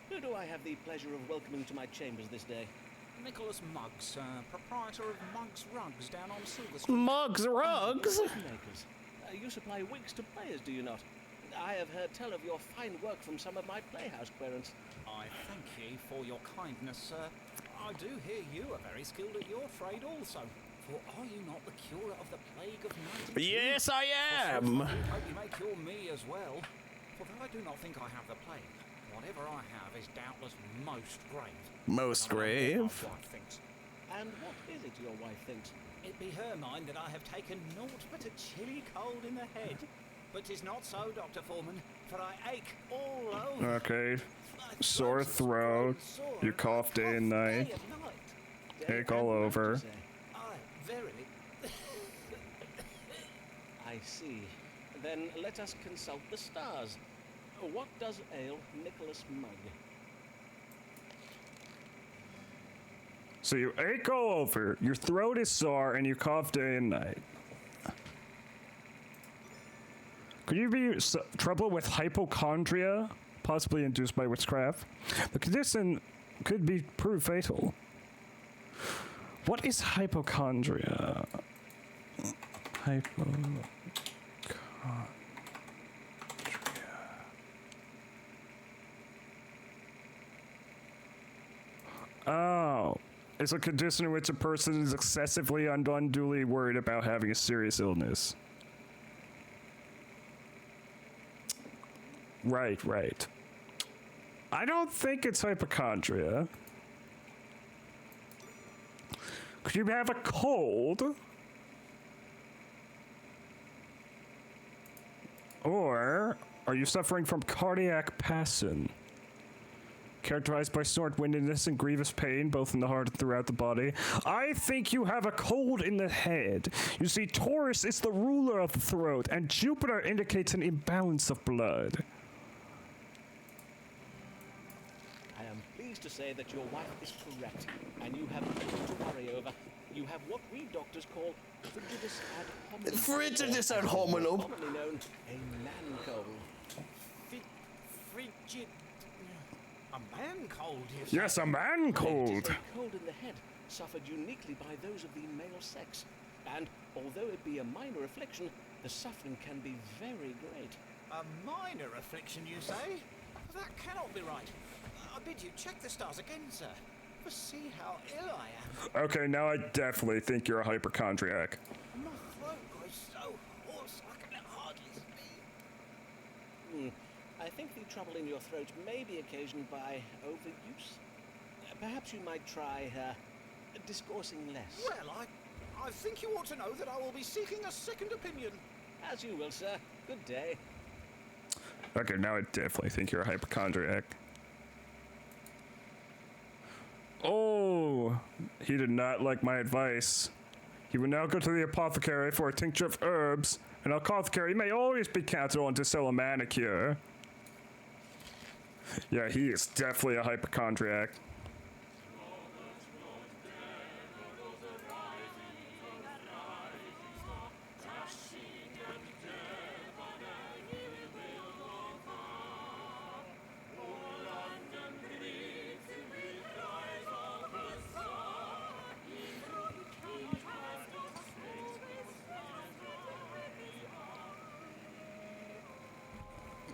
Speaker 6: Who do I have the pleasure of welcoming to my chambers this day?
Speaker 7: Nicholas Muggs, proprietor of Muggs Rugs down on Silver Street.
Speaker 9: Muggs Rugs?
Speaker 6: Makers. You supply wigs to players, do you not? I have heard tell of your fine work from some of my playhouse querents.
Speaker 7: I thank ye for your kindness, sir. I do hear you are very skilled at your trade also. For are you not the curer of the plague of 92?
Speaker 1: Yes, I am.
Speaker 7: I hope you may cure me as well. For though I do not think I have the plague, whatever I have is doubtless most grave.
Speaker 1: Most
Speaker 7: And I know
Speaker 1: grave?
Speaker 7: what my wife thinks.
Speaker 6: And what is it your wife thinks?
Speaker 7: It be her mind that I have taken naught but a chilly cold in the head. But 'tis not so, Dr. Foreman, for I ache all over.
Speaker 9: Okay.
Speaker 7: My
Speaker 9: Sore
Speaker 7: throat's
Speaker 9: throat.
Speaker 7: growing sore,
Speaker 9: You
Speaker 7: and I
Speaker 9: cough day and night.
Speaker 7: day and night.
Speaker 6: Day
Speaker 9: Ache all
Speaker 6: and night,
Speaker 9: over.
Speaker 6: you say?
Speaker 7: Aye, verily.
Speaker 6: I see. Then let us consult the stars. What does ail Nicholas Mugg?
Speaker 9: So you ache all over, your throat is sore, and you cough day and night. Could you be trouble with hypochondria, possibly induced by witchcraft? The condition could be proved fatal. What is hypochondria? Hypochondria. Oh. It's a condition in which a person is excessively and unduly worried about having a serious illness. Right, right. I don't think it's hypochondria. Could you have a cold? Or are you suffering from cardiac passion? Characterized by snort windiness and grievous pain, both in the heart and throughout the body. I think you have a cold in the head. You see, Taurus is the ruler of the throat, and Jupiter indicates an imbalance of blood.
Speaker 6: I am pleased to say that your wife is correct, and you have nothing to worry over. You have what we doctors call frigidus ad hominum.
Speaker 1: Frigidus ad hominum.
Speaker 6: Commonly known a man cold.
Speaker 7: Frigid. A man cold, you say?
Speaker 9: Yes, a man
Speaker 6: It
Speaker 9: cold.
Speaker 6: is a cold in the head, suffered uniquely by those of the male sex. And although it be a minor affliction, the suffering can be very great.
Speaker 7: A minor affliction, you say? That cannot be right. I bid you check the stars again, sir. For see how ill I am.
Speaker 9: Okay, now I definitely think you're a hypochondriac.
Speaker 7: My throat grows so hoarse I can hardly speak.
Speaker 6: I think the trouble in your throat may be occasioned by overuse. Perhaps you might try discoursing less.
Speaker 7: Well, I think you ought to know that I will be seeking a second opinion.
Speaker 6: As you will, sir. Good day.
Speaker 9: Okay, now I definitely think you're a hypochondriac. Oh, he did not like my advice. He will now go to the apothecary for a tincture of herbs. An apothecary may always be counted on to sell a manicure. Yeah, he is definitely a hypochondriac.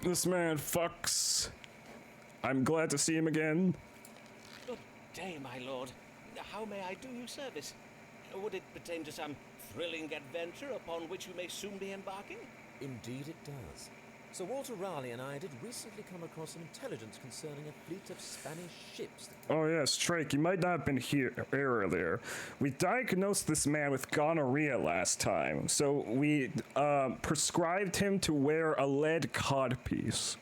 Speaker 9: This man fucks. I'm glad to see him again.
Speaker 6: Good day, my lord. How may I do you service? Would it pertain to some thrilling adventure upon which you may soon be embarking?
Speaker 12: Indeed it does. Sir Walter Raleigh and I did recently come across some intelligence concerning a fleet of Spanish ships.
Speaker 9: Oh yes, Drake, you might not have been here earlier. We diagnosed this man with gonorrhea last time, so we prescribed him to wear a lead codpiece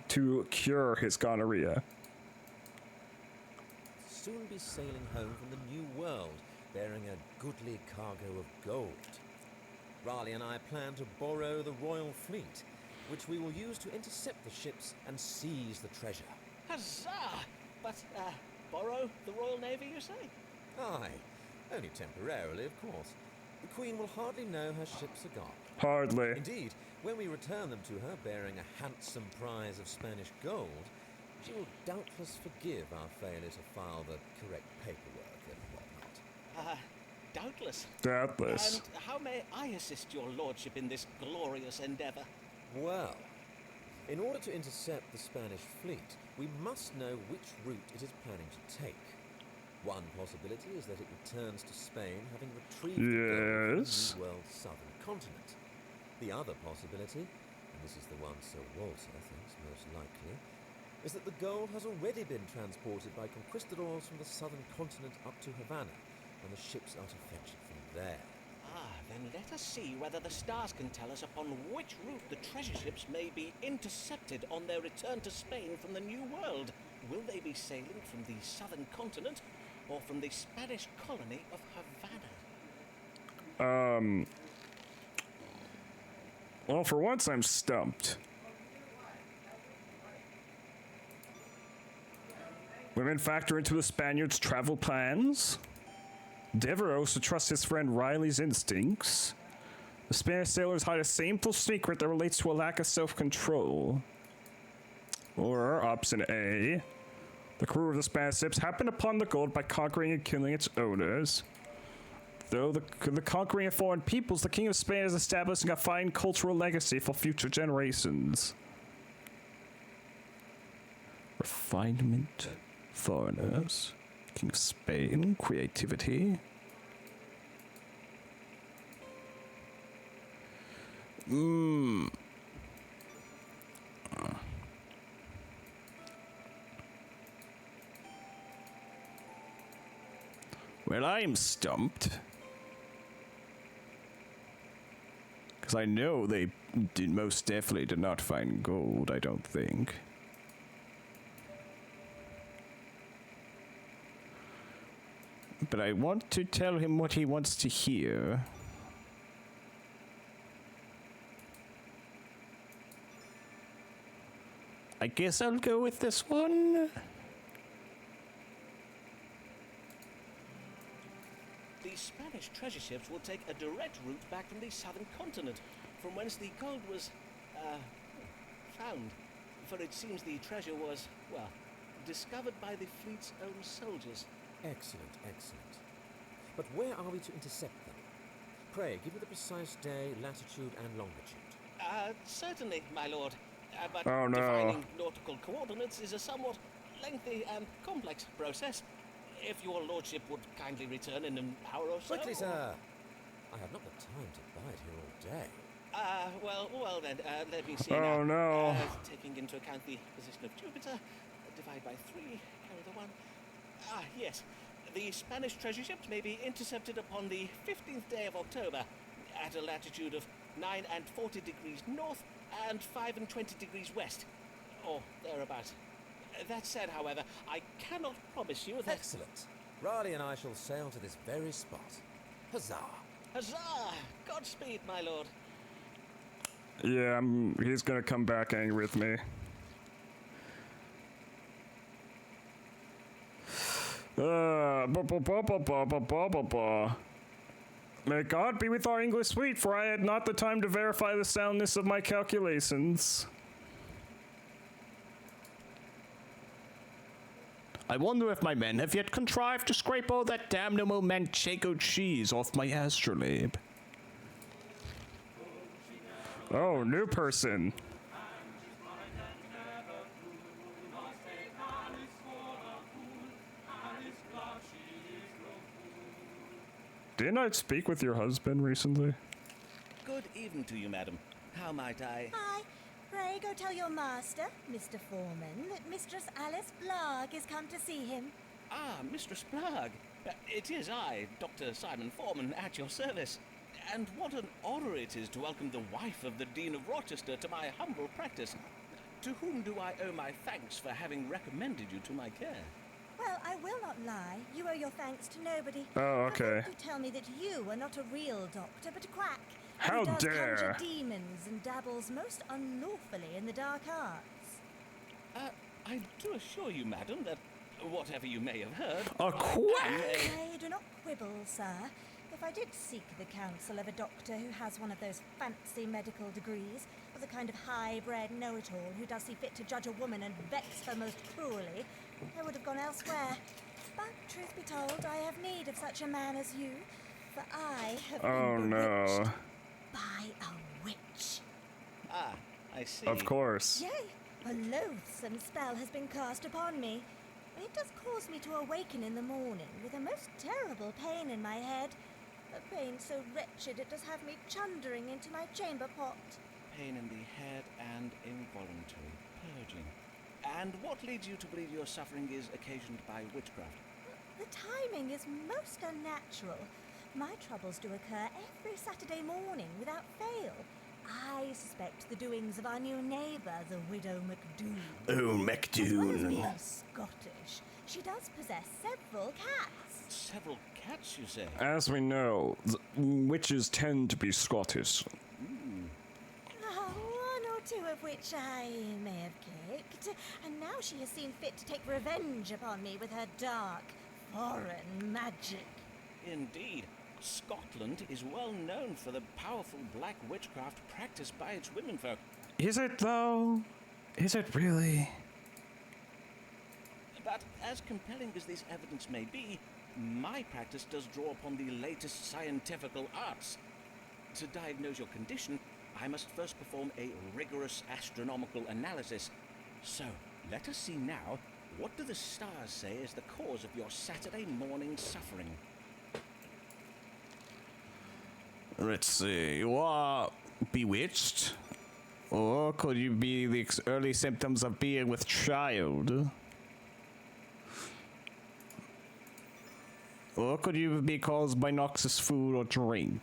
Speaker 9: to cure his gonorrhea.
Speaker 12: Soon be sailing home from the New World, bearing a goodly cargo of gold. Raleigh and I plan to borrow the Royal Fleet, which we will use to intercept the ships and seize the treasure.
Speaker 6: Huzzah! But, borrow the Royal Navy, you say?
Speaker 12: Aye, only temporarily, of course. The Queen will hardly know her ships are gone.
Speaker 9: Hardly.
Speaker 12: Indeed, when we return them to her bearing a handsome prize of Spanish gold, she will doubtless forgive our failure to file the correct paperwork and whatnot.
Speaker 6: Doubtless.
Speaker 9: Doubtless.
Speaker 6: And how may I assist your lordship in this glorious endeavor?
Speaker 12: Well, in order to intercept the Spanish fleet, we must know which route it is planning to take. One possibility is that it returns to Spain having retrieved the gold from the New World's southern continent. The other possibility, and this is the one Sir Walter thinks most likely, is that the gold has already been transported by conquistadors from the southern continent up to Havana, and the ships are to fetch it from there.
Speaker 6: Then let us see whether the stars can tell us upon which route the treasure ships may be intercepted on their return to Spain from the New World. Will they be sailing from the southern continent or from the Spanish colony of Havana?
Speaker 9: Well, for once I'm stumped. Women factor into the Spaniards' travel plans. Devereaux should trust his friend Riley's instincts. The Spanish sailors hide a shameful secret that relates to a lack of self-control. Or, option A, the crew of the Spanish ships happened upon the gold by conquering and killing its owners. Though the conquering of foreign peoples, the King of Spain is establishing a fine cultural legacy for future generations. Refinement, foreigners. King of Spain, creativity. Well, I'm stumped. Because I know they most definitely did not find gold, I don't think. But I want to tell him what he wants to hear. I guess I'll go with this one.
Speaker 6: The Spanish treasure ships will take a direct route back from the southern continent, from whence the gold was, found. For it seems the treasure was, well, discovered by the fleet's own soldiers.
Speaker 12: Excellent, excellent. But where are we to intercept them? Pray, give me the precise day, latitude, and longitude.
Speaker 6: Certainly, my lord. But
Speaker 9: Oh, no.
Speaker 6: defining nautical coordinates is a somewhat lengthy and complex process. If your lordship would kindly return in an hour or so.
Speaker 12: Quickly, sir! I have not the time to bide here all day.
Speaker 6: Well then, let me see
Speaker 9: Oh,
Speaker 6: now.
Speaker 9: no.
Speaker 6: Taking into account the position of Jupiter, divide by 3, carry the 1. Yes. The Spanish treasure ships may be intercepted upon the 15th day of October at a latitude of 9 and 40 degrees north and 5 and 20 degrees west, or thereabouts. That said, however, I cannot promise you that...
Speaker 12: Excellent. Raleigh and I shall sail to this very spot. Huzzah!
Speaker 6: Huzzah! Godspeed, my lord.
Speaker 9: Yeah, he's gonna come back angry with me. May God be with our English fleet, for I had not the time to verify the soundness of my calculations.
Speaker 1: I wonder if my men have yet contrived to scrape all that damnable manchego cheese off my astrolabe.
Speaker 9: Oh, new person. Didn't I speak with your husband recently?
Speaker 6: Good evening to you, madam. How might I...
Speaker 5: Hi. Pray go tell your master, Mr. Foreman, that Mistress Alice Blagg is come to see him.
Speaker 6: Ah, Mistress Blagg. It is I, Dr. Simon Foreman, at your service. And what an honour it is to welcome the wife of the Dean of Rochester to my humble practice. To whom do I owe my thanks for having recommended you to my care?
Speaker 5: Well, I will not lie. You owe your thanks to nobody.
Speaker 9: Oh, okay.
Speaker 5: I hope you tell me that you are not a real doctor, but a quack.
Speaker 9: How
Speaker 5: who does
Speaker 9: dare.
Speaker 5: conjure demons and dabbles most unlawfully in the dark arts.
Speaker 6: I do assure you, madam, that whatever you may have heard...
Speaker 1: A quack?
Speaker 5: I do not quibble, sir. If I did seek the counsel of a doctor who has one of those fancy medical degrees, or the kind of high-bred know-it-all who does see fit to judge a woman and vex her most cruelly, I would have gone elsewhere. But, truth be told, I have need of such a man as you, for I have been bewitched by a witch.
Speaker 6: Ah, I see.
Speaker 9: Of course.
Speaker 5: Yea, a loathsome spell has been cast upon me. It does cause me to awaken in the morning with a most terrible pain in my head. A pain so wretched it does have me chundering into my chamber pot.
Speaker 6: Pain in the head and involuntary purging. And what leads you to believe your suffering is occasioned by witchcraft?
Speaker 5: The timing is most unnatural. My troubles do occur every Saturday morning without fail. I suspect the doings of our new neighbour, the widow MacDoon.
Speaker 1: Oh,
Speaker 5: As well as
Speaker 1: MacDoon.
Speaker 5: being Scottish, she does possess several cats.
Speaker 6: Several cats, you say?
Speaker 9: As we know, witches tend to be Scottish.
Speaker 5: One or two of which I may have kicked, and now she has seen fit to take revenge upon me with her dark, foreign magic.
Speaker 6: Indeed. Scotland is well known for the powerful black witchcraft practiced by its womenfolk.
Speaker 1: Is it, though? Is it really?
Speaker 6: But as compelling as this evidence may be, my practice does draw upon the latest scientifical arts. To diagnose your condition, I must first perform a rigorous astronomical analysis. So, let us see now, what do the stars say is the cause of your Saturday morning suffering?
Speaker 1: Let's see. You are bewitched? Or could you be the early symptoms of being with child? Or could you be caused by noxious food or drink?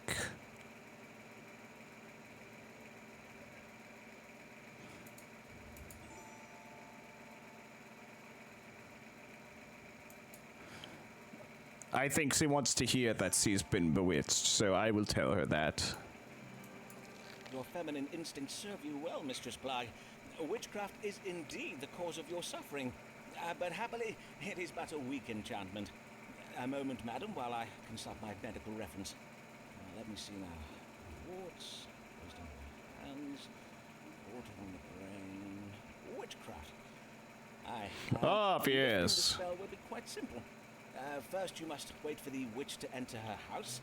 Speaker 1: I think she wants to hear that she's been bewitched, so I will tell her that.
Speaker 6: Your feminine instincts serve you well, Mistress Blagg. Witchcraft is indeed the cause of your suffering, but happily it is but a weak enchantment. A moment, madam, while I consult my medical reference. Let me see now. Warts, wisdom of the hands, water on the brain, witchcraft. Aye.
Speaker 1: Obvious.
Speaker 6: The spell will be quite simple. First, you must wait for the witch to enter her house.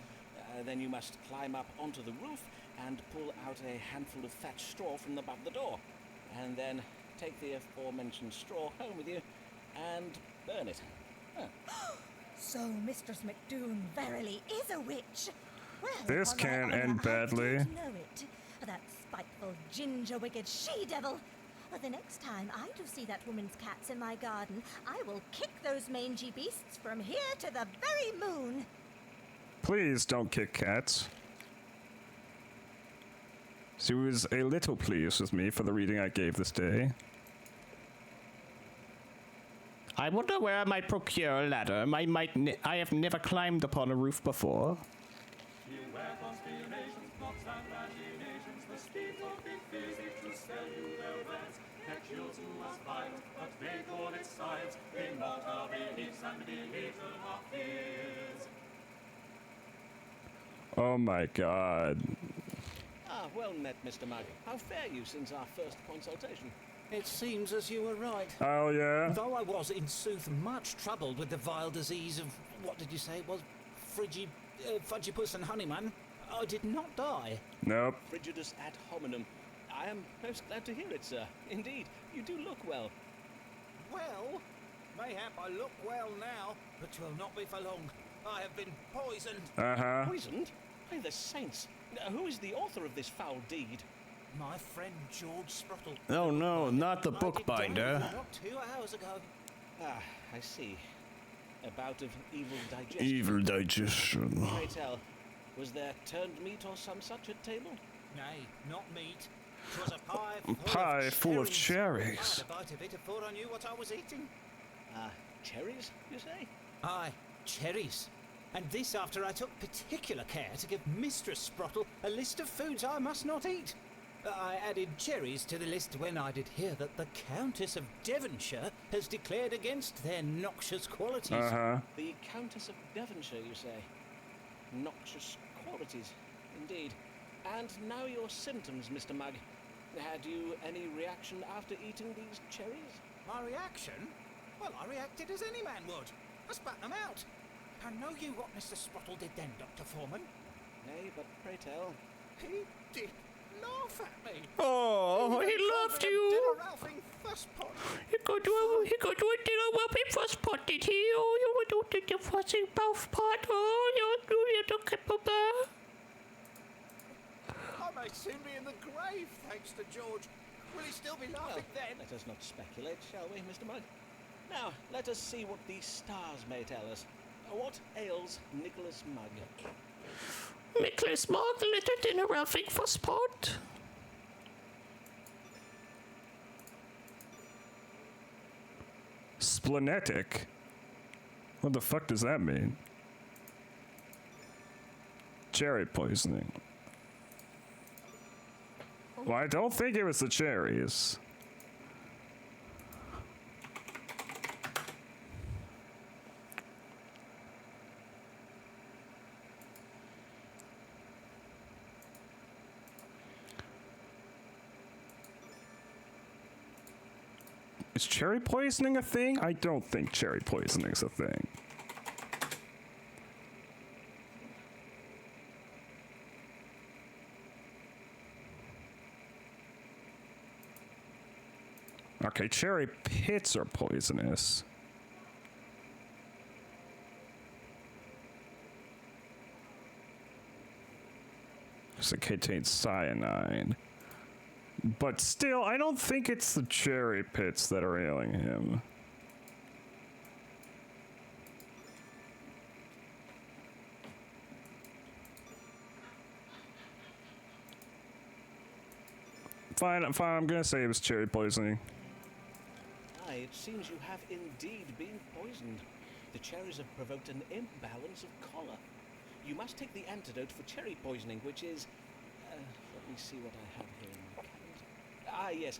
Speaker 6: Then you must climb up onto the roof and pull out a handful of thatched straw from above the door. And then take the aforementioned straw home with you and burn it.
Speaker 5: So Mistress MacDoon verily is a witch. Well,
Speaker 9: This
Speaker 5: upon my
Speaker 9: can
Speaker 5: honour,
Speaker 9: end badly.
Speaker 5: I did know it. That spiteful ginger-wicked she-devil. But the next time I do see that woman's cats in my garden, I will kick those mangy beasts from here to the very moon.
Speaker 9: Please don't kick cats. She was a little pleased with me for the reading I gave this day.
Speaker 1: I wonder where I might procure a ladder. I have never climbed upon a roof before.
Speaker 13: Beware conspirations, plots and machinations, the schemes of big physic to sell you their wares. Lectures who was violent, but they call it science. They mock our beliefs and belittle our fears.
Speaker 9: Oh my god.
Speaker 6: Ah, well met, Mr. Mugg. How fare you since our first consultation?
Speaker 7: It seems as you were right.
Speaker 9: Oh yeah?
Speaker 7: Though I was, in sooth, much troubled with the vile disease of, what did you say it was? Fudgipus and Honeyman, I did not die.
Speaker 9: Nope.
Speaker 6: Frigidus ad hominem. I am most glad to hear it, sir. Indeed, you do look well.
Speaker 7: Well, mayhap I look well now, but 'twill not be for long. I have been poisoned.
Speaker 9: Uh-huh.
Speaker 6: Poisoned? By the saints. Who is the author of this foul deed?
Speaker 7: My friend George Sprottle.
Speaker 1: Oh no, not the
Speaker 7: I did
Speaker 1: bookbinder.
Speaker 7: die not 2 hours ago.
Speaker 6: Ah, I see. A bout of evil digestion.
Speaker 9: Evil digestion.
Speaker 6: Pray tell, was there turned meat or some such at table?
Speaker 7: Nay, not meat. 'Twas a pie
Speaker 9: Full of cherries.
Speaker 7: I had a bite of it afore I knew what I was eating.
Speaker 6: Cherries, you say?
Speaker 7: Aye, cherries. And this after I took particular care to give Mistress Sprottle a list of foods I must not eat. I added cherries to the list when I did hear that the Countess of Devonshire has declared against their noxious qualities.
Speaker 9: Uh-huh.
Speaker 6: The Countess of Devonshire, you say? Noxious qualities, indeed. And now your symptoms, Mr. Mugg. Had you any reaction after eating these cherries?
Speaker 7: My reaction? Well, I reacted as any man would. I spat them out. And know you what Mr. Sprottle did then, Dr. Foreman?
Speaker 6: Nay, but pray tell.
Speaker 7: He did laugh at me.
Speaker 1: Oh, he loved you.
Speaker 7: Dinner Ralphing fuss pot.
Speaker 1: He got to a dinner Ralphing fuss pot, did he? Oh, you were doing the fussing mouth pot. Oh, you took it from there.
Speaker 7: I may soon be in the grave, thanks to George. Will he still be laughing then?
Speaker 6: Let us not speculate, shall we, Mr. Mugg? Now, let us see what the stars may tell us. What ails Nicholas Mugg?
Speaker 1: Nicholas Mugg, the little dinner Ralphing fuss pot.
Speaker 9: Splenetic? What the fuck does that mean? Cherry poisoning. Well, I don't think it was the cherries. Is cherry poisoning a thing? I don't think cherry poisoning's a thing. Okay, cherry pits are poisonous. Because it contains cyanide. But still, I don't think it's the cherry pits that are ailing him. Fine, I'm gonna say it was cherry poisoning.
Speaker 6: Aye, it seems you have indeed been poisoned. The cherries have provoked an imbalance of choler. You must take the antidote for cherry poisoning, which is... let me see what I have here in my calendar. Ah, yes.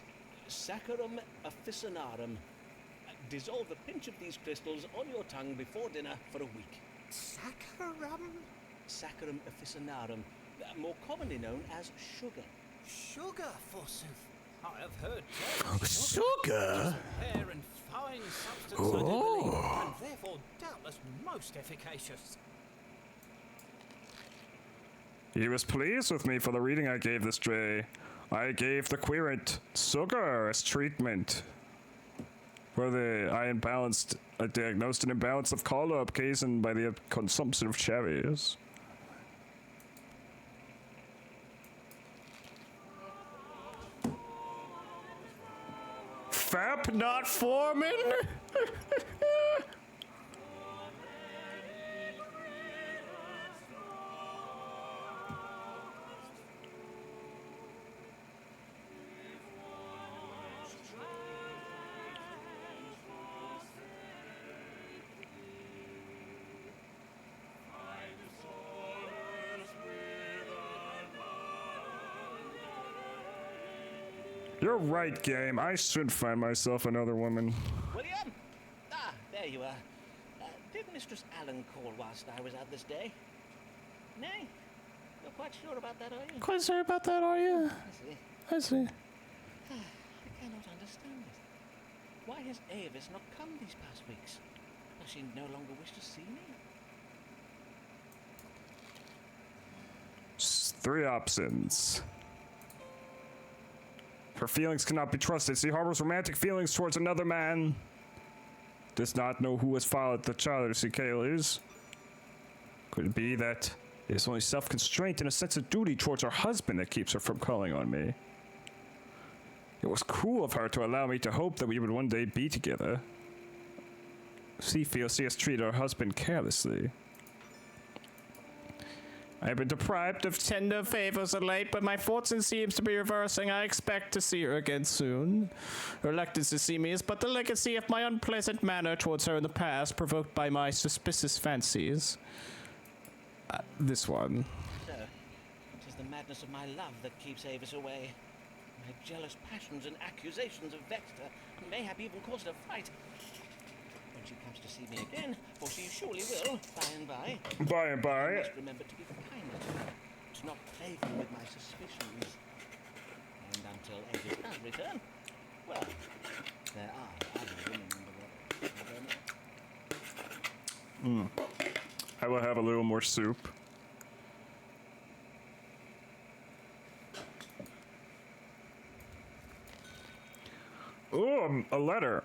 Speaker 6: Saccharum officinarum. Dissolve a pinch of these crystals on your tongue before dinner for a week.
Speaker 7: Saccharum?
Speaker 6: Saccharum officinarum, more commonly known as sugar.
Speaker 7: Sugar, forsooth. I have heard
Speaker 1: Sugar?
Speaker 7: Rare and fine substance, I do believe, and therefore doubtless most efficacious.
Speaker 9: He was pleased with me for the reading I gave this day. I gave the querent sugar as treatment for I diagnosed an imbalance of choler occasioned by the consumption of cherries.
Speaker 1: SOUP, not Foreman.
Speaker 9: You're right, game. I should find myself another woman.
Speaker 6: William! Ah, there you are. Did Mistress Allen call whilst I was out this day? Nay? You're quite sure about that, are you?
Speaker 1: Quite sure about that, are you?
Speaker 6: I see.
Speaker 1: I see.
Speaker 6: I cannot understand it. Why has Avis not come these past weeks? Does she no longer wish to see me?
Speaker 9: Just 3 options. Her feelings cannot be trusted. She harbors romantic feelings towards another man. Does not know who has fathered the child she carries. Could it be that it's only self-constraint and a sense of duty towards her husband that keeps her from calling on me? It was cool of her to allow me to hope that we would one day be together. She feels she has treated her husband carelessly.
Speaker 1: I have been deprived of tender favors of late, but my fortune seems to be reversing. I expect to see her again soon. Her reluctance to see me is but the legacy of my unpleasant manner towards her in the past, provoked by my suspicious fancies. This one.
Speaker 6: So, it is the madness of my love that keeps Avis away. My jealous passions and accusations have vexed her, and mayhap even caused a fight. When she comes to see me again, for she surely will, by and by.
Speaker 9: By and by.
Speaker 6: I must remember to be kinder to her, to not plague her with my suspicions. And until Avis does return, well, there are other women in the world.
Speaker 9: I will have a little more soup. Ooh, a letter.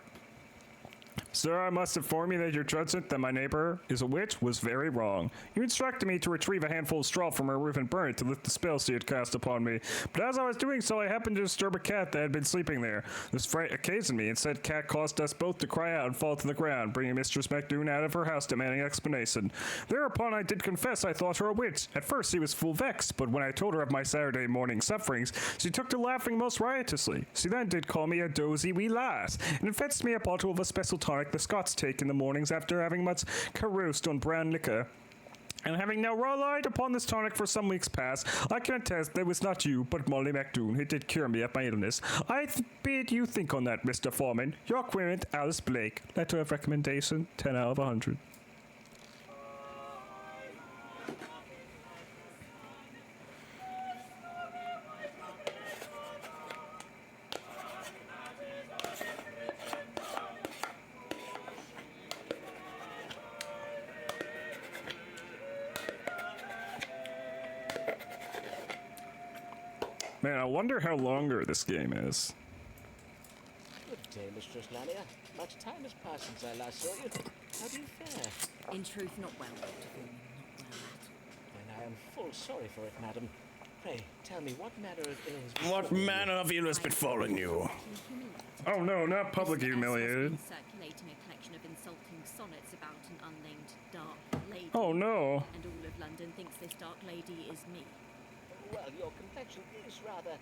Speaker 9: Sir, I must inform you that your judgment that my neighbor is a witch was very wrong. You instructed me to retrieve a handful of straw from her roof and burn it to lift the spell she had cast upon me. But as I was doing so, I happened to disturb a cat that had been sleeping there. This fright occasioned me, and said cat caused us both to cry out and fall to the ground, bringing Mistress MacDoon out of her house demanding explanation. Thereupon I did confess I thought her a witch. At first she was full vexed, but when I told her of my Saturday morning sufferings, she took to laughing most riotously. She then did call me a dozy wee lass, and fetched me a bottle of a special tonic the Scots take in the mornings after having much caroused on brown liquor. And having now relied upon this tonic for some weeks past, I can attest that it was not you, but Molly MacDoon, who did cure me of my illness. I bid you think on that, Mr. Foreman. Your querent, Alice Blake. Letter of recommendation, 10 out of 100. Man, I wonder how longer this game is.
Speaker 6: Good day, Mistress Lania. Much time has passed since I last saw you. How do you fare?
Speaker 3: In truth, not well, Dr. Foreman, not well at all.
Speaker 6: And I am full sorry for it, madam. Pray, tell me, what manner of ill has
Speaker 1: What manner of ill has befallen you?
Speaker 9: Oh no, not public humiliated.
Speaker 3: Circulating a collection of insulting sonnets about an unnamed dark lady.
Speaker 9: Oh no.
Speaker 3: And all of London thinks this dark lady is me.
Speaker 6: Well, your complexion is rather,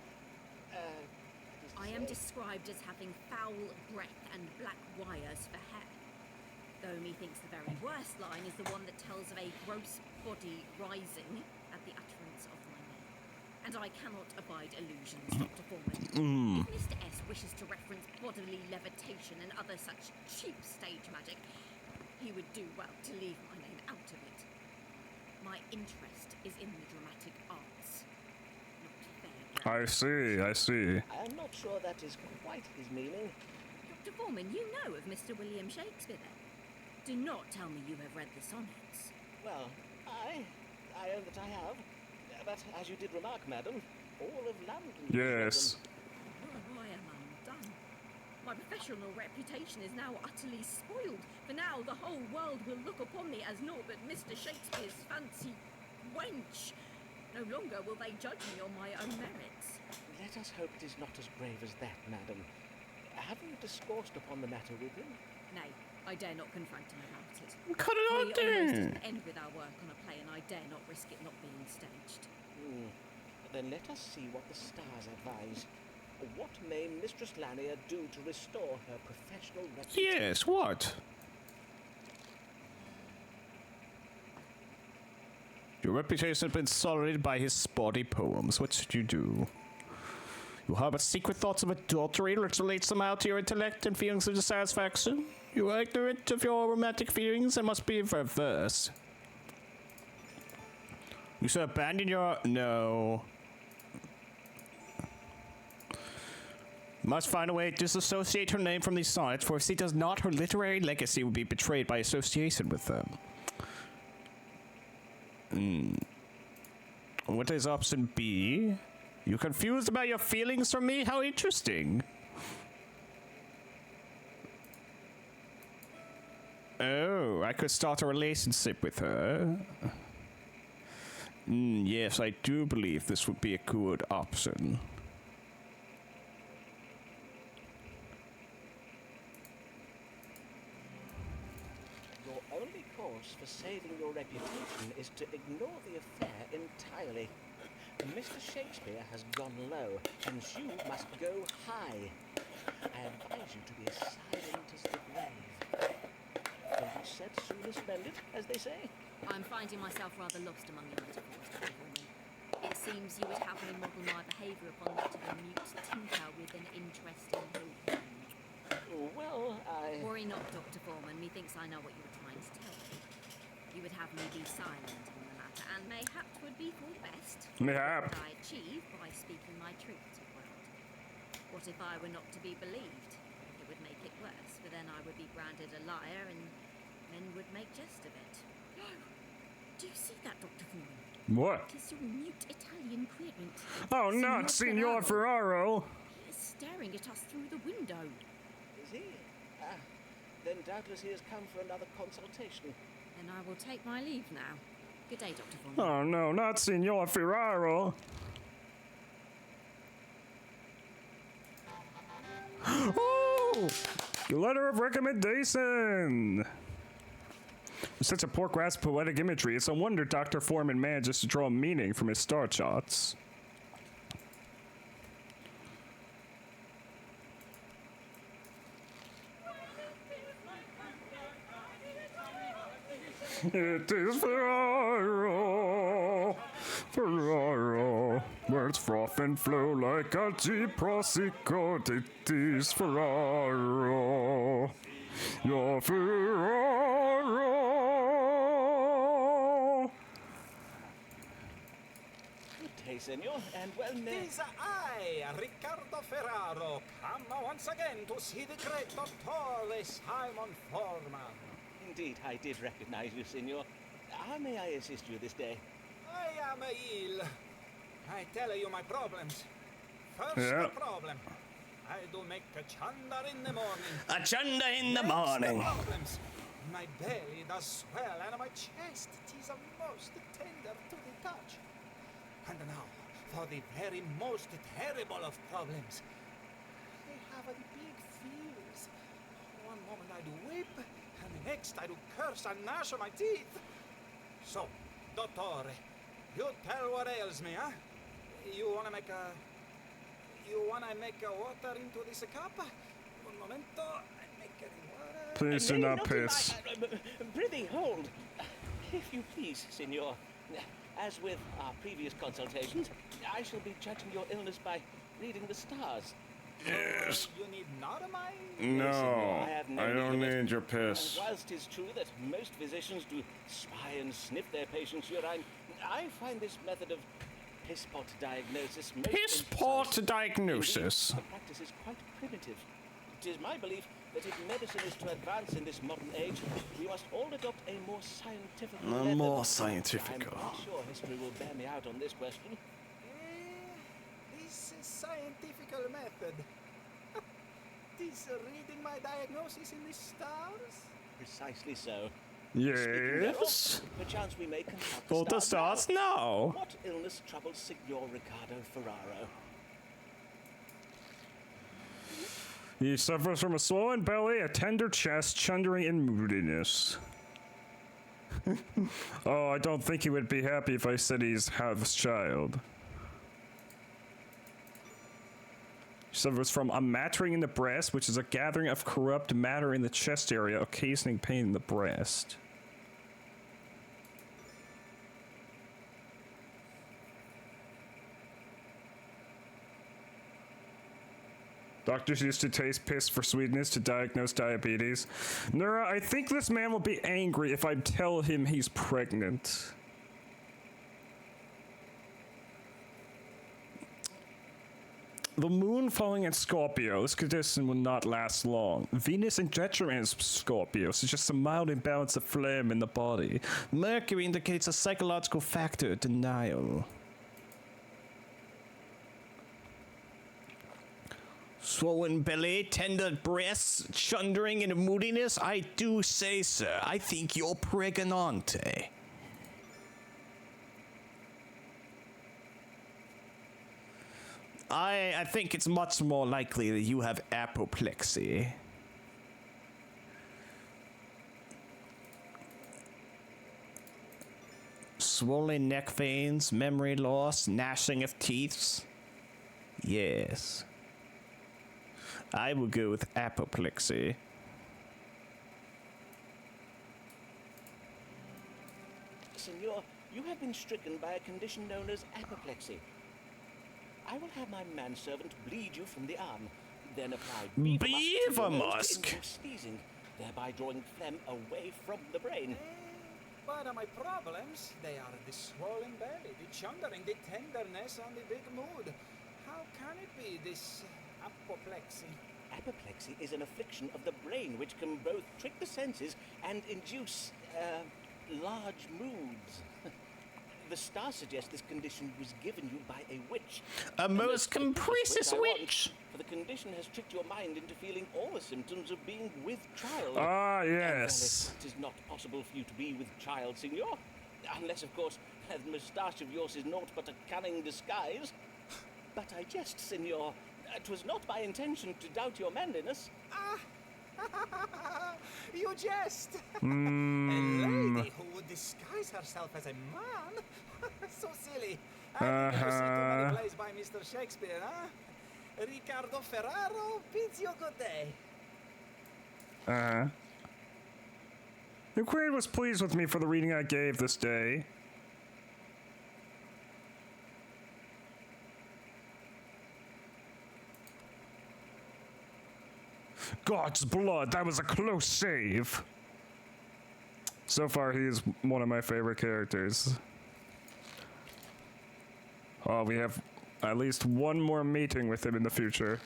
Speaker 3: I am described as having foul breath and black wires for hair. Though methinks the very worst line is the one that tells of a gross body rising at the utterance of my name. And I cannot abide illusions, Dr. Foreman. If Mr. S wishes to reference bodily levitation and other such cheap stage magic, he would do well to leave my name out of it. My interest is in the dramatic arts.
Speaker 9: I see, I see.
Speaker 6: I am not sure that is quite his meaning.
Speaker 3: Dr. Foreman, you know of Mr. William Shakespeare then? Do not tell me you have read the sonnets.
Speaker 6: Well, I own that I have. But as you did remark, madam, all of London...
Speaker 9: Yes.
Speaker 3: Oh, I am undone. My professional reputation is now utterly spoiled, for now the whole world will look upon me as naught but Mr. Shakespeare's fancy wench. No longer will they judge me on my own merits.
Speaker 6: Let us hope it is not as grave as that, madam. Have you discoursed upon the matter with him?
Speaker 3: Nay, I dare not confront him about it.
Speaker 1: Cut it
Speaker 3: We
Speaker 1: out
Speaker 3: almost
Speaker 1: then.
Speaker 3: didn't end with our work on a play, and I dare not risk it not being staged.
Speaker 6: Then let us see what the stars advise. What may Mistress Lanier do to restore her professional reputation?
Speaker 1: Yes, what? Your reputation has been sullied by his spotty poems. What should you do? You harbor secret thoughts of adultery, which relate somehow to your intellect and feelings of dissatisfaction. You are ignorant of your romantic feelings and must be reversed. You should abandon your... No. Must find a way to disassociate her name from these sonnets, for if she does not, her literary legacy will be betrayed by association with them. What is option B? You confused about your feelings for me? How interesting. Oh, I could start a relationship with her. Yes, I do believe this would be a good option.
Speaker 6: Your only course for saving your reputation is to ignore the affair entirely. Mr. Shakespeare has gone low, and you must go high. I advise you to be as silent as the grave. Don't you said soonest mended, as they say?
Speaker 3: I'm finding myself rather lost among your metaphors, Dr. Foreman. It seems you would have me model my behaviour upon that of a mute tinker with an interesting hope.
Speaker 6: Well,
Speaker 3: Worry not, Dr. Foreman. Methinks I know what you were trying to tell me. You would have me be silent on the matter, and mayhap would be for the best.
Speaker 9: Mayhap.
Speaker 3: What I achieve by speaking my truth to the world. What if I were not to be believed? It would make it worse, for then I would be branded a liar, and men would make jest of it. Do you see that, Dr. Foreman?
Speaker 9: What?
Speaker 3: It is your mute Italian querent.
Speaker 9: Oh, not Signor Ferraro.
Speaker 3: He is staring at us through the window.
Speaker 6: Is he? Then doubtless he has come for another consultation.
Speaker 3: Then I will take my leave now. Good day, Dr. Foreman.
Speaker 9: Oh, no, not Signor Ferraro. Oh! Letter of recommendation! With such a pork-ass poetic imagery, it's a wonder Dr. Foreman manages to draw meaning from his star charts. It is Ferraro, Ferraro, words froth and flow like a G-Prosicot. It is Ferraro, your Ferraro.
Speaker 6: Good day, senor, and well met.
Speaker 7: Tis I, Riccardo Ferraro, come once again to see the great Dottore Simon Foreman.
Speaker 6: Indeed, I did recognize you, senor. How may I assist you this day?
Speaker 7: I am ill. I tell you my problems. First
Speaker 9: Yeah.
Speaker 7: problem. I do make a chunder in the morning.
Speaker 1: A chunder in the
Speaker 7: Next
Speaker 1: morning.
Speaker 7: problems. My belly does swell and my chest is most tender to the touch. And now, for the very most terrible of problems. I have a big fears. One moment I do weep, and the next I do curse and gnash my teeth. So, Dottore, you tell what ails me, huh? You wanna make a water into this cup? Un momento, I make it water.
Speaker 9: Please do not piss.
Speaker 6: Prithee, hold. If you please, senor. As with our previous consultations, I shall be judging your illness by reading the stars.
Speaker 1: Yes.
Speaker 7: You need not my...
Speaker 1: No,
Speaker 6: have no
Speaker 1: I don't
Speaker 6: need of it.
Speaker 1: need your piss.
Speaker 6: And whilst 'tis true that most physicians do spy and sniff their patients' urine, I find this method of piss pot diagnosis most
Speaker 1: Piss pot
Speaker 6: imprecise.
Speaker 1: diagnosis.
Speaker 6: Indeed, the practice is quite primitive. It is my belief that if medicine is to advance in this modern age, we must all adopt a more scientific method.
Speaker 1: More scientific.
Speaker 6: I'm not sure history will bear me out on this question.
Speaker 7: This scientific method. This reading my diagnosis in the stars?
Speaker 6: Precisely so. Speaking thereof,
Speaker 1: Yes.
Speaker 6: perchance we may consult
Speaker 1: Go the stars now.
Speaker 6: What illness troubles Signor Riccardo Ferraro?
Speaker 9: He suffers from a swollen belly, a tender chest, chundering, and moodiness. Oh, I don't think he would be happy if I said he's Hal's child. He suffers from a mattering in the breast, which is a gathering of corrupt matter in the chest area, occasioning pain in the breast. Doctors used to taste piss for sweetness to diagnose diabetes. Nura, I think this man will be angry if I tell him he's pregnant. The moon falling in Scorpio. This condition will not last long. Venus in retrograde in Scorpio suggests a mild imbalance of phlegm in the body. Mercury indicates a psychological factor, denial. Swollen belly, tender breasts, chundering and moodiness. I do say, sir, I think you're pregnant. I think it's much more likely that you have apoplexy. Swollen neck veins, memory loss, gnashing of teeth. Yes. I will go with apoplexy.
Speaker 6: Senor, you have been stricken by a condition known as apoplexy. I will have my manservant bleed you from the arm, then apply beaver musk to sneezing, thereby drawing phlegm away from the brain.
Speaker 7: What are my problems? They are the swollen belly, the chundering, the tenderness, and the big mood. How can it be this apoplexy?
Speaker 6: Apoplexy is an affliction of the brain which can both trick the senses and induce, large moods. The stars suggest this condition was given you by a witch.
Speaker 1: A most capricious witch!
Speaker 6: For the condition has tricked your mind into feeling all the symptoms of being with child.
Speaker 9: Ah, yes.
Speaker 6: It is not possible for you to be with child, senor. Unless, of course, that moustache of yours is naught but a cunning disguise. But I jest, senor. It was not my intention to doubt your manliness.
Speaker 7: You jest! A lady who would disguise herself as a man? So silly. I've never seen too many plays by Mr. Shakespeare, huh? Riccardo Ferraro bids you good day.
Speaker 9: The queen was pleased with me for the reading I gave this day. God's blood, that was a close save. So far, he is one of my favorite characters. Oh, we have at least one more meeting with him in the future.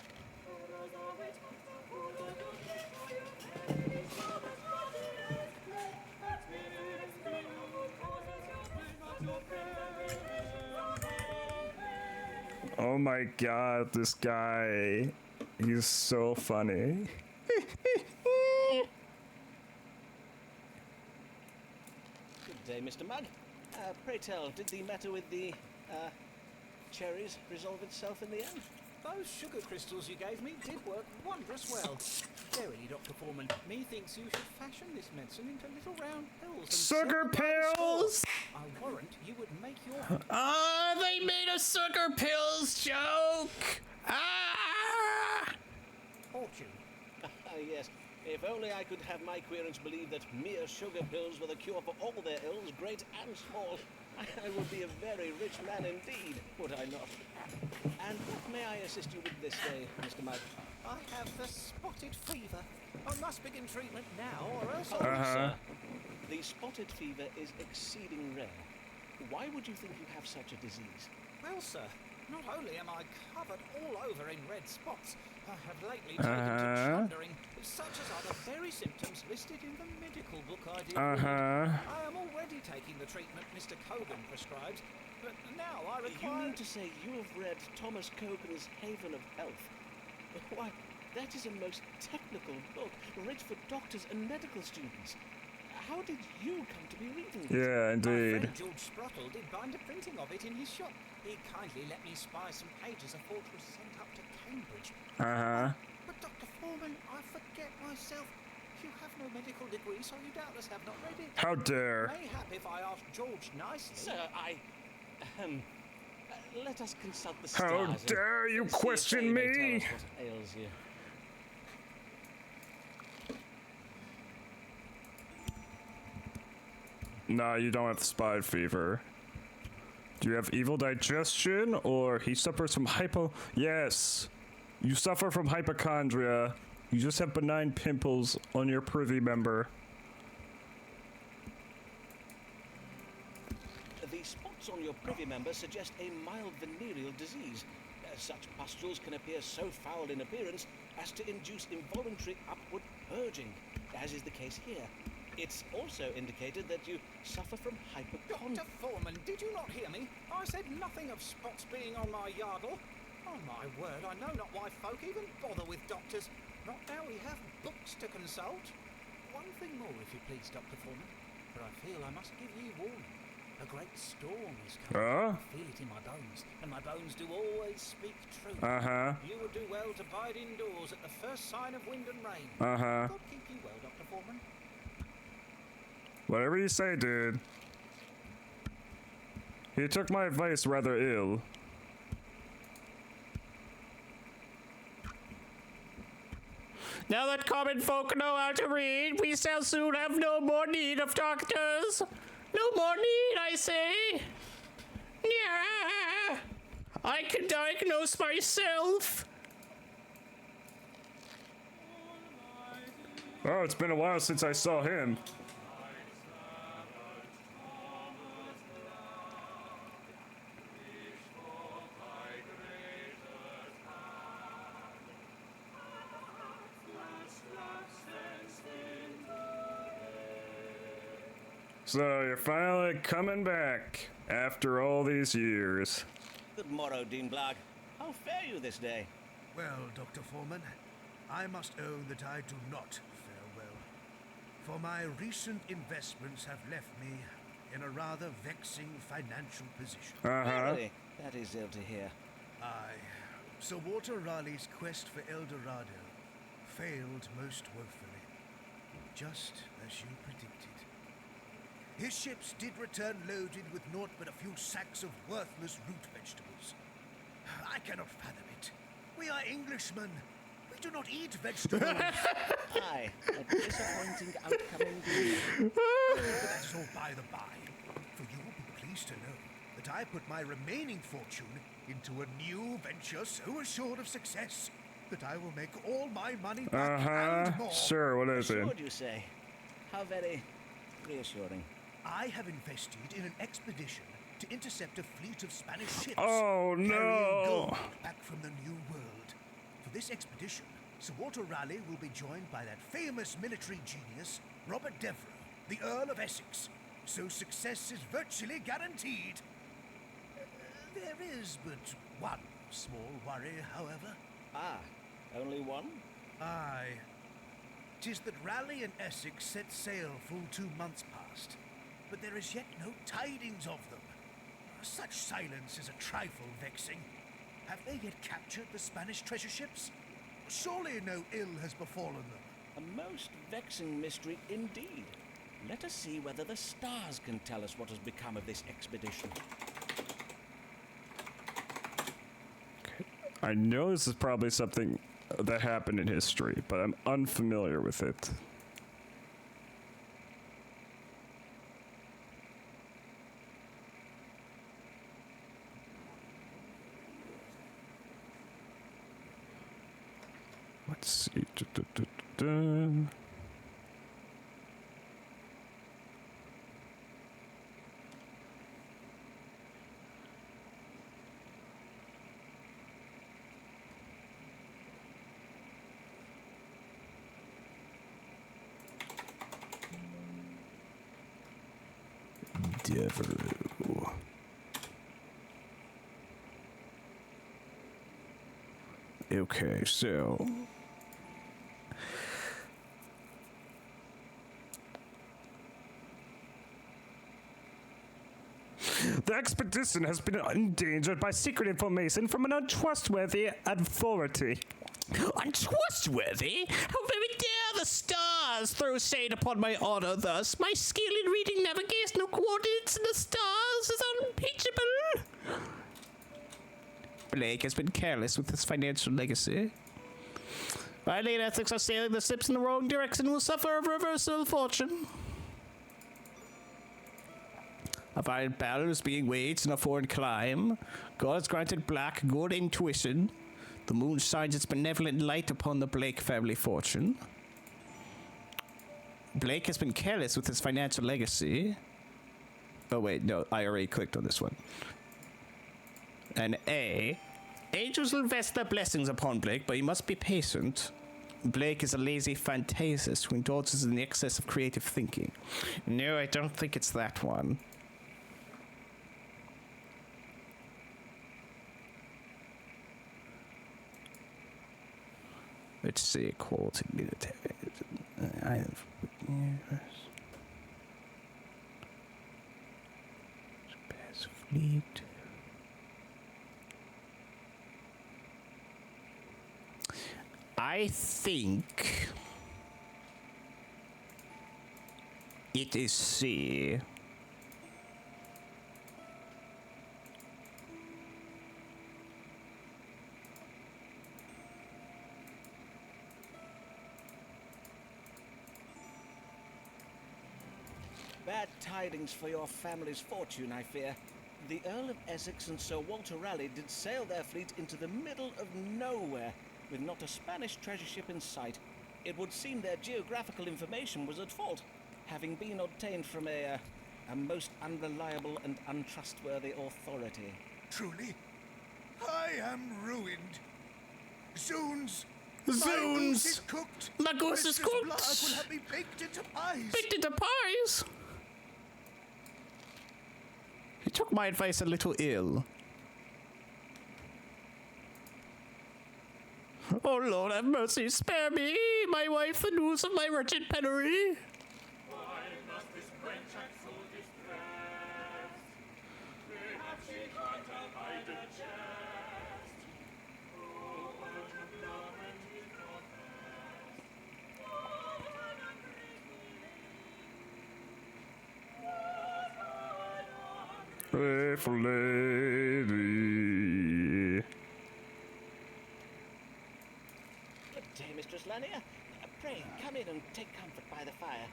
Speaker 9: Oh my god, this guy. He's so funny.
Speaker 6: Good day, Mr. Mugg. Pray tell, did the matter with the, cherries resolve itself in the end?
Speaker 7: Those sugar crystals you gave me did work wondrous well. Verily, Dr. Foreman, methinks you should fashion this medicine into little round pills.
Speaker 1: Sugar pills!
Speaker 7: I warrant you would make your...
Speaker 1: Ah, they made a sugar pills joke! Ah!
Speaker 7: Fortune.
Speaker 6: Yes. If only I could have my querents believe that mere sugar pills were the cure for all their ills, great and small. I would be a very rich man indeed, would I not? And what may I assist you with this day, Mr. Mugg?
Speaker 7: I have the spotted fever. I must begin treatment now, or else
Speaker 6: Sir, the spotted fever is exceeding rare. Why would you think you have such a disease?
Speaker 7: Well, sir, not only am I covered all over in red spots, I have lately taken to chundering, such as are the very symptoms listed in the medical book I did read. I am already taking the treatment Mr. Cogan prescribes, but now I require...
Speaker 6: You mean to say you have read Thomas Cogan's Haven of Health? Why, that is a most technical book, written for doctors and medical students. How did you come to be reading it?
Speaker 9: Yeah, indeed.
Speaker 7: My friend George Sprottle did bind a printing of it in his shop. He kindly let me spy some pages I thought was sent up to Cambridge. But Dr. Foreman, I forget myself. You have no medical degree, so you doubtless have not read it.
Speaker 9: How dare.
Speaker 7: Mayhap if I ask George nicely.
Speaker 6: Sir, let us consult the
Speaker 9: How
Speaker 6: stars.
Speaker 9: dare you
Speaker 6: and see if
Speaker 9: question
Speaker 6: they may tell
Speaker 9: me?
Speaker 6: us what ails you.
Speaker 9: Nah, you don't have spine fever. Do you have evil digestion, or he suffers from Yes. You suffer from hypochondria. You just have benign pimples on your privy member.
Speaker 6: The spots on your privy member suggest a mild venereal disease. Such pustules can appear so foul in appearance as to induce involuntary upward purging, as is the case here. It's also indicated that you suffer from hypochondria.
Speaker 7: Dr. Foreman, did you not hear me? I said nothing of spots being on my yardle. Oh my word, I know not why folk even bother with doctors. Not now we have books to consult. One thing more, if you please, Dr. Foreman, for I feel I must give ye warning. A great storm is coming. I feel it in my bones, and my bones do always speak truth. You would do well to bide indoors at the first sign of wind and rain. God keep you well, Dr. Foreman.
Speaker 9: Whatever you say, dude. He took my advice rather ill.
Speaker 1: Now that common folk know how to read, we shall soon have no more need of doctors. No more need, I say. Yeah, I can diagnose myself.
Speaker 9: Oh, it's been a while since I saw him. So you're finally coming back after all these years.
Speaker 6: Good morrow, Dean Blagg. How fare you this day?
Speaker 4: Well, Dr. Foreman, I must own that I do not fare well. For my recent investments have left me in a rather vexing financial position.
Speaker 6: Really? That is ill to hear.
Speaker 4: Aye. Sir Walter Raleigh's quest for El Dorado failed most woefully, just as you predicted. His ships did return loaded with naught but a few sacks of worthless root vegetables. I cannot fathom it. We are Englishmen. We do not eat vegetables.
Speaker 6: Aye, a disappointing outcome indeed.
Speaker 4: But that is all by the by. For you will be pleased to know that I put my remaining fortune into a new venture so assured of success that I will make all my money back and more.
Speaker 9: Sure, what is it?
Speaker 6: Assured, you say? How very reassuring.
Speaker 4: I have invested in an expedition to intercept a fleet of Spanish ships
Speaker 9: Oh,
Speaker 4: carrying
Speaker 9: no.
Speaker 4: gold back from the New World. For this expedition, Sir Walter Raleigh will be joined by that famous military genius, Robert Devereux, the Earl of Essex. So success is virtually guaranteed. There is but one small worry, however.
Speaker 6: Ah, only one?
Speaker 4: Aye. 'Tis that Raleigh and Essex set sail full 2 months past, but there is yet no tidings of them. Such silence is a trifle vexing. Have they yet captured the Spanish treasure ships? Surely no ill has befallen them.
Speaker 6: A most vexing mystery indeed. Let us see whether the stars can tell us what has become of this expedition.
Speaker 9: I know this is probably something that happened in history, but I'm unfamiliar with it. Let's see. Devereux. Okay, so the expedition has been endangered by secret information from an untrustworthy authority.
Speaker 1: Untrustworthy? How very dare the stars throw shade upon my honor thus? My skill in reading navigational coordinates in the stars is unimpeachable. Blake has been careless with his financial legacy. My late ethics are sailing the ships in the wrong direction and will suffer a reversal of fortune. A violent battle is being waged in a foreign clime. God has granted Black good intuition. The moon shines its benevolent light upon the Blake family fortune. Blake has been careless with his financial legacy. Oh wait, no, I already clicked on this one. And A. Angels will vest their blessings upon Blake, but he must be patient. Blake is a lazy fantasist who indulges in the excess of creative thinking. No, I don't think it's that one. Let's see, quality military. I have Space fleet. I think it is C.
Speaker 6: Bad tidings for your family's fortune, I fear. The Earl of Essex and Sir Walter Raleigh did sail their fleet into the middle of nowhere, with not a Spanish treasure ship in sight. It would seem their geographical information was at fault, having been obtained from a most unreliable and untrustworthy authority.
Speaker 4: Truly, I am ruined. Zoons!
Speaker 1: Zoons!
Speaker 4: My goose is cooked!
Speaker 1: My goose is
Speaker 4: Mrs.
Speaker 1: cooked!
Speaker 4: Blood will have me baked into pies!
Speaker 1: Baked into pies? He took my advice a little ill. Oh Lord, have mercy, spare me, my wife, the news of my wretched penury.
Speaker 13: Why must this wench act so distressed? Perhaps she can't hide her chest. Oh, what of love and his confessed. Oh, what an
Speaker 9: Faithful lady.
Speaker 6: Good day, Mistress Lanier. Pray, come in and take comfort by the fire.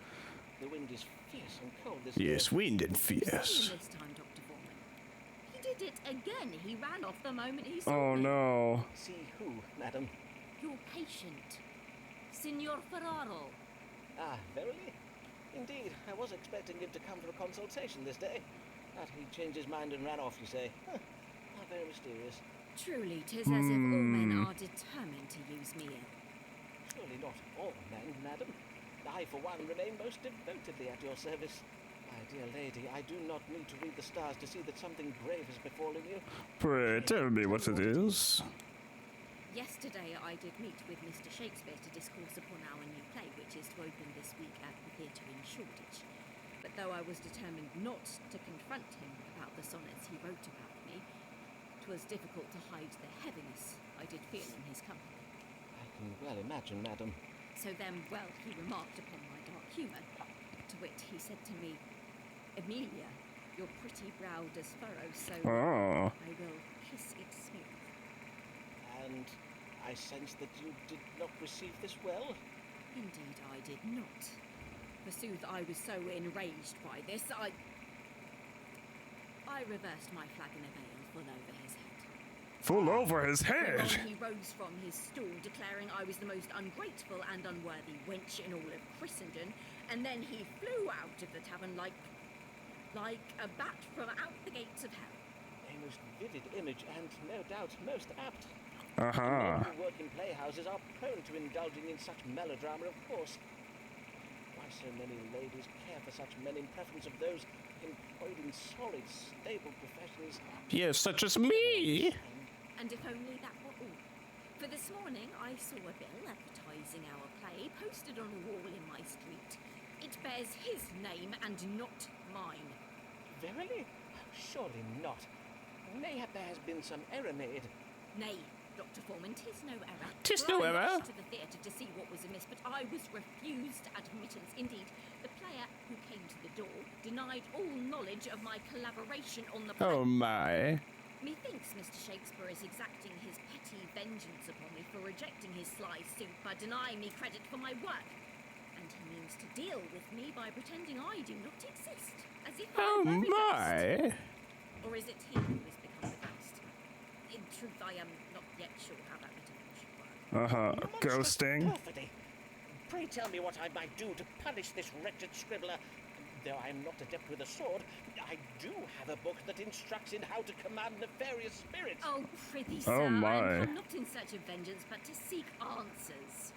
Speaker 6: The wind is fierce and cold this day.
Speaker 1: Yes, wind and
Speaker 3: See
Speaker 1: fierce.
Speaker 3: him this time, Dr. Foreman. He did it again. He ran off the moment he saw
Speaker 9: Oh
Speaker 3: me.
Speaker 9: no.
Speaker 6: See who, madam?
Speaker 3: Your patient, Signor Ferraro.
Speaker 6: Ah, verily? Indeed, I was expecting him to come for a consultation this day. But he changed his mind and ran off, you say. Huh. How very mysterious.
Speaker 3: Truly, 'tis as if all men are determined to use me ill.
Speaker 6: Surely not all men, madam. I, for one, remain most devotedly at your service. My dear lady, I do not need to read the stars to see that something grave has befallen you.
Speaker 9: Pray tell me what it is.
Speaker 3: Yesterday I did meet with Mr. Shakespeare to discourse upon our new play, which is to open this week at the theatre in Shoreditch. But though I was determined not to confront him about the sonnets he wrote about me, 'twas difficult to hide the heaviness I did feel in his company.
Speaker 6: I can well imagine, madam.
Speaker 3: So then, well, he remarked upon my dark humour, to wit he said to me, Amelia, your pretty brow does furrow, so
Speaker 9: Oh.
Speaker 3: I will kiss it smooth.
Speaker 6: And I sense that you did not receive this well.
Speaker 3: Indeed I did not. Forsooth, I was so enraged by this, I reversed my flagon of ale full over his head.
Speaker 9: Full over his
Speaker 3: Whereon
Speaker 9: head.
Speaker 3: he rose from his stool, declaring I was the most ungrateful and unworthy wench in all of Christendom, and then he flew out of the tavern like a bat from out the gates of hell.
Speaker 6: A most vivid image, and no doubt most apt.
Speaker 9: Uh-huh.
Speaker 6: Men who work in playhouses are prone to indulging in such melodrama, of course. Why so many ladies care for such men in preference of those employed in solid, stable professions?
Speaker 1: Yes, such as me.
Speaker 3: And if only that were all. For this morning I saw a bill advertising our play posted on a wall in my street. It bears his name and not mine.
Speaker 6: Verily? Surely not. Mayhap there has been some error made.
Speaker 3: Nay, Dr. Foreman, 'tis no error.
Speaker 1: 'Tis
Speaker 3: For
Speaker 1: no
Speaker 3: I
Speaker 1: error.
Speaker 3: rushed to the theatre to see what was amiss, but I was refused admittance. Indeed, the player who came to the door denied all knowledge of my collaboration on the play.
Speaker 1: Oh my.
Speaker 3: Methinks Mr. Shakespeare is exacting his petty vengeance upon me for rejecting his sly suit by denying me credit for my work. And he means to deal with me by pretending I do not exist, as if I
Speaker 1: Oh
Speaker 3: were a
Speaker 1: my.
Speaker 3: ghost. Or is it he who has become the ghost? In truth, I am not yet sure how that metaphor should work.
Speaker 9: Ghosting.
Speaker 6: Perfidy. Pray tell me what I might do to punish this wretched scribbler. Though I am not adept with a sword, I do have a book that instructs in how to command nefarious spirits.
Speaker 3: Oh, prithee,
Speaker 9: Oh,
Speaker 3: sir,
Speaker 9: my.
Speaker 3: I am come not in search of vengeance, but to seek answers.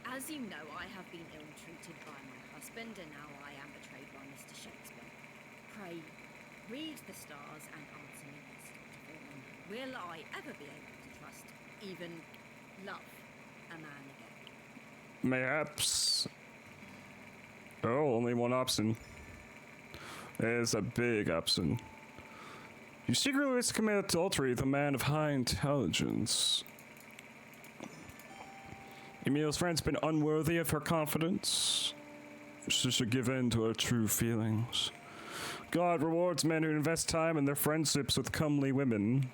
Speaker 3: As you know, I have been ill-treated by my husband, and now I am betrayed by Mr. Shakespeare. Pray, read the stars and answer me this, Dr. Foreman. Will I ever be able to trust, even love, a man again?
Speaker 9: Mayhaps. Oh, only one option. There's a big option. You secretly wish to commit adultery with a man of high intelligence. Emil's friend's been unworthy of her confidence. She should give in to her true feelings. God rewards men who invest time in their friendships with comely women.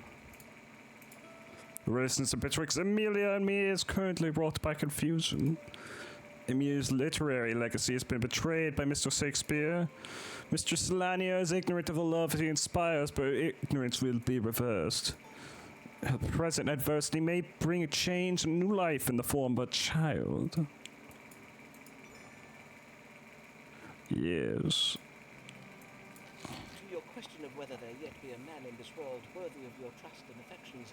Speaker 9: The relationship betwixt Emilia and me is currently wrought by confusion. Emilia's literary legacy has been betrayed by Mr. Shakespeare. Mr. Solania is ignorant of the love he inspires, but ignorance will be reversed. Her present adversity may bring a change and new life in the form of a child. Yes.
Speaker 6: To your question of whether there yet be a man in this world worthy of your trust and affections,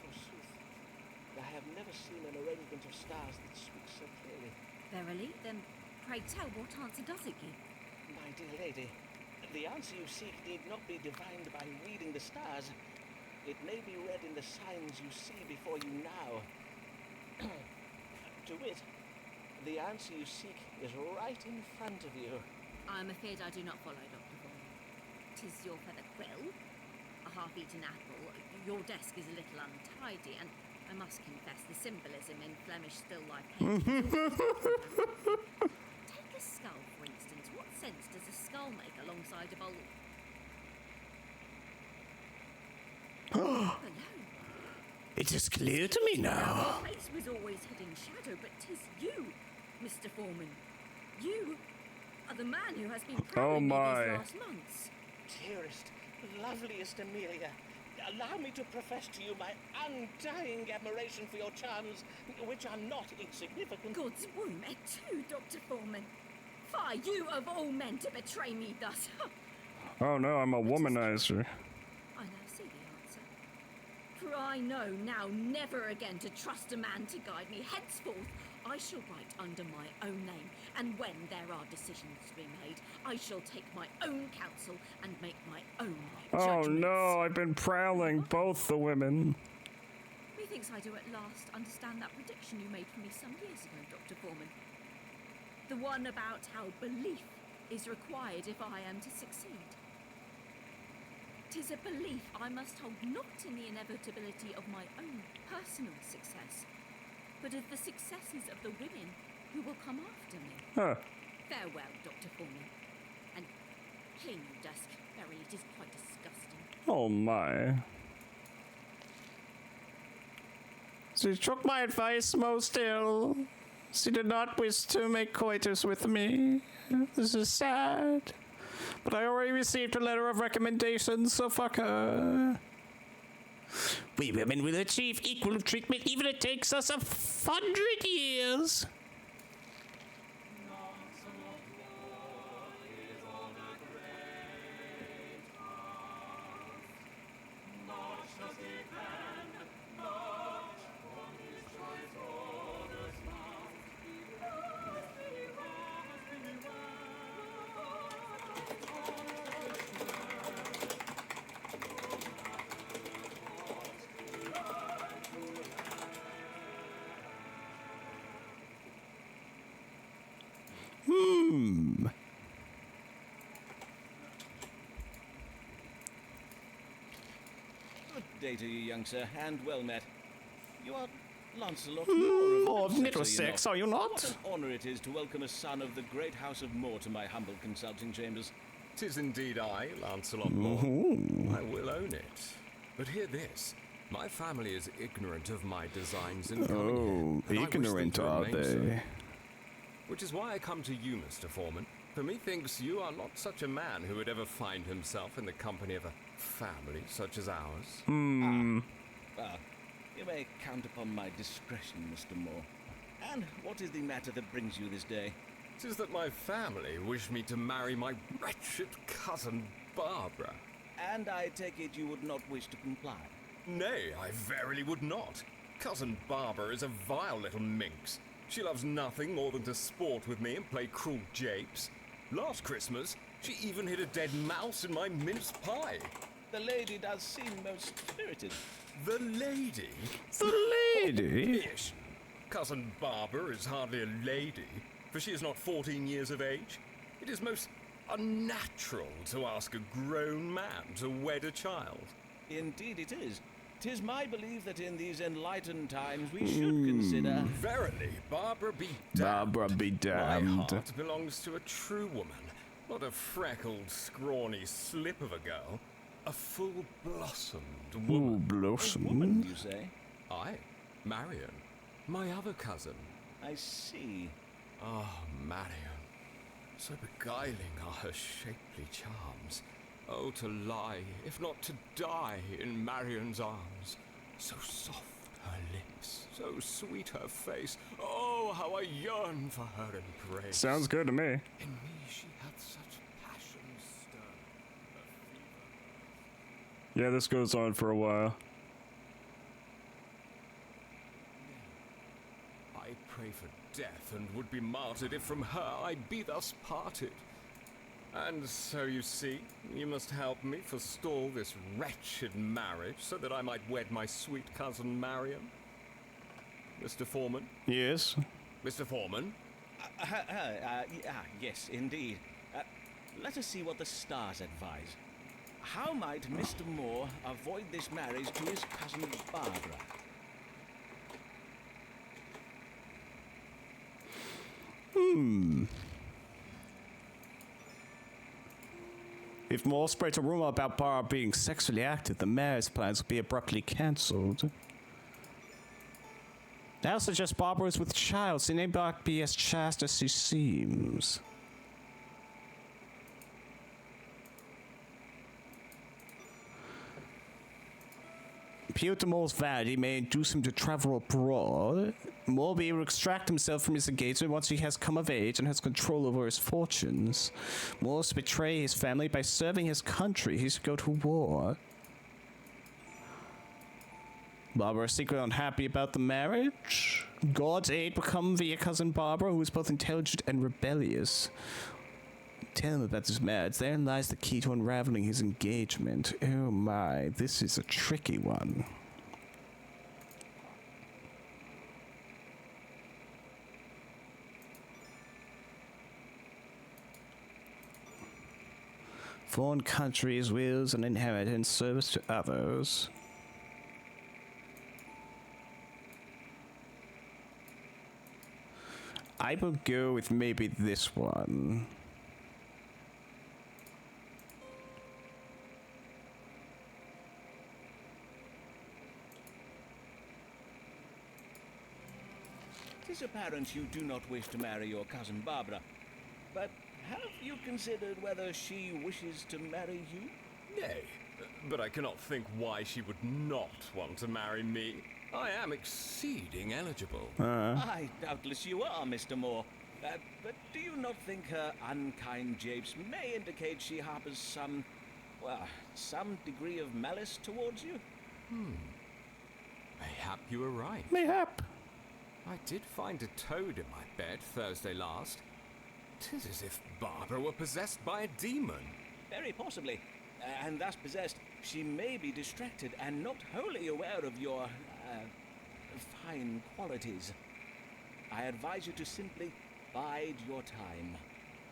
Speaker 6: forsooth, I have never seen an arrangement of stars that speaks so clearly.
Speaker 3: Verily? Then pray tell, what answer does it give?
Speaker 6: My dear lady, the answer you seek need not be divined by reading the stars. It may be read in the signs you see before you now. To wit, the answer you seek is right in front of you.
Speaker 3: I am afraid I do not follow, Dr. Foreman. 'Tis your feather quill, a half-eaten apple. Your desk is a little untidy, and I must confess the symbolism in Flemish still life painting. Take a skull, for instance. What sense does a skull make alongside a bowl? Hello.
Speaker 1: It is clear to me now.
Speaker 3: Your face was always hid in shadow, but 'tis you, Mr. Foreman. You are the man who has been prowling me
Speaker 9: my.
Speaker 3: these last months.
Speaker 6: Dearest, loveliest Amelia, allow me to profess to you my undying admiration for your charms, which are not insignificant.
Speaker 3: God's womb, et tu, Dr. Foreman. Fie, you of all men to betray me thus.
Speaker 9: Oh no, I'm a womanizer.
Speaker 3: I now see the answer. For I know now never again to trust a man to guide me. Henceforth, I shall write under my own name, and when there are decisions to be made, I shall take my own counsel and make my own
Speaker 9: Oh
Speaker 3: judgments.
Speaker 9: no, I've been prowling both the women.
Speaker 3: Methinks I do at last understand that prediction you made for me some years ago, Dr. Foreman. The one about how belief is required if I am to succeed. 'Tis a belief I must hold not in the inevitability of my own personal success, but of the successes of the women who will come after me.
Speaker 9: Huh.
Speaker 3: Farewell, Dr. Foreman. And clean your desk. Verily, it is quite disgusting.
Speaker 9: Oh my.
Speaker 1: She took my advice most ill. She did not wish to make coitus with me. This is sad. But I already received a letter of recommendation, so fuck her. We women will achieve equal treatment even if it takes us 100 years.
Speaker 6: day to you, young sir, and well met. You are Lancelot Moore
Speaker 1: of Middlesex, are you not?
Speaker 6: What an honour it is to welcome a son of the great house of Moore to my humble consulting chambers.
Speaker 14: 'Tis indeed I, Lancelot Moore. I will own it. But hear this. My family is ignorant of my designs in coming here, and
Speaker 1: ignorant
Speaker 14: I
Speaker 1: are
Speaker 14: wish them to remain
Speaker 1: they?
Speaker 14: so. Which is why I come to you, Mr. Foreman. For methinks you are not such a man who would ever find himself in the company of a family such as ours.
Speaker 6: Well, you may count upon my discretion, Mr. Moore. And what is the matter that brings you this day?
Speaker 14: 'Tis that my family wish me to marry my wretched cousin Barbara.
Speaker 6: And I take it you would not wish to comply?
Speaker 14: Nay, I verily would not. Cousin Barbara is a vile little minx. She loves nothing more than to sport with me and play cruel japes. Last Christmas, she even hid a dead mouse in my mince pie.
Speaker 6: The lady does seem most spirited.
Speaker 14: The lady?
Speaker 1: The lady?
Speaker 14: Pish! Cousin Barbara is hardly a lady, for she is not 14 years of age. It is most unnatural to ask a grown man to wed a child.
Speaker 6: Indeed it is. 'Tis my belief that in these enlightened times we should consider...
Speaker 14: Verily, Barbara be damned.
Speaker 1: Barbara be
Speaker 14: My
Speaker 1: damned.
Speaker 14: heart belongs to a true woman, not a freckled, scrawny slip of a girl. A full-blossomed
Speaker 1: Ooh,
Speaker 14: woman.
Speaker 1: blossom.
Speaker 6: Woman, you say?
Speaker 14: Aye, Marion, my other cousin.
Speaker 6: I see.
Speaker 14: Ah, Marion. So beguiling are her shapely charms. Oh, to lie, if not to die, in Marion's arms. So soft her lips, so sweet her face. Oh, how I yearn for her embrace.
Speaker 9: Sounds good to me.
Speaker 14: In me she hath such passion stern. Her fever.
Speaker 9: Yeah, this goes on for a while.
Speaker 14: I pray for death and would be martyred if from her I be thus parted. And so you see, you must help me forestall this wretched marriage so that I might wed my sweet cousin Marion. Mr. Foreman?
Speaker 1: Yes.
Speaker 14: Mr. Foreman?
Speaker 6: Yes, indeed. Let us see what the stars advise. How might Mr. Moore avoid this marriage to his cousin Barbara?
Speaker 1: If Moore spreads a rumor about Barbara being sexually active, the marriage plans will be abruptly cancelled. Now suggest Barbara is with child, so may not be as chaste as she seems. Appeal to Moore's vanity may induce him to travel abroad. Moore will be able to extract himself from his engagement once he has come of age and has control over his fortunes. Moore must betray his family by serving his country. He should go to war. Barbara is secretly unhappy about the marriage. God's aid will come via cousin Barbara, who is both intelligent and rebellious. Tell him about this marriage. Therein lies the key to unraveling his engagement. Oh my, this is a tricky one. Foreign countries, wills, and inheritance, service to others. I will go with maybe this one.
Speaker 6: It is apparent you do not wish to marry your cousin Barbara, but have you considered whether she wishes to marry you?
Speaker 14: Nay, but I cannot think why she would not want to marry me. I am exceeding eligible.
Speaker 6: Aye, doubtless you are, Mr. Moore. But do you not think her unkind japes may indicate she harbors some degree of malice towards you?
Speaker 14: Mayhap you are right.
Speaker 1: Mayhap.
Speaker 14: I did find a toad in my bed Thursday last. 'Tis as if Barbara were possessed by a demon.
Speaker 6: Very possibly. And thus possessed, she may be distracted and not wholly aware of your, fine qualities. I advise you to simply bide your time.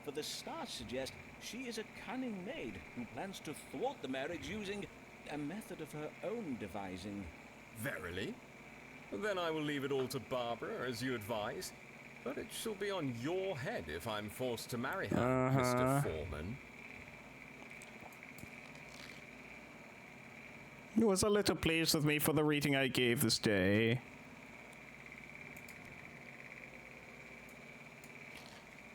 Speaker 6: For the stars suggest she is a cunning maid who plans to thwart the marriage using, a method of her own devising.
Speaker 14: Verily? Then I will leave it all to Barbara, as you advise. But it shall be on your head if I'm forced to marry her, Mr. Foreman.
Speaker 1: He was a little pleased with me for the reading I gave this day.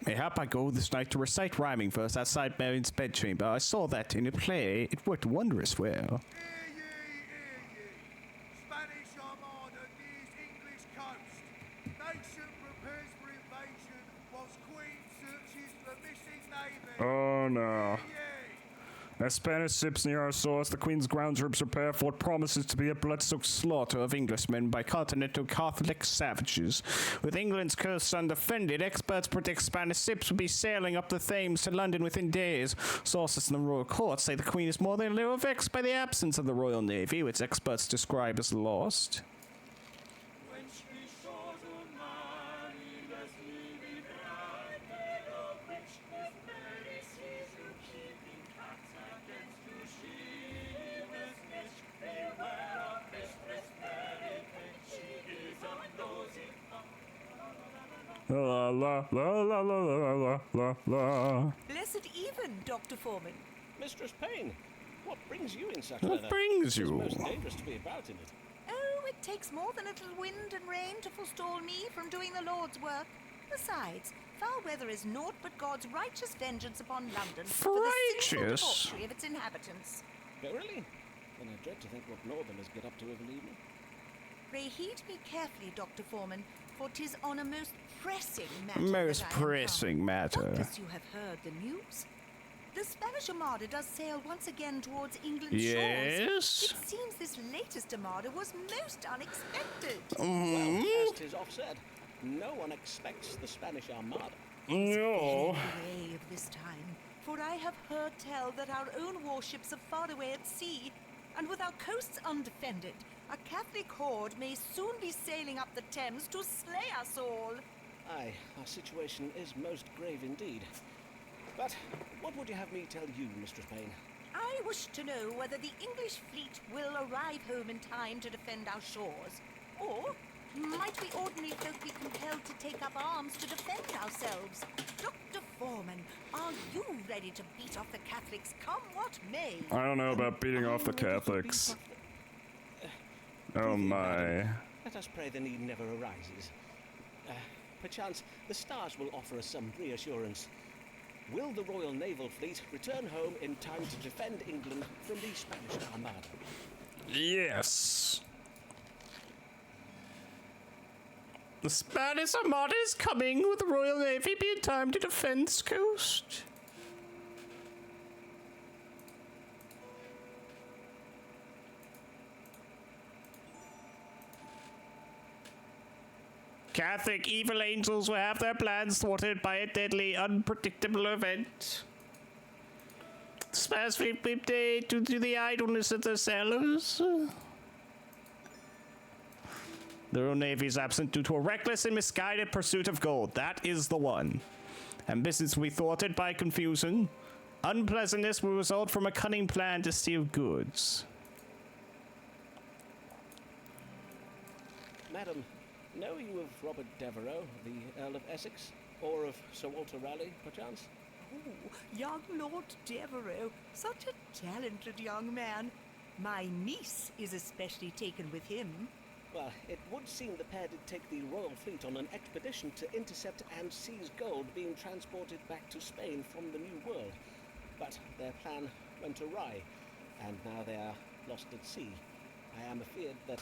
Speaker 1: Mayhap I go this night to recite rhyming verse outside Marion's bedchamber. I saw that in a play it worked wondrous well.
Speaker 4: Hear ye. Spanish Armada nears English coast. Nation prepares for invasion whilst Queen searches for missing navy.
Speaker 9: Oh no.
Speaker 4: Hear ye.
Speaker 9: As Spanish ships near our shores, the Queen's ground troops prepare for what promises to be a blood-soaked
Speaker 1: Slaughter of Englishmen by continental Catholic savages. With England's coast undefended, experts predict Spanish ships will be sailing up the Thames to London within days. Sources in the royal court say the Queen is more than a little vexed by the absence of the Royal Navy, which experts describe as lost.
Speaker 9: La la la la la la la la la.
Speaker 8: Blessed even, Dr. Foreman.
Speaker 6: Mistress Payne, what brings you in such
Speaker 1: What
Speaker 6: weather?
Speaker 1: brings
Speaker 6: It's
Speaker 1: you?
Speaker 6: most dangerous to be about in it.
Speaker 8: Oh, it takes more than a little wind and rain to forestall me from doing the Lord's work. Besides, foul weather is naught but God's righteous vengeance upon London for the sinful
Speaker 1: Righteous?
Speaker 8: debauchery of its inhabitants.
Speaker 6: Verily? Then I dread to think what Northerners get up to of an evening.
Speaker 8: Pray heed me carefully, Dr. Foreman, for 'tis on a most pressing matter.
Speaker 1: Most
Speaker 8: that I am
Speaker 1: pressing
Speaker 8: come.
Speaker 1: matter.
Speaker 8: Doubtless you have heard the news. The Spanish Armada does sail once again towards England's
Speaker 1: Yes?
Speaker 8: shores. It seems this latest Armada was most unexpected.
Speaker 6: Well, as 'tis oft said, no one expects the Spanish Armada.
Speaker 9: No.
Speaker 8: Very brave this time, for I have heard tell that our own warships are far away at sea, and with our coasts undefended, a Catholic horde may soon be sailing up the Thames to slay us all.
Speaker 6: Aye, our situation is most grave indeed. But what would you have me tell you, Mistress Payne?
Speaker 8: I wish to know whether the English fleet will arrive home in time to defend our shores, or might we ordinary folk be compelled to take up arms to defend ourselves? Dr. Foreman, are you ready to beat off the Catholics, come what may?
Speaker 9: I don't know about beating off the Catholics. Oh my.
Speaker 6: Let us pray the need never arises. Perchance the stars will offer us some reassurance. Will the Royal Naval Fleet return home in time to defend England from the Spanish Armada?
Speaker 9: Yes.
Speaker 1: The Spanish Armada is coming. Will the Royal Navy be in time to defend this coast? Catholic evil angels will have their plans thwarted by a deadly, unpredictable event. Spanish fleet will be due to the idleness of the sailors. The Royal Navy is absent due to a reckless and misguided pursuit of gold. That is the one. Ambitions will be thwarted by confusion. Unpleasantness will result from a cunning plan to steal goods.
Speaker 6: Madam, know you of Robert Devereux, the Earl of Essex? Or of Sir Walter Raleigh, perchance?
Speaker 8: Oh, young Lord Devereux, such a talented young man. My niece is especially taken with him.
Speaker 6: Well, it would seem the pair did take the Royal Fleet on an expedition to intercept and seize gold being transported back to Spain from the New World. But their plan went awry, and now they are lost at sea. I am afeard that,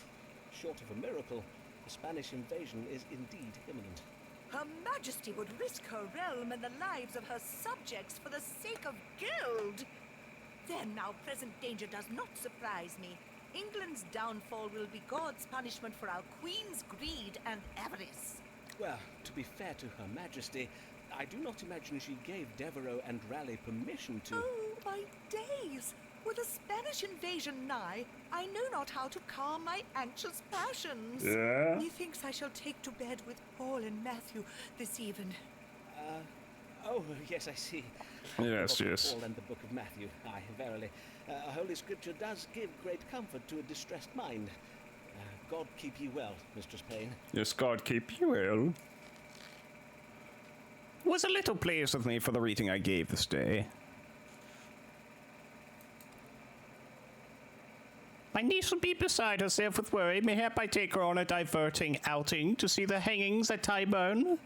Speaker 6: short of a miracle, the Spanish invasion is indeed imminent.
Speaker 8: Her Majesty would risk her realm and the lives of her subjects for the sake of gold. Then our present danger does not surprise me. England's downfall will be God's punishment for our Queen's greed and avarice.
Speaker 6: Well, to be fair to Her Majesty, I do not imagine she gave Devereux and Raleigh permission to...
Speaker 8: Oh, my days! With a Spanish invasion nigh, I know not how to calm my anxious passions.
Speaker 9: Yeah?
Speaker 8: Methinks I shall take to bed with Paul and Matthew this even.
Speaker 6: Oh, yes, I see.
Speaker 9: Yes,
Speaker 6: The Book of
Speaker 9: yes.
Speaker 6: Paul and the Book of Matthew. Aye, verily. Holy Scripture does give great comfort to a distressed mind. God keep ye well, Mistress Payne.
Speaker 9: Yes, God keep you well.
Speaker 1: Was a little pleased with me for the reading I gave this day. My niece will be beside herself with worry. Mayhap I take her on a diverting outing to see the hangings at Tyburn.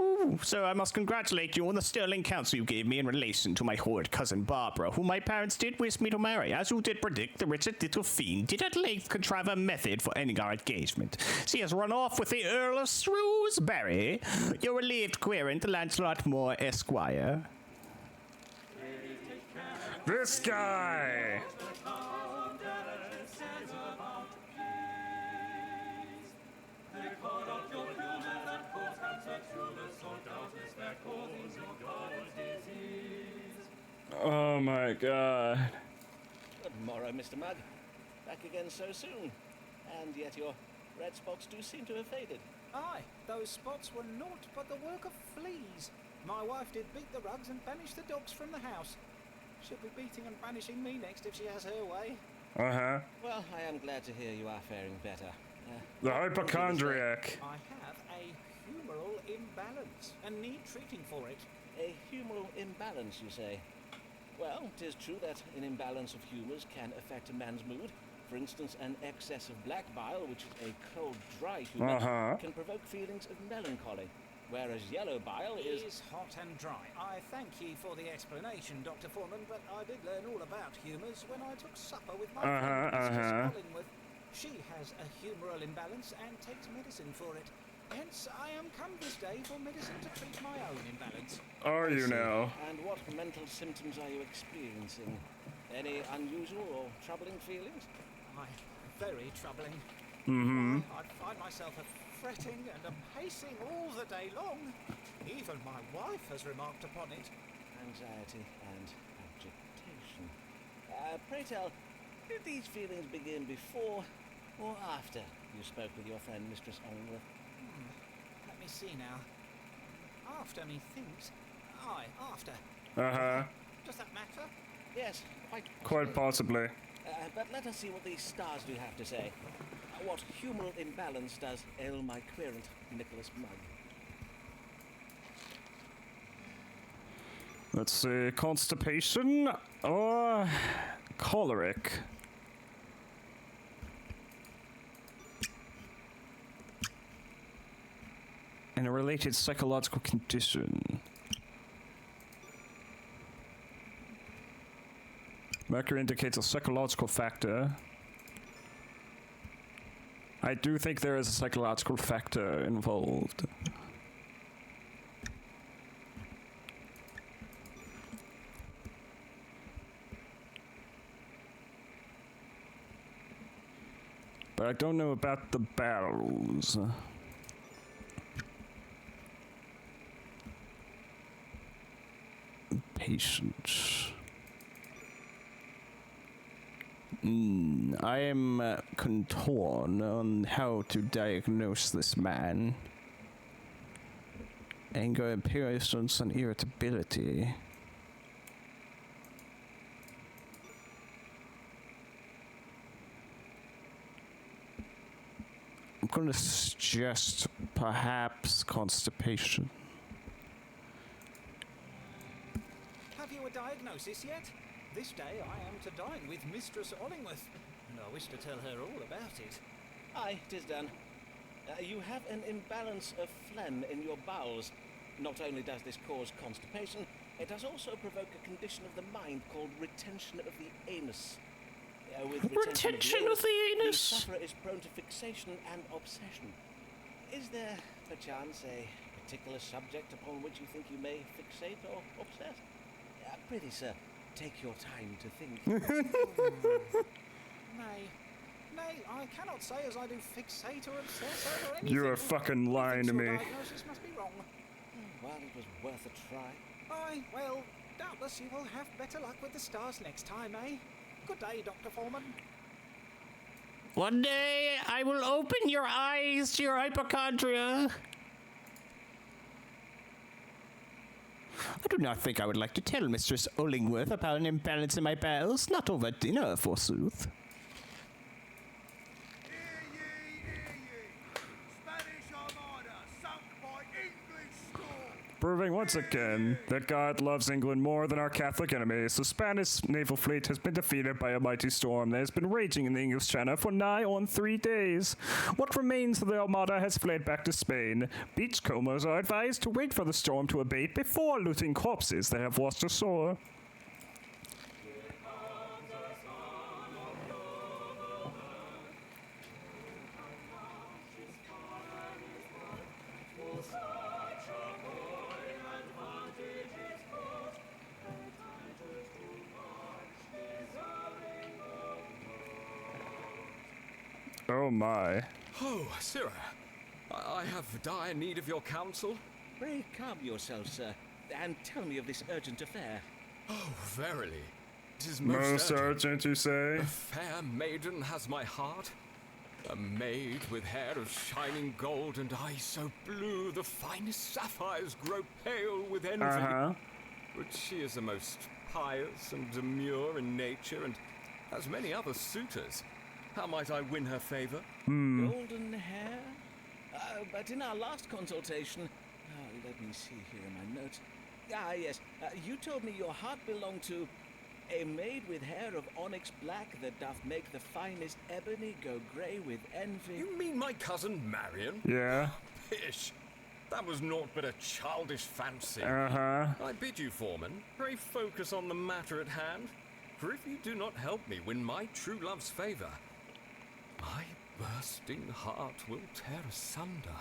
Speaker 1: Ooh, so I must congratulate you on the sterling counsel you gave me in relation to my horrid cousin Barbara, whom my parents did wish me to marry. As you did predict, the wretched little fiend did at length contrive a method for ending our engagement. She has run off with the Earl of Shrewsbury, your relieved querent, Lancelot Moore, Esquire.
Speaker 9: This guy! Oh my god.
Speaker 6: Good morrow, Mr. Mugg. Back again so soon. And yet your red spots do seem to have faded.
Speaker 7: Aye, those spots were naught but the work of fleas. My wife did beat the rugs and banish the dogs from the house. She'll be beating and banishing me next if she has her way.
Speaker 9: Uh-huh.
Speaker 6: Well, I am glad to hear you are faring better.
Speaker 9: The hypochondriac.
Speaker 7: I have a humoral imbalance and need treating for it.
Speaker 6: A humoral imbalance, you say? Well, 'tis true that an imbalance of humours can affect a man's mood. For instance, an excess of black bile, which is a cold, dry humour, can provoke feelings of melancholy, whereas yellow bile is
Speaker 7: hot and dry. I thank ye for the explanation, Dr. Foreman, but I did learn all about humours when I took supper with my friend, Mrs. Collingwood. She has a humoral imbalance and takes medicine for it. Hence, I am come this day for medicine to treat my own imbalance.
Speaker 9: Are you now?
Speaker 6: And what mental symptoms are you experiencing? Any unusual or troubling feelings?
Speaker 7: Aye, very troubling.
Speaker 9: Mm-hmm.
Speaker 7: I find myself fretting and pacing all the day long. Even my wife has remarked upon it.
Speaker 6: Anxiety and agitation. Pray tell, did these feelings begin before or after you spoke with your friend, Mistress Ollingworth?
Speaker 7: Let me see now. After, methinks. Aye, after.
Speaker 9: Uh-huh.
Speaker 7: Does that matter?
Speaker 6: Yes,
Speaker 9: Quite possibly.
Speaker 6: But let us see what these stars do have to say. What humoral imbalance does ail my querent, Nicholas Mugg?
Speaker 9: Let's see, constipation or choleric. And a related psychological condition. Mercury indicates a psychological factor. I do think there is a psychological factor involved. But I don't know about the barrels. Patient. I am contorn on how to diagnose this man. Anger, impatience, and irritability. I'm going to suggest perhaps constipation.
Speaker 7: Have you a diagnosis yet? This day I am to dine with Mistress Ollingworth, and I wish to tell her all about it.
Speaker 6: Aye, 'tis done. You have an imbalance of phlegm in your bowels. Not only does this cause constipation, it does also provoke a condition of the mind called retention of the anus. With
Speaker 1: Retention of the anus?
Speaker 6: The sufferer is prone to fixation and obsession. Is there, perchance, a particular subject upon which you think you may fixate or obsess? Prithee, sir, take your time to think.
Speaker 7: Nay, I cannot say as I do fixate or obsess over anything.
Speaker 9: You are fucking lying to me.
Speaker 7: Your diagnosis must be wrong.
Speaker 6: Well, it was worth a try.
Speaker 7: Aye, well, doubtless you will have better luck with the stars next time, eh? Good day, Dr. Foreman.
Speaker 1: One day I will open your eyes to your hypochondria. I do not think I would like to tell Mistress Ollingworth about an imbalance in my bowels, not over dinner, forsooth.
Speaker 9: Proving once again that God loves England more than our Catholic enemies, the Spanish naval fleet has been defeated by a mighty storm that has been raging in the English Channel for nigh on 3 days. What remains of the Armada has fled back to Spain. Beachcombers are advised to wait for the storm to abate before looting corpses that have washed ashore. Oh my.
Speaker 14: Oh, Sirrah, I have dire need of your counsel.
Speaker 6: Pray calm yourself, sir, and tell me of this urgent affair.
Speaker 14: Oh, verily, it is
Speaker 9: Most urgent, you say?
Speaker 14: A fair maiden has my heart. A maid with hair of shining gold and eyes so blue the finest sapphires grow pale with envy. But she is the most pious and demure in nature and has many other suitors. How might I win her favor?
Speaker 6: Golden hair? But in our last consultation... let me see here in my notes. Yes. You told me your heart belonged to a maid with hair of onyx black that doth make the finest ebony go grey with envy.
Speaker 14: You mean my cousin Marion?
Speaker 9: Yeah.
Speaker 14: Pish! That was naught but a childish fancy.
Speaker 9: I
Speaker 14: bid you, Foreman, pray focus on the matter at hand. For if you do not help me win my true love's favor, my bursting heart will tear asunder.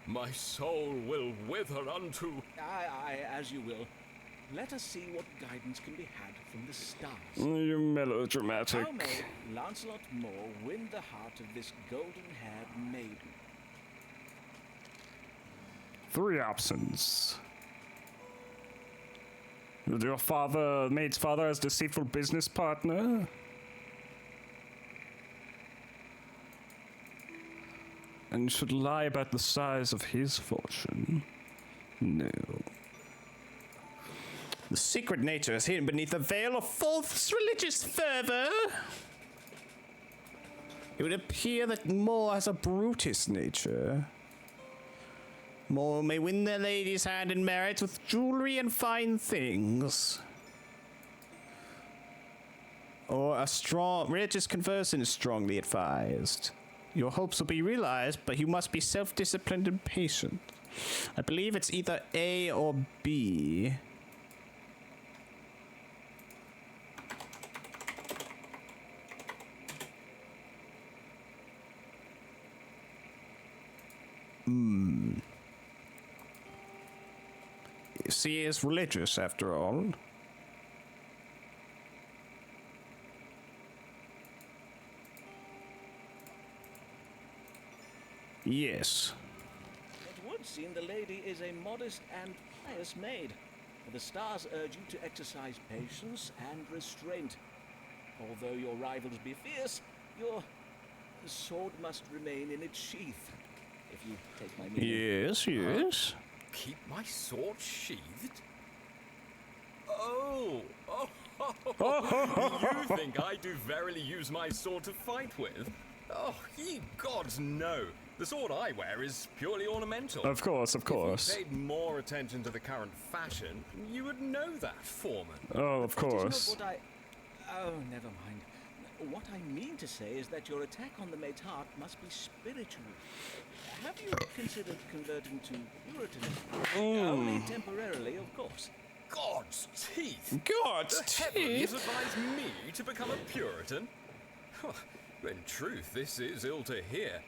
Speaker 14: My soul will wither unto...
Speaker 6: Aye, as you will. Let us see what guidance can be had from the stars.
Speaker 9: You're melodramatic.
Speaker 6: How may Lancelot Moore win the heart of this golden-haired maiden?
Speaker 9: 3 options. Your father, maid's father, as deceitful business partner. And should lie about the size of his fortune. No.
Speaker 1: The secret nature is hidden beneath a veil of false religious fervor. It would appear that Moore has a Brutus nature. Moore may win their lady's hand in marriage with jewelry and fine things. Or a strong religious conversion is strongly advised. Your hopes will be realized, but you must be self-disciplined and patient. I believe it's either A or B. She is religious, after all. Yes.
Speaker 6: It would seem the lady is a modest and pious maid. For the stars urge you to exercise patience and restraint. Although your rivals be fierce, your sword must remain in its sheath. If you take my meaning.
Speaker 1: Yes.
Speaker 14: Keep my sword sheathed? Oh! You think I do verily use my sword to fight with? Oh, ye gods, no. The sword I wear is purely ornamental.
Speaker 9: Of course.
Speaker 14: If you paid more attention to the current fashion, you would know that, Foreman.
Speaker 9: Oh, of course.
Speaker 6: Oh, never mind. What I mean to say is that your attack on the maid's heart must be spiritual. Have you considered converting to Puritanism? Only temporarily, of course.
Speaker 14: God's teeth!
Speaker 1: God's
Speaker 14: teeth? The heavens advise me to become a Puritan? In truth, this is ill to hear,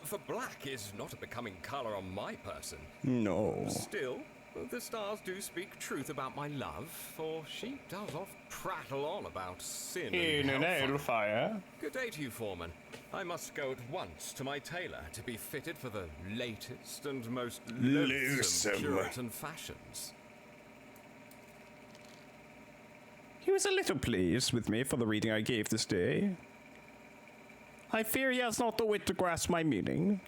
Speaker 14: for black is not a becoming colour on my person.
Speaker 1: No.
Speaker 14: Still, the stars do speak truth about my love, for she does oft prattle on about sin and hellfire. Good day to you, Foreman. I must go at once to my tailor to be fitted for the latest and most loathsome Puritan fashions.
Speaker 1: He was a little pleased with me for the reading I gave this day. I fear he has not the wit to grasp my meaning.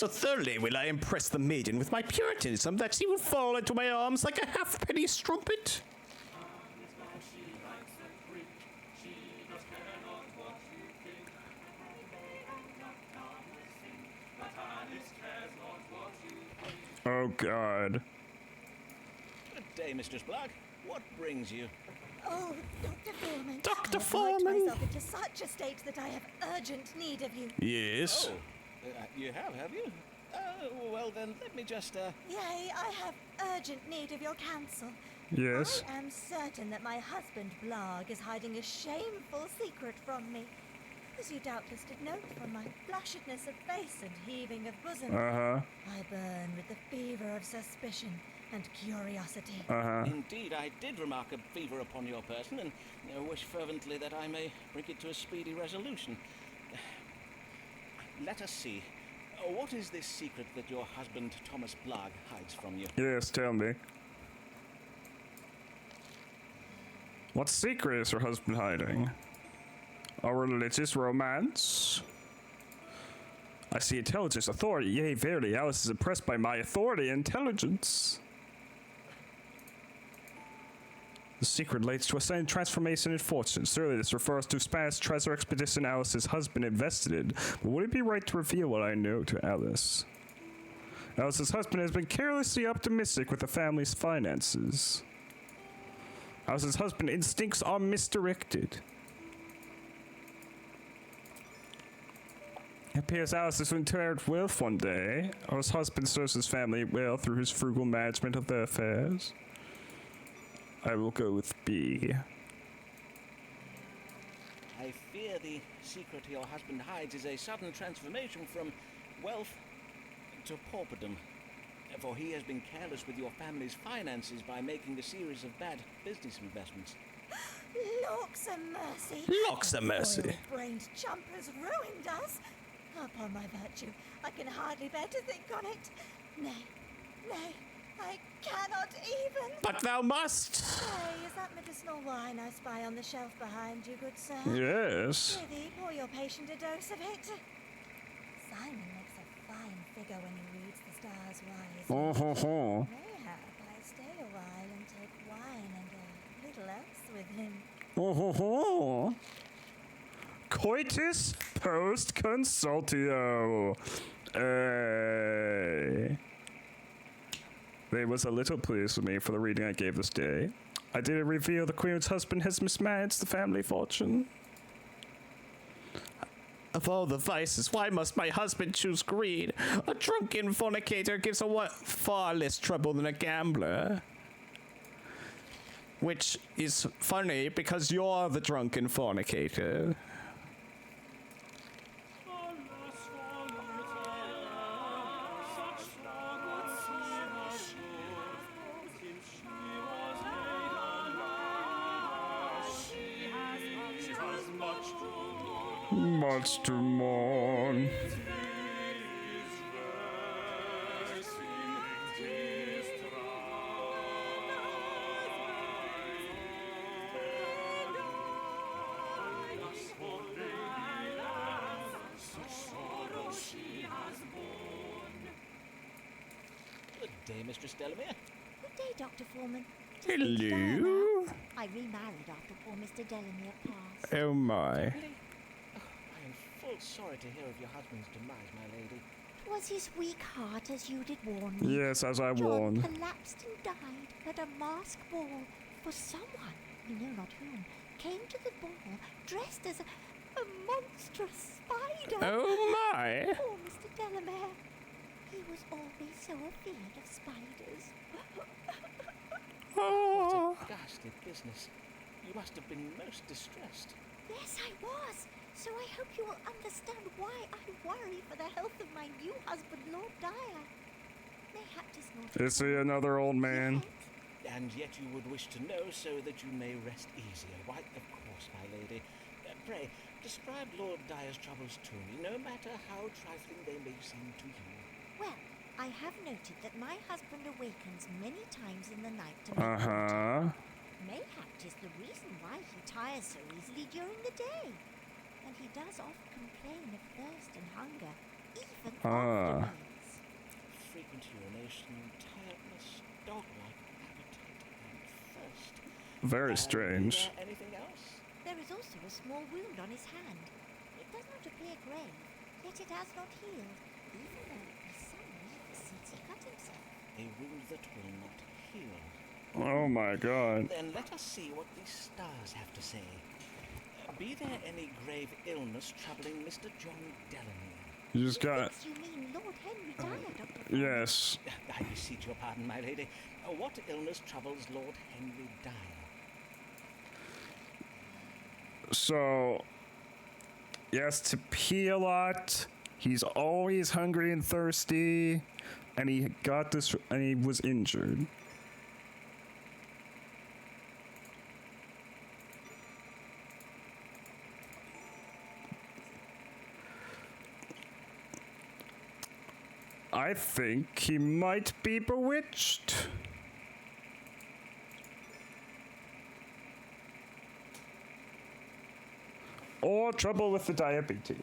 Speaker 1: So thoroughly will I impress the maiden with my puritanism that she will fall into my arms like a halfpenny strumpet.
Speaker 9: Oh, God.
Speaker 6: Good day, Mistress Black. What brings you?
Speaker 5: Oh, Dr. Foreman.
Speaker 1: Dr.
Speaker 5: I have
Speaker 1: Foreman.
Speaker 5: worked myself into such a state that I have urgent need of you.
Speaker 1: Yes.
Speaker 6: Oh, you have you? Well then, let me just,
Speaker 5: Yea, I have urgent need of your counsel.
Speaker 9: Yes.
Speaker 5: I am certain that my husband, Blarg, is hiding a shameful secret from me. As you doubtless did note from my blushedness of face and heaving of bosom,
Speaker 9: Uh-huh.
Speaker 5: I burn with the fever of suspicion and curiosity.
Speaker 9: Uh-huh.
Speaker 6: Indeed, I did remark a fever upon your person, and wish fervently that I may bring it to a speedy resolution. Let us see. What is this secret that your husband, Thomas Blarg, hides from you?
Speaker 9: Yes, tell me. What secret is her husband hiding? A religious romance? I see intelligence, authority. Yea, verily, Alice is impressed by my authority and intelligence. The secret relates to a sudden transformation in fortune. Surely this refers to Spanish treasure expedition Alice's husband invested in. But would it be right to reveal what I know to Alice? Alice's husband has been carelessly optimistic with the family's finances. Alice's husband's instincts are misdirected. It appears Alice has inherited wealth one day. Her husband serves his family well through his frugal management of their affairs. I will go with B.
Speaker 6: I fear the secret your husband hides is a sudden transformation from wealth to pauperdom. For he has been careless with your family's finances by making a series of bad business investments.
Speaker 5: Looks a mercy.
Speaker 1: Looks a mercy.
Speaker 5: Oil-brained chump has ruined us. Upon my virtue, I can hardly bear to think on it. Nay, I cannot even.
Speaker 1: But thou must.
Speaker 5: Hey, is that medicinal wine I spy on the shelf behind you, good sir?
Speaker 9: Yes.
Speaker 5: Prithee, pour your patient a dose of it. Simon makes a fine figure when he reads the stars wise.
Speaker 9: Oh,
Speaker 5: Mayhap I stay a while and take wine and a little else with him.
Speaker 9: oh. Coitus post consultio. They was a little pleased with me for the reading I gave this day. I did reveal the queen's husband has mismanaged the family fortune.
Speaker 1: Of all the vices, why must my husband choose greed? A drunken fornicator gives far less trouble than a gambler. Which is funny because you're the drunken fornicator.
Speaker 9: Much to mourn.
Speaker 6: Good day, Mistress Delamere.
Speaker 5: Good day, Dr. Foreman.
Speaker 1: Hello?
Speaker 5: I remarried after poor Mr. Delamere passed.
Speaker 1: Oh my.
Speaker 6: Really? I am full sorry to hear of your husband's demise, my lady.
Speaker 5: It was his weak heart, as you did warn me.
Speaker 9: Yes, as I
Speaker 5: John
Speaker 9: warned.
Speaker 5: collapsed and died at a masked ball, for someone, we know not whom, came to the ball dressed as a monstrous spider.
Speaker 1: Oh my.
Speaker 5: Poor Mr. Delamere. He was always so afeard of spiders.
Speaker 1: Oh.
Speaker 6: What a ghastly business. You must have been most distressed.
Speaker 5: Yes, I was. So I hope you will understand why I worry for the health of my new husband, Lord Dyer. Mayhap 'tis not.
Speaker 9: Is he another old man?
Speaker 6: And yet you would wish to know so that you may rest easier. Why, of course, my lady. Pray, describe Lord Dyer's troubles to me, no matter how trifling they may seem to you.
Speaker 5: Well, I have noted that my husband awakens many times in the night to make water.
Speaker 9: Uh-huh.
Speaker 5: Mayhap 'tis the reason why he tires so easily during the day. And he does often complain of thirst and hunger, even after meals.
Speaker 6: frequent urination, tiredness, dog-like appetite, and thirst.
Speaker 9: Very
Speaker 6: Is
Speaker 9: strange.
Speaker 6: there anything else?
Speaker 5: There is also a small wound on his hand. It does not appear grave, yet it has not healed, even though it be some weeks since he cut himself.
Speaker 6: A wound that will not heal.
Speaker 9: Oh my god.
Speaker 6: Then let us see what these stars have to say. Be there any grave illness troubling Mr. John Delamere?
Speaker 9: You just got.
Speaker 5: You mean Lord Henry Dyer, Dr.
Speaker 9: Yes.
Speaker 6: I beseech your pardon, my lady. What illness troubles Lord Henry Dyer?
Speaker 9: So, he has to pee a lot. He's always hungry and thirsty, and he got this, and he was injured. I think he might be bewitched. Or trouble with the diabetes.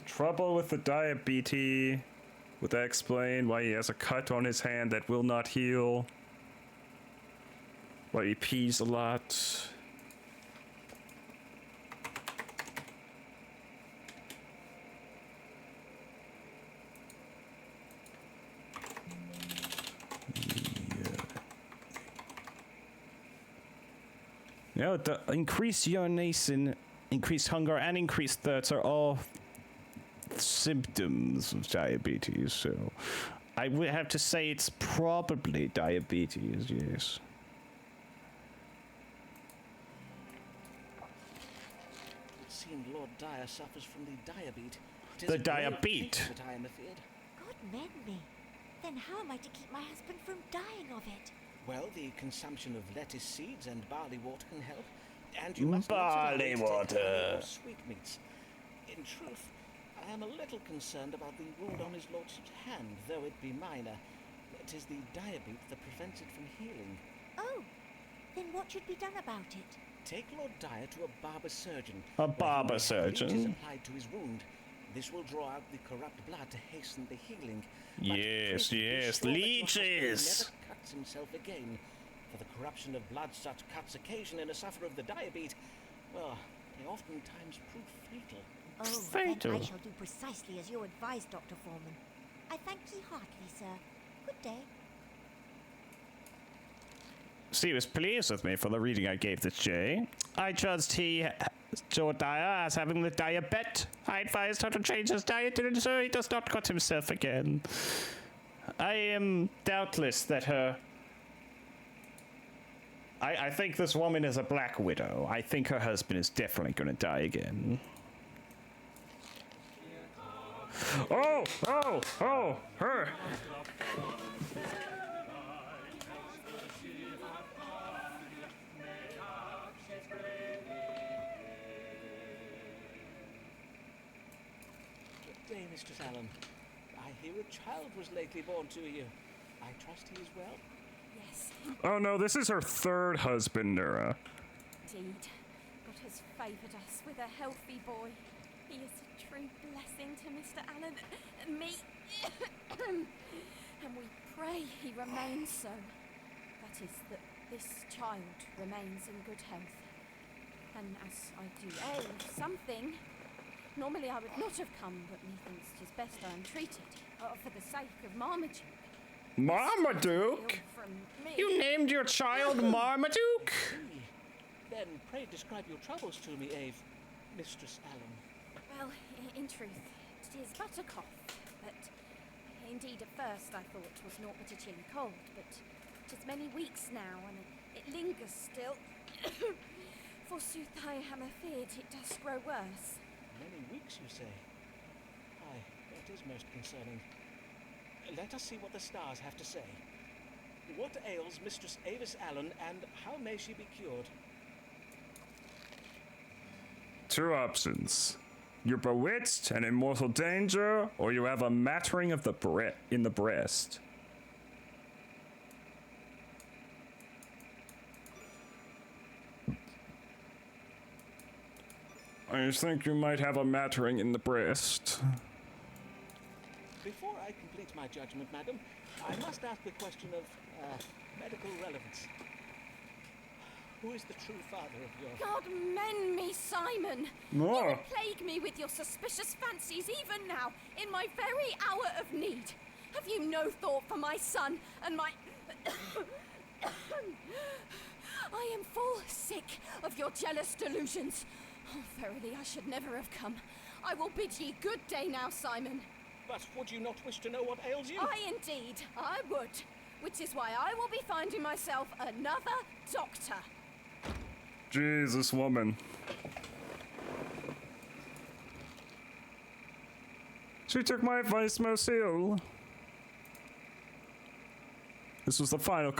Speaker 9: Trouble with the diabetes. Would that explain why he has a cut on his hand that will not heal? Why he pees a lot? Yeah, the increased urination, increased hunger, and increased thirst are all symptoms of diabetes, so I would have to say it's probably diabetes, yes.
Speaker 6: It seemed Lord Dyer suffers from the diabetes.
Speaker 9: The diabetes?
Speaker 6: But I am afraid.
Speaker 5: God mend me. Then how am I to keep my husband from dying of it?
Speaker 6: Well, the consumption of lettuce seeds and barley water can help. And you must
Speaker 9: barley water.
Speaker 6: Sweetmeats. In truth, I am a little concerned about the wound on his lordship's hand, though it be minor. It is the diabetes that prevents it from healing.
Speaker 5: Oh, then what should be done about it?
Speaker 6: Take Lord Dyer to a barber surgeon.
Speaker 9: A barber
Speaker 6: Leeches
Speaker 9: surgeon?
Speaker 6: applied to his wound. This will draw out the corrupt blood to hasten the healing.
Speaker 9: Yes, yes, leeches!
Speaker 6: Never cuts himself again. For the corruption of blood such cuts occasion in a sufferer of the diabetes, well, they oftentimes prove fatal.
Speaker 5: Oh,
Speaker 9: Fatal.
Speaker 5: then I shall do precisely as you advise, Dr. Foreman. I thank ye heartily, sir. Good day.
Speaker 1: She was pleased with me for the reading I gave this Jay. I judged Joe Dyer as having the diabetes. I advised her to change his diet to ensure he does not cut himself again. I am doubtless that her... I think this woman is a black widow. I think her husband is definitely going to die again.
Speaker 9: Oh, her.
Speaker 6: Good day, Mistress Allen. I hear a child was lately born to you. I trust he is well.
Speaker 11: Yes,
Speaker 9: Oh no, this is her third husband, Nura.
Speaker 11: indeed. God has favoured us with a healthy boy. He is a true blessing to Mr. Allen and me. And we pray he remains so. That is, that this child remains in good health. And as I do ail of something, normally I would not have come, but methinks 'tis best I am treated, for the sake of Marmaduke.
Speaker 9: Marmaduke?
Speaker 11: From me.
Speaker 1: You named your child Marmaduke?
Speaker 6: Then pray describe your troubles to me, Ave, Mistress Allen.
Speaker 11: Well, in truth, it is but a cough, but indeed at first I thought 'twas naught but a chilly cold, but 'tis many weeks now, and it lingers still. Forsooth, I am afeard it does grow worse.
Speaker 6: Many weeks, you say? Aye, that is most concerning. Let us see what the stars have to say. What ails Mistress Avis Allen, and how may she be cured?
Speaker 9: Two options. You're bewitched and in mortal danger, or you have a mattering of the in the breast. I think you might have a mattering in the breast.
Speaker 6: Before I complete my judgment, madam, I must ask a question of medical relevance. Who is the true father of your...
Speaker 11: God mend me, Simon!
Speaker 9: No.
Speaker 11: You will plague me with your suspicious fancies even now, in my very hour of need. Have you no thought for my son and my... I am full sick of your jealous delusions. Oh, verily, I should never have come. I will bid ye good day now, Simon.
Speaker 6: But would you not wish to know what ails you?
Speaker 11: Indeed, I would. Which is why I will be finding myself another doctor.
Speaker 9: Jesus, woman. She took my advice most ill. This was the final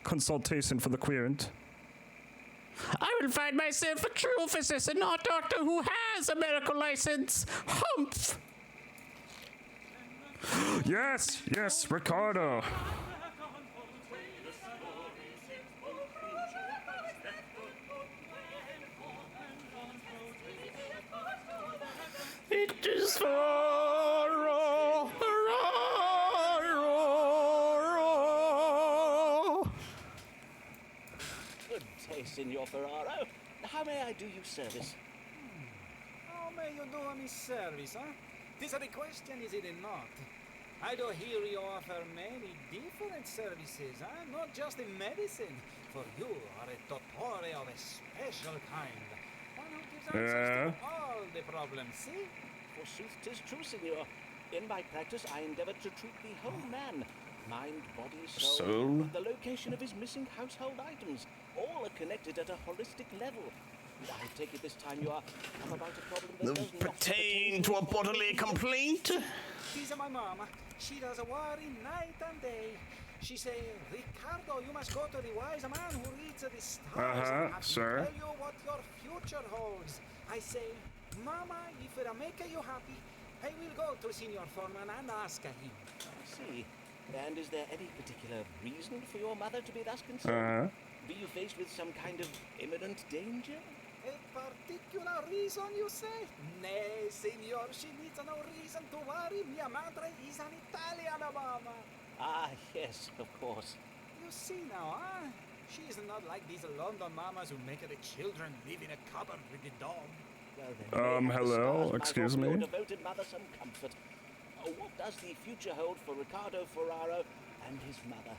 Speaker 9: consultation for the querent.
Speaker 1: I will find myself a true physician, not a doctor who has a medical license. Humph!
Speaker 9: Yes, yes, Ricardo.
Speaker 1: It is for
Speaker 6: Good day, Signor Ferraro. How may I do you service?
Speaker 7: How may you do me service, huh? This is the question, is it not? I do hear you offer many different services, huh? Not just in medicine, for you are a dottore of a special kind. One who gives answers to all the problems, see?
Speaker 6: Forsooth, 'tis true, Signor. In my practice, I endeavor to treat the whole man. Mind, body, soul. The location of his missing household items. All are connected at a holistic level. I take it this time you are come about a problem that does not
Speaker 1: pertain to a bodily complaint.
Speaker 7: This is my mama. She does worry night and day. She say, Ricardo, you must go to the wise man who reads the stars and have
Speaker 9: sir.
Speaker 7: tell you what your future holds. I say, Mama, if it make you happy, I will go to Signor Foreman and ask him.
Speaker 6: I see. And is there any particular reason for your mother to be thus concerned? Be you faced with some kind of imminent danger?
Speaker 7: A particular reason, you say? Nay, Signor, she needs no reason to worry. Mia madre is an Italian mama.
Speaker 6: Ah, yes, of course.
Speaker 7: You see now, huh? She is not like these London mamas who make the children live in a cupboard with the dog.
Speaker 6: Well, then,
Speaker 9: hello, excuse me.
Speaker 6: Your devoted mother some comfort. What does the future hold for Ricardo Ferraro and his mother?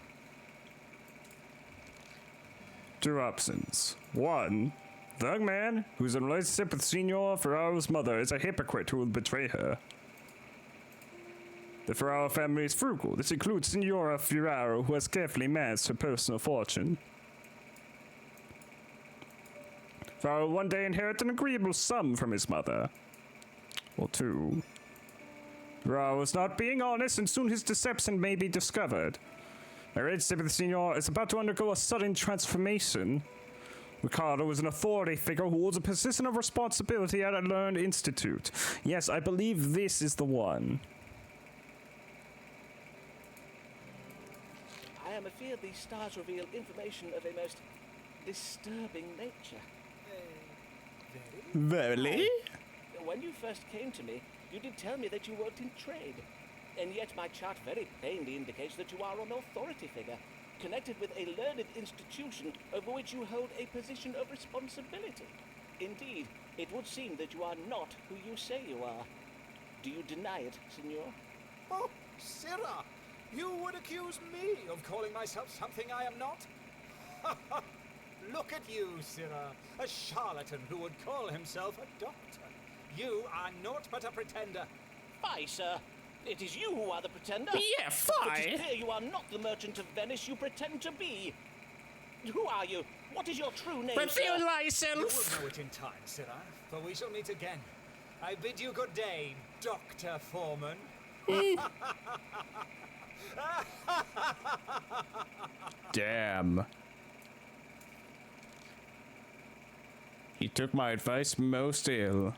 Speaker 9: 2 options. 1. The young man who's in a relationship with Signor Ferraro's mother is a hypocrite who will betray her. The Ferraro family is frugal. This includes Signora Ferraro, who has carefully managed her personal fortune. Ferraro one day inherit an agreeable sum from his mother. Or 2. Ferraro is not being honest, and soon his deception may be discovered. My relationship with the Signor is about to undergo a sudden transformation. Ricardo is an authority figure who holds a position of responsibility at a learned institute. Yes, I believe this is the one.
Speaker 6: I am afeard these stars reveal information of a most disturbing nature.
Speaker 1: Verily?
Speaker 6: When you first came to me, you did tell me that you worked in trade. And yet my chart very plainly indicates that you are an authority figure, connected with a learned institution over which you hold a position of responsibility. Indeed, it would seem that you are not who you say you are. Do you deny it, Signor?
Speaker 7: Oh, Sirrah, you would accuse me of calling myself something I am not? Look at you, Sirrah, a charlatan who would call himself a doctor. You are naught but a pretender.
Speaker 6: Fie, sir. It is you who are the pretender.
Speaker 1: Yeah, fie.
Speaker 6: It is clear you are not the merchant of Venice you pretend to be. Who are you? What is your true name,
Speaker 1: Reveal
Speaker 6: sir?
Speaker 1: thyself.
Speaker 7: You will know it in time, Sirrah, for we shall meet again. I bid you good day, Dr. Foreman.
Speaker 1: Damn. He took my advice most ill.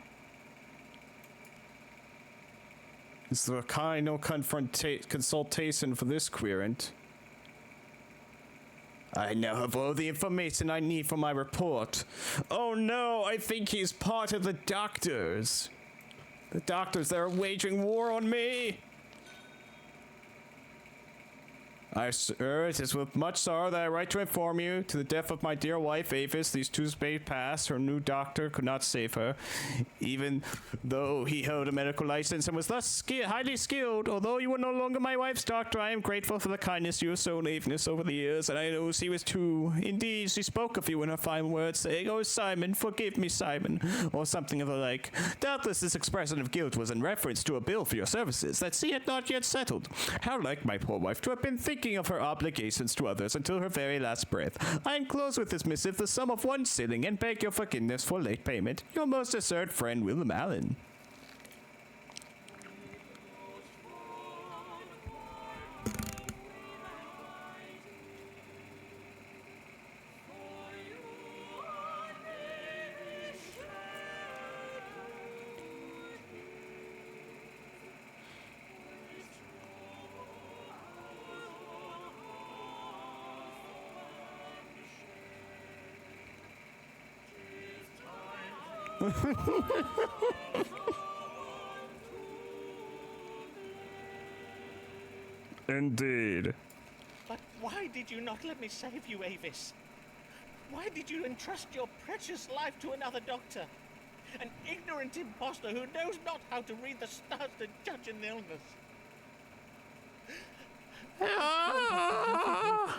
Speaker 1: It's the kind of consultation for this querent. I now have all the information I need for my report. Oh no, I think he's part of the doctors. The doctors that are waging war on me. Sir, it is with much sorrow that I write to inform you, to the death of my dear wife Avis, these Tuesdays past, her new doctor could not save her, even though he held a medical license and was thus highly skilled. Although you were no longer my wife's doctor, I am grateful for the kindness you have shown Avis over the years, and I know she was too. Indeed, she spoke of you in her final words, saying, "Oh, Simon, forgive me, Simon," or something of the like. Doubtless this expression of guilt was in reference to a bill for your services that she had not yet settled. How like my poor wife to have been thinking of her obligations to others until her very last breath. I enclose with this missive the sum of 1 shilling and beg your forgiveness for late payment. Your most assured friend, Willem Allen.
Speaker 9: Indeed.
Speaker 6: But why did you not let me save you, Avis? Why did you entrust your precious life to another doctor? An ignorant impostor who knows not how to read the stars to judge an illness. Why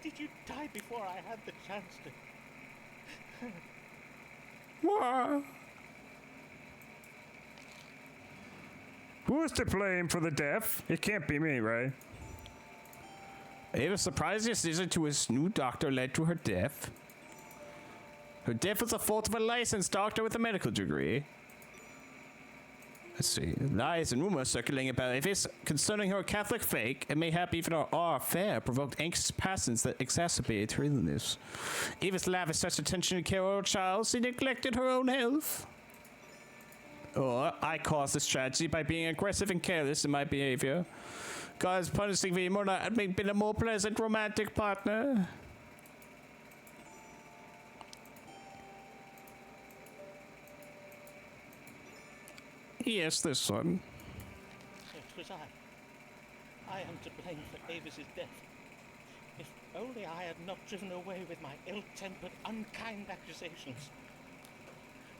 Speaker 6: did you die before I had the chance to?
Speaker 9: What? Who's to blame for the death? It can't be me, right?
Speaker 1: Ava's surprise decision to his new doctor led to her death. Her death was the fault of a licensed doctor with a medical degree. Let's see. Lies and rumors circulating about Avis concerning her Catholic faith, and mayhap even our affair, provoked anxious passions that exacerbated her illness. Avis lavished such attention to care of her child, she neglected her own health. Or I caused this tragedy by being aggressive and careless in my behavior. God is punishing me more not having been a more pleasant romantic partner. Yes, this one.
Speaker 6: It was I am to blame for Avis's death. If only I had not driven away with my ill-tempered, unkind accusations.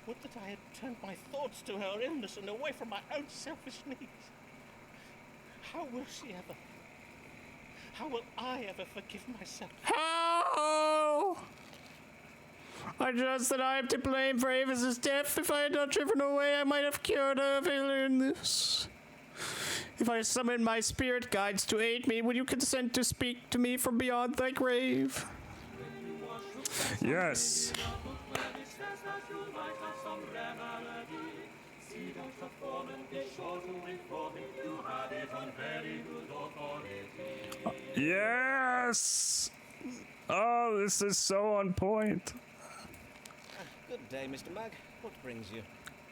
Speaker 6: Would that I had turned my thoughts to her illness and away from my own selfish needs. How will she ever? How will I ever forgive myself?
Speaker 1: How? I trust that I am to blame for Avis's death. If I had not driven away, I might have cured her of illness. If I summoned my spirit guides to aid me, would you consent to speak to me from beyond thy grave?
Speaker 9: Yes. Yes! Oh, this is so on point.
Speaker 7: Good day, Mr. Mugg. What brings you?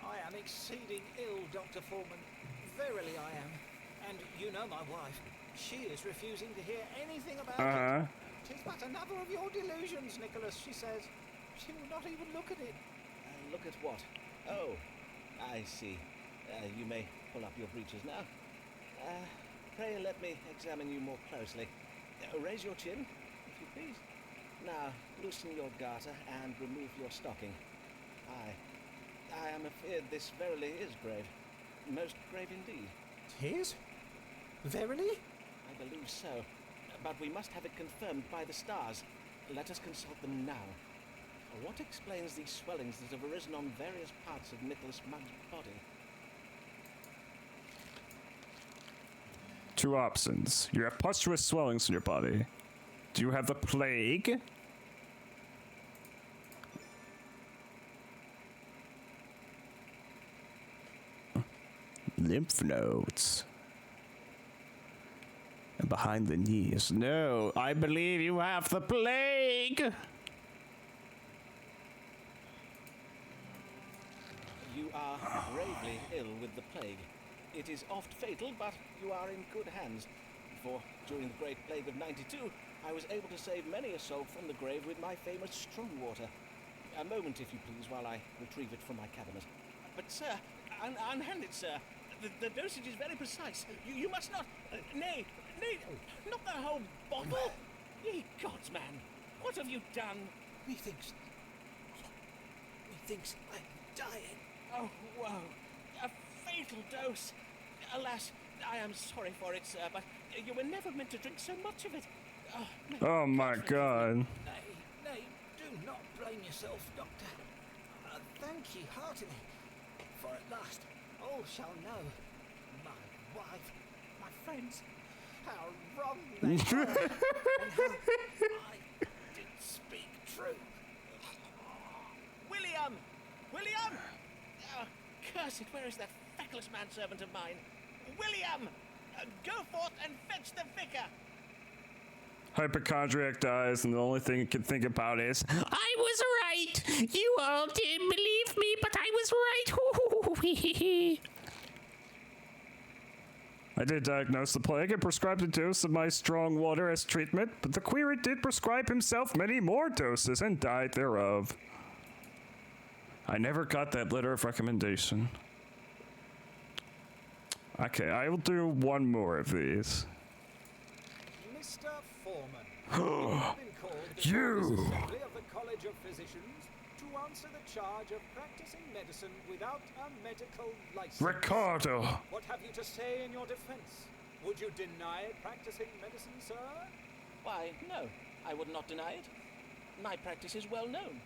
Speaker 4: I am exceeding ill, Dr. Foreman. Verily I am. And you know my wife. She is refusing to hear anything about it. 'Tis but another of your delusions, Nicholas, she says. She will not even look at it.
Speaker 7: Look at what? Oh, I see. You may pull up your breeches now. Pray let me examine you more closely. Raise your chin, if you please. Now, loosen your garter and remove your stocking. I am afeard this verily is grave. Most grave indeed.
Speaker 4: 'Tis? Verily?
Speaker 7: I believe so. But we must have it confirmed by the stars. Let us consult them now. What explains these swellings that have arisen on various parts of Nicholas Mugg's body?
Speaker 9: 2 options. You have pustulous swellings in your body. Do you have the plague?
Speaker 1: Lymph nodes. And behind the knees. No, I believe you have the plague.
Speaker 7: You are gravely ill with the plague. It is oft fatal, but you are in good hands. For during the Great Plague of '92,
Speaker 6: I was able to save many a soul from the grave with my famous strong water. A moment, if you please, while I retrieve it from my cabinet. But, sir, unhand it, sir. The dosage is very precise. You must not... nay, not the whole bottle! Ye gods, man, what have you done?
Speaker 7: Methinks I'm dying.
Speaker 6: Oh, woe. A fatal dose. Alas, I am sorry for it, sir, but you were never meant to drink so much of it.
Speaker 9: Oh my god.
Speaker 7: Nay, do not blame yourself, Doctor. Thank ye heartily, for at last all shall know, my wife, my friends, how wrong they were, and how I did speak true.
Speaker 6: William! Oh, curse it, where is that feckless manservant of mine? William! Go forth and fetch the vicar!
Speaker 9: Hypochondriac dies, and the only thing he can think about is, I was right! You all didn't believe me, but I was right! I did diagnose the plague and prescribed a dose of my strong water as treatment, but the querent did prescribe himself many more doses and died thereof. I never got that letter of recommendation. Okay, I will do one more of these.
Speaker 7: Mr. Foreman, you have been called before this assembly of the College of Physicians to answer the charge of practicing medicine without a medical license.
Speaker 9: Ricardo!
Speaker 7: What have you to say in your defense? Would you deny practicing medicine, sir?
Speaker 6: Why, no, I would not deny it. My practice is well known.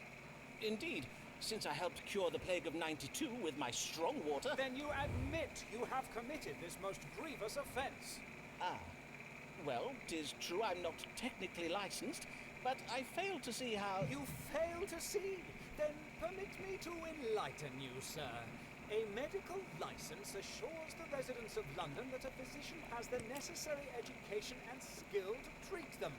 Speaker 6: Indeed, since I helped cure the plague of '92 with my strong water...
Speaker 7: Then you admit you have committed this most grievous offense.
Speaker 6: Ah. Well, 'tis true I'm not technically licensed, but I fail to see how...
Speaker 7: You fail to see? Then permit me to enlighten you, sir. A medical license assures the residents of London that a physician has the necessary education and skill to treat them.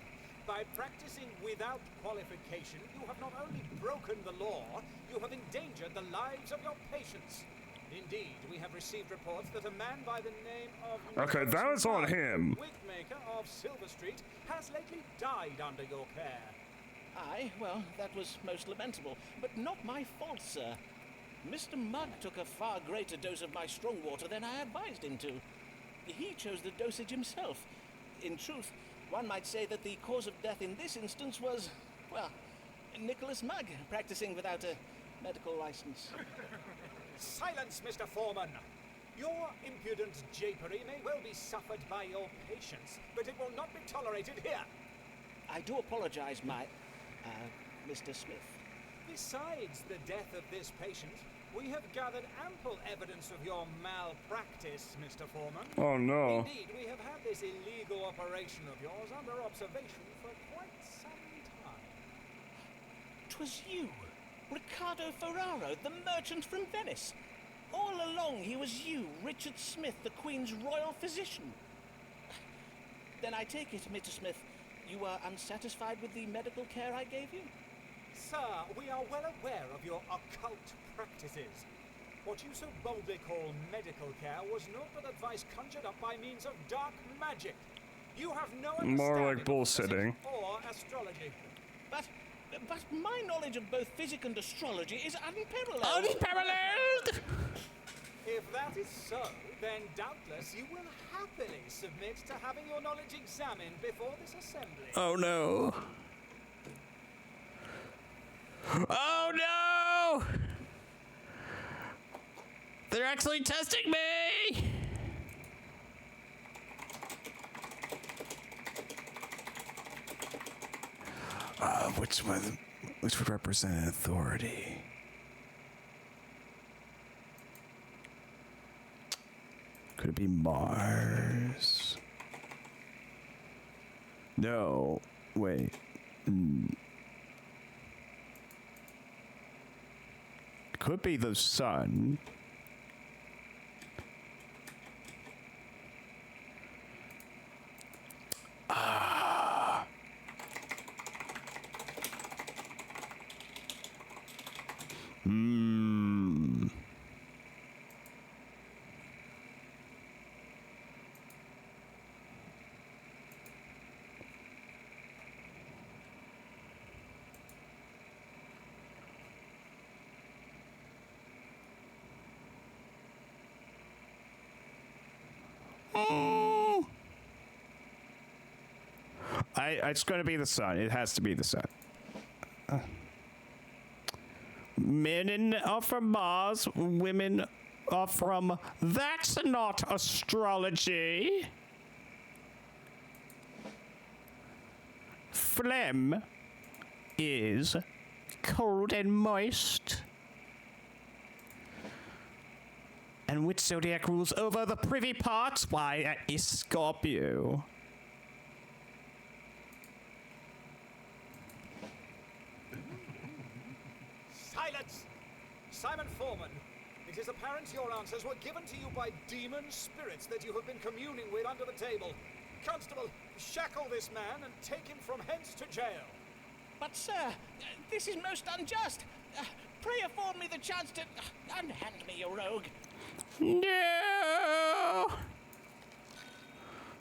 Speaker 7: By practicing without qualification, you have not only broken the law, you have endangered the lives of your patients. Indeed, we have received reports that a man by the name of...
Speaker 9: Okay, that was on him.
Speaker 7: Wigmaker of Silver Street has lately died under your care.
Speaker 6: Aye, well, that was most lamentable, but not my fault, sir. Mr. Mugg took a far greater dose of my strong water than I advised him to. He chose the dosage himself. In truth, one might say that the cause of death in this instance was, well, Nicholas Mugg, practicing without a medical license.
Speaker 7: Silence, Mr. Foreman! Your impudent japery may well be suffered by your patients, but it will not be tolerated here.
Speaker 6: I do apologize, Mr. Smith.
Speaker 7: Besides the death of this patient, we have gathered ample evidence of your malpractice, Mr. Foreman.
Speaker 9: Oh no.
Speaker 7: Indeed, we have had this illegal operation of yours under observation for quite some time.
Speaker 6: 'Twas you, Riccardo Ferraro, the merchant from Venice. All along he was you, Richard Smith, the Queen's royal physician. Then I take it, Mr. Smith, you were unsatisfied with the medical care I gave you?
Speaker 7: Sir, we are well aware of your occult practices. What you so boldly call medical care was naught but advice conjured up by means of dark magic. You have no understanding
Speaker 9: More like bullshitting.
Speaker 7: or astrology.
Speaker 6: But my knowledge of both physic and astrology is unparalleled.
Speaker 9: Unparalleled!
Speaker 7: If that is so, then doubtless you will happily submit to having your knowledge examined before this assembly.
Speaker 9: Oh no. Oh no! They're actually testing me! Which would represent an authority? Could it be Mars? No. Wait. Could be the sun.
Speaker 1: It's going to be the sun. It has to be the sun. Men are from Mars. Women are from... That's not astrology. Phlegm is cold and moist. And which zodiac rules over the privy parts? Why, that is Scorpio.
Speaker 15: Silence! Simon Foreman, it is apparent your answers were given to you by demon spirits that you have been communing with under the table. Constable, shackle this man and take him from hence to jail.
Speaker 6: But, sir, this is most unjust. Pray afford me the chance to... unhand me, you rogue.
Speaker 1: No!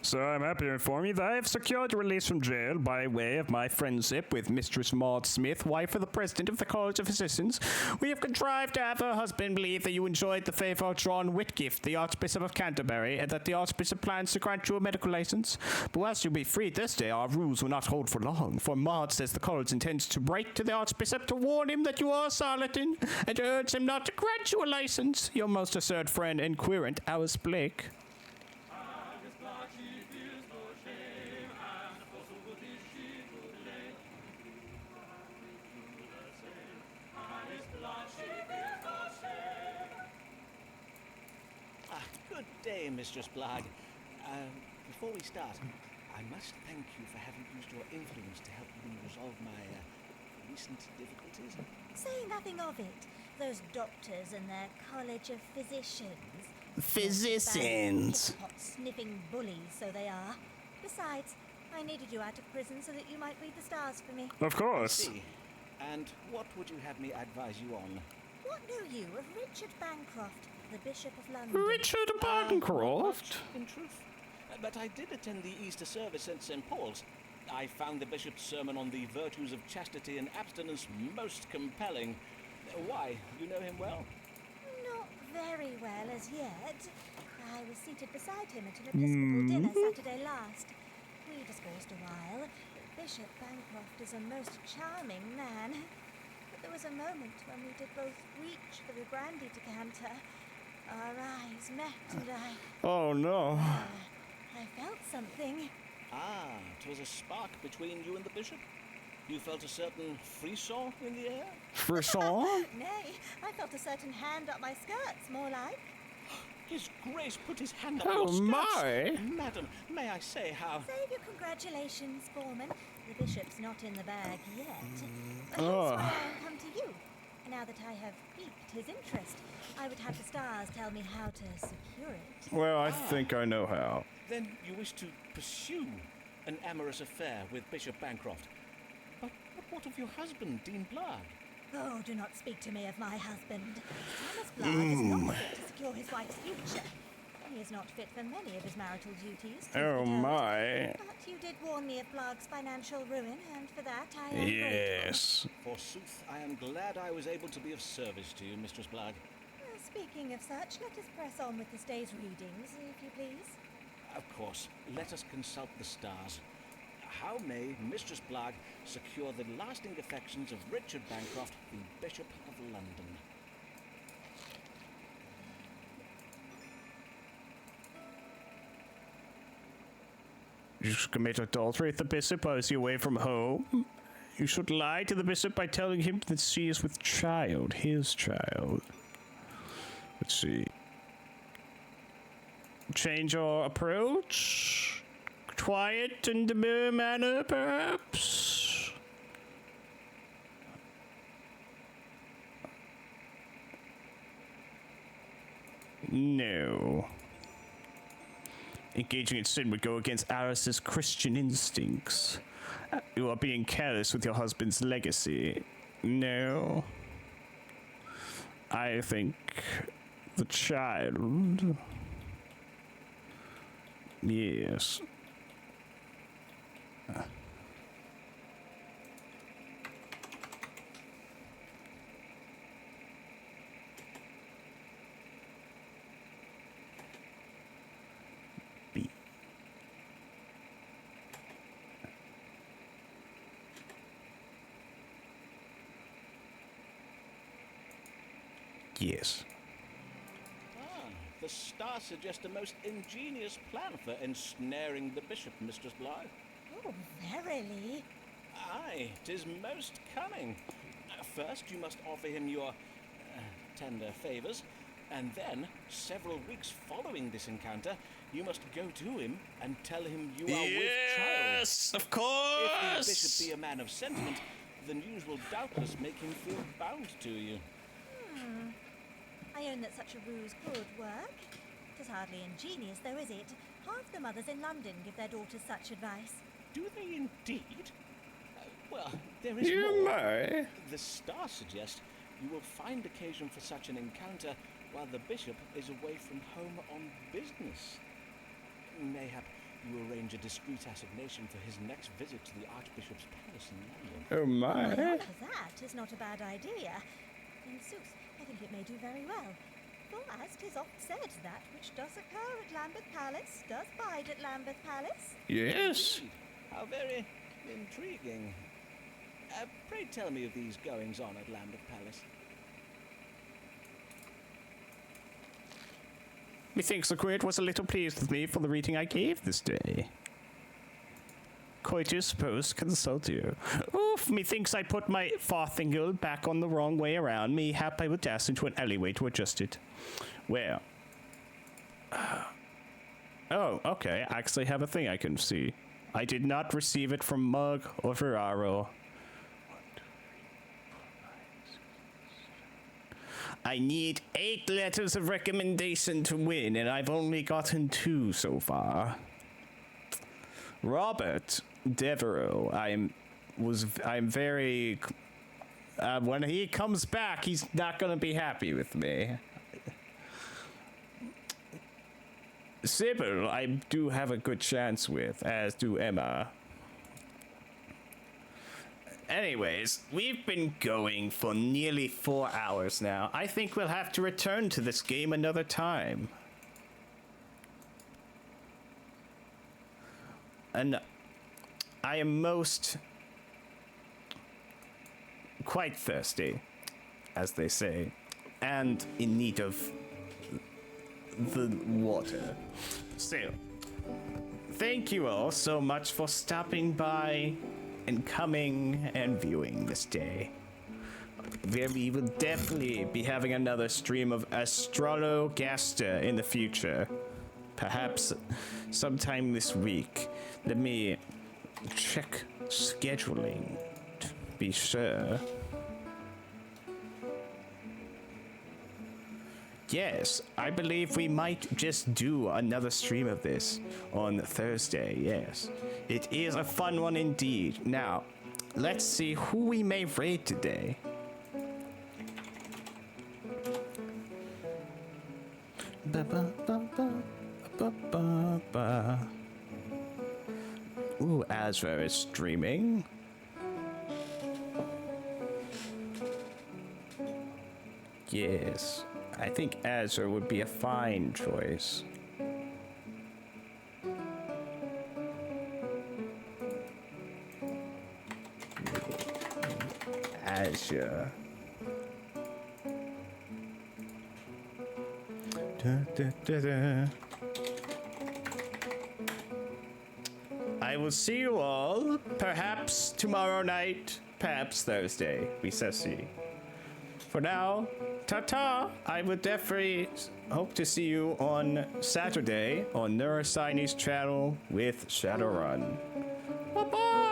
Speaker 9: So I'm happy to inform you that I have secured your release from jail by way of my friendship with Mistress Maud Smith, wife of the President of the College of Physicians. We have contrived to have her husband believe that you enjoyed the favour of John Whitgift, the Archbishop of Canterbury, and that the Archbishop plans to grant you a medical license. But whilst you'll be freed this day, our rules will not hold for long, for Maud says the College intends to write to the Archbishop to warn him that you are a charlatan, and to urge him not to grant you a license. Your most assured friend and querent, Alice Blake.
Speaker 6: Good day, Mistress Blag. Before we start, I must thank you for having used your influence to help me resolve my recent difficulties.
Speaker 5: Say nothing of it. Those doctors and their College of Physicians.
Speaker 1: Physicians.
Speaker 5: Sniffing bullies, so they are. Besides, I needed you out of prison so that you might read the stars for me.
Speaker 9: Of course.
Speaker 6: I see. And what would you have me advise you on?
Speaker 5: What know you of Richard Bancroft, the Bishop of London?
Speaker 1: Richard Bancroft?
Speaker 6: In truth. But I did attend the Easter service at St. Paul's. I found the bishop's sermon on the virtues of chastity and abstinence most compelling. Why? You know him well?
Speaker 5: Not very well as yet. I was seated beside him at an episcopal dinner Saturday last. We discoursed a while. Bishop Bancroft is a most charming man. But there was a moment when we did both reach for the brandy decanter. Our eyes met and
Speaker 1: Oh no.
Speaker 5: I felt something.
Speaker 6: Ah, 'twas a spark between you and the bishop? You felt a certain frisson in the air?
Speaker 1: Frisson?
Speaker 5: Nay, I felt a certain hand up my skirts, more like.
Speaker 6: His Grace put his hand up your skirts.
Speaker 1: My!
Speaker 6: Madam, may I say how...
Speaker 5: Save your congratulations, Foreman. The bishop's not in the bag yet. But
Speaker 1: Oh.
Speaker 5: that's why I come to you. Now that I have piqued his interest, I would have the stars tell me how to secure it.
Speaker 1: Well, I think I know how.
Speaker 6: Then you wish to pursue an amorous affair with Bishop Bancroft. But what of your husband, Dean Blarg?
Speaker 5: Oh, do not speak to me of my husband. Thomas Blarg is not fit to secure his wife's future. He is not fit for many of his marital duties. truth
Speaker 1: Oh
Speaker 5: be told.
Speaker 1: my.
Speaker 5: But you did warn me of Blarg's financial ruin, and for that I am
Speaker 1: Yes.
Speaker 6: Forsooth, I am glad I was able to be of service to you, Mistress Blarg.
Speaker 5: grateful. Speaking of such, let us press on with this day's readings, if you please.
Speaker 6: Of course, let us consult the stars. How may Mistress Blarg secure the lasting affections of Richard Bancroft, the Bishop of London?
Speaker 1: You should commit adultery with the bishop while he's away from home. You should lie to the bishop by telling him that she is with child, his child. Let's see. Change your approach. Quiet and demure manner, perhaps. No. Engaging in sin would go against Alice's Christian instincts. You are being careless with your husband's legacy. No. I think the child. Yes. Yes.
Speaker 6: The stars suggest a most ingenious plan for ensnaring the bishop, Mistress Blythe.
Speaker 5: Oh, verily.
Speaker 6: Aye, 'tis most cunning. First, you must offer him your tender favours, and then, several weeks following this encounter, you must go to him and tell him you are with child.
Speaker 1: Yes, of course!
Speaker 6: If the bishop be a man of sentiment, the news will doubtless make him feel bound to you.
Speaker 5: I own that such a ruse could work. 'Tis hardly ingenious, though, is it? Half the mothers in London give their daughters such advice.
Speaker 6: Do they indeed? Well, there is
Speaker 1: You
Speaker 6: more.
Speaker 1: may.
Speaker 6: The stars suggest you will find occasion for such an encounter while the bishop is away from home on business. Mayhap you arrange a discreet assignation for his next visit to the Archbishop's palace in London.
Speaker 1: Oh my.
Speaker 5: That is not a bad idea. In sooth, I think it may do very well. For as 'tis oft said, that which does occur at Lambeth Palace does bide at Lambeth Palace.
Speaker 1: Yes.
Speaker 6: Indeed. How very intriguing. Pray tell me of these goings-on at Lambeth Palace.
Speaker 1: Methinks the Queen was a little pleased with me for the reading I gave this day. Could you suppose consult you? Oof, methinks I put my farthingle back on the wrong way around. Mayhap I would dash into an alleyway to adjust it. Well. Oh, okay. I actually have a thing I can see. I did not receive it from Mug or Ferraro. I need 8 letters of recommendation to win, and I've only gotten 2 so far. Robert Devereaux, I'm very. When he comes back, he's not gonna be happy with me. Sybil, I do have a good chance with, as do Emma. Anyways, we've been going for nearly 4 hours now. I think we'll have to return to this game another time. And I am quite thirsty, as they say, and in need of the water. So, thank you all so much for stopping by and coming and viewing this day. We will definitely be having another stream of Astrologaster in the future. Perhaps sometime this week. Let me check scheduling to be sure. Yes, I believe we might just do another stream of this on Thursday, yes. It is a fun one indeed. Now, let's see who we may raid today. Ooh, Azra is streaming. Yes, I think Azra would be a fine choice. Azure. I will see you all, perhaps tomorrow night, perhaps Thursday. We shall see. For now, ta-ta! I would definitely hope to see you on Saturday on Neuroscience channel with Shadowrun. Bye-bye!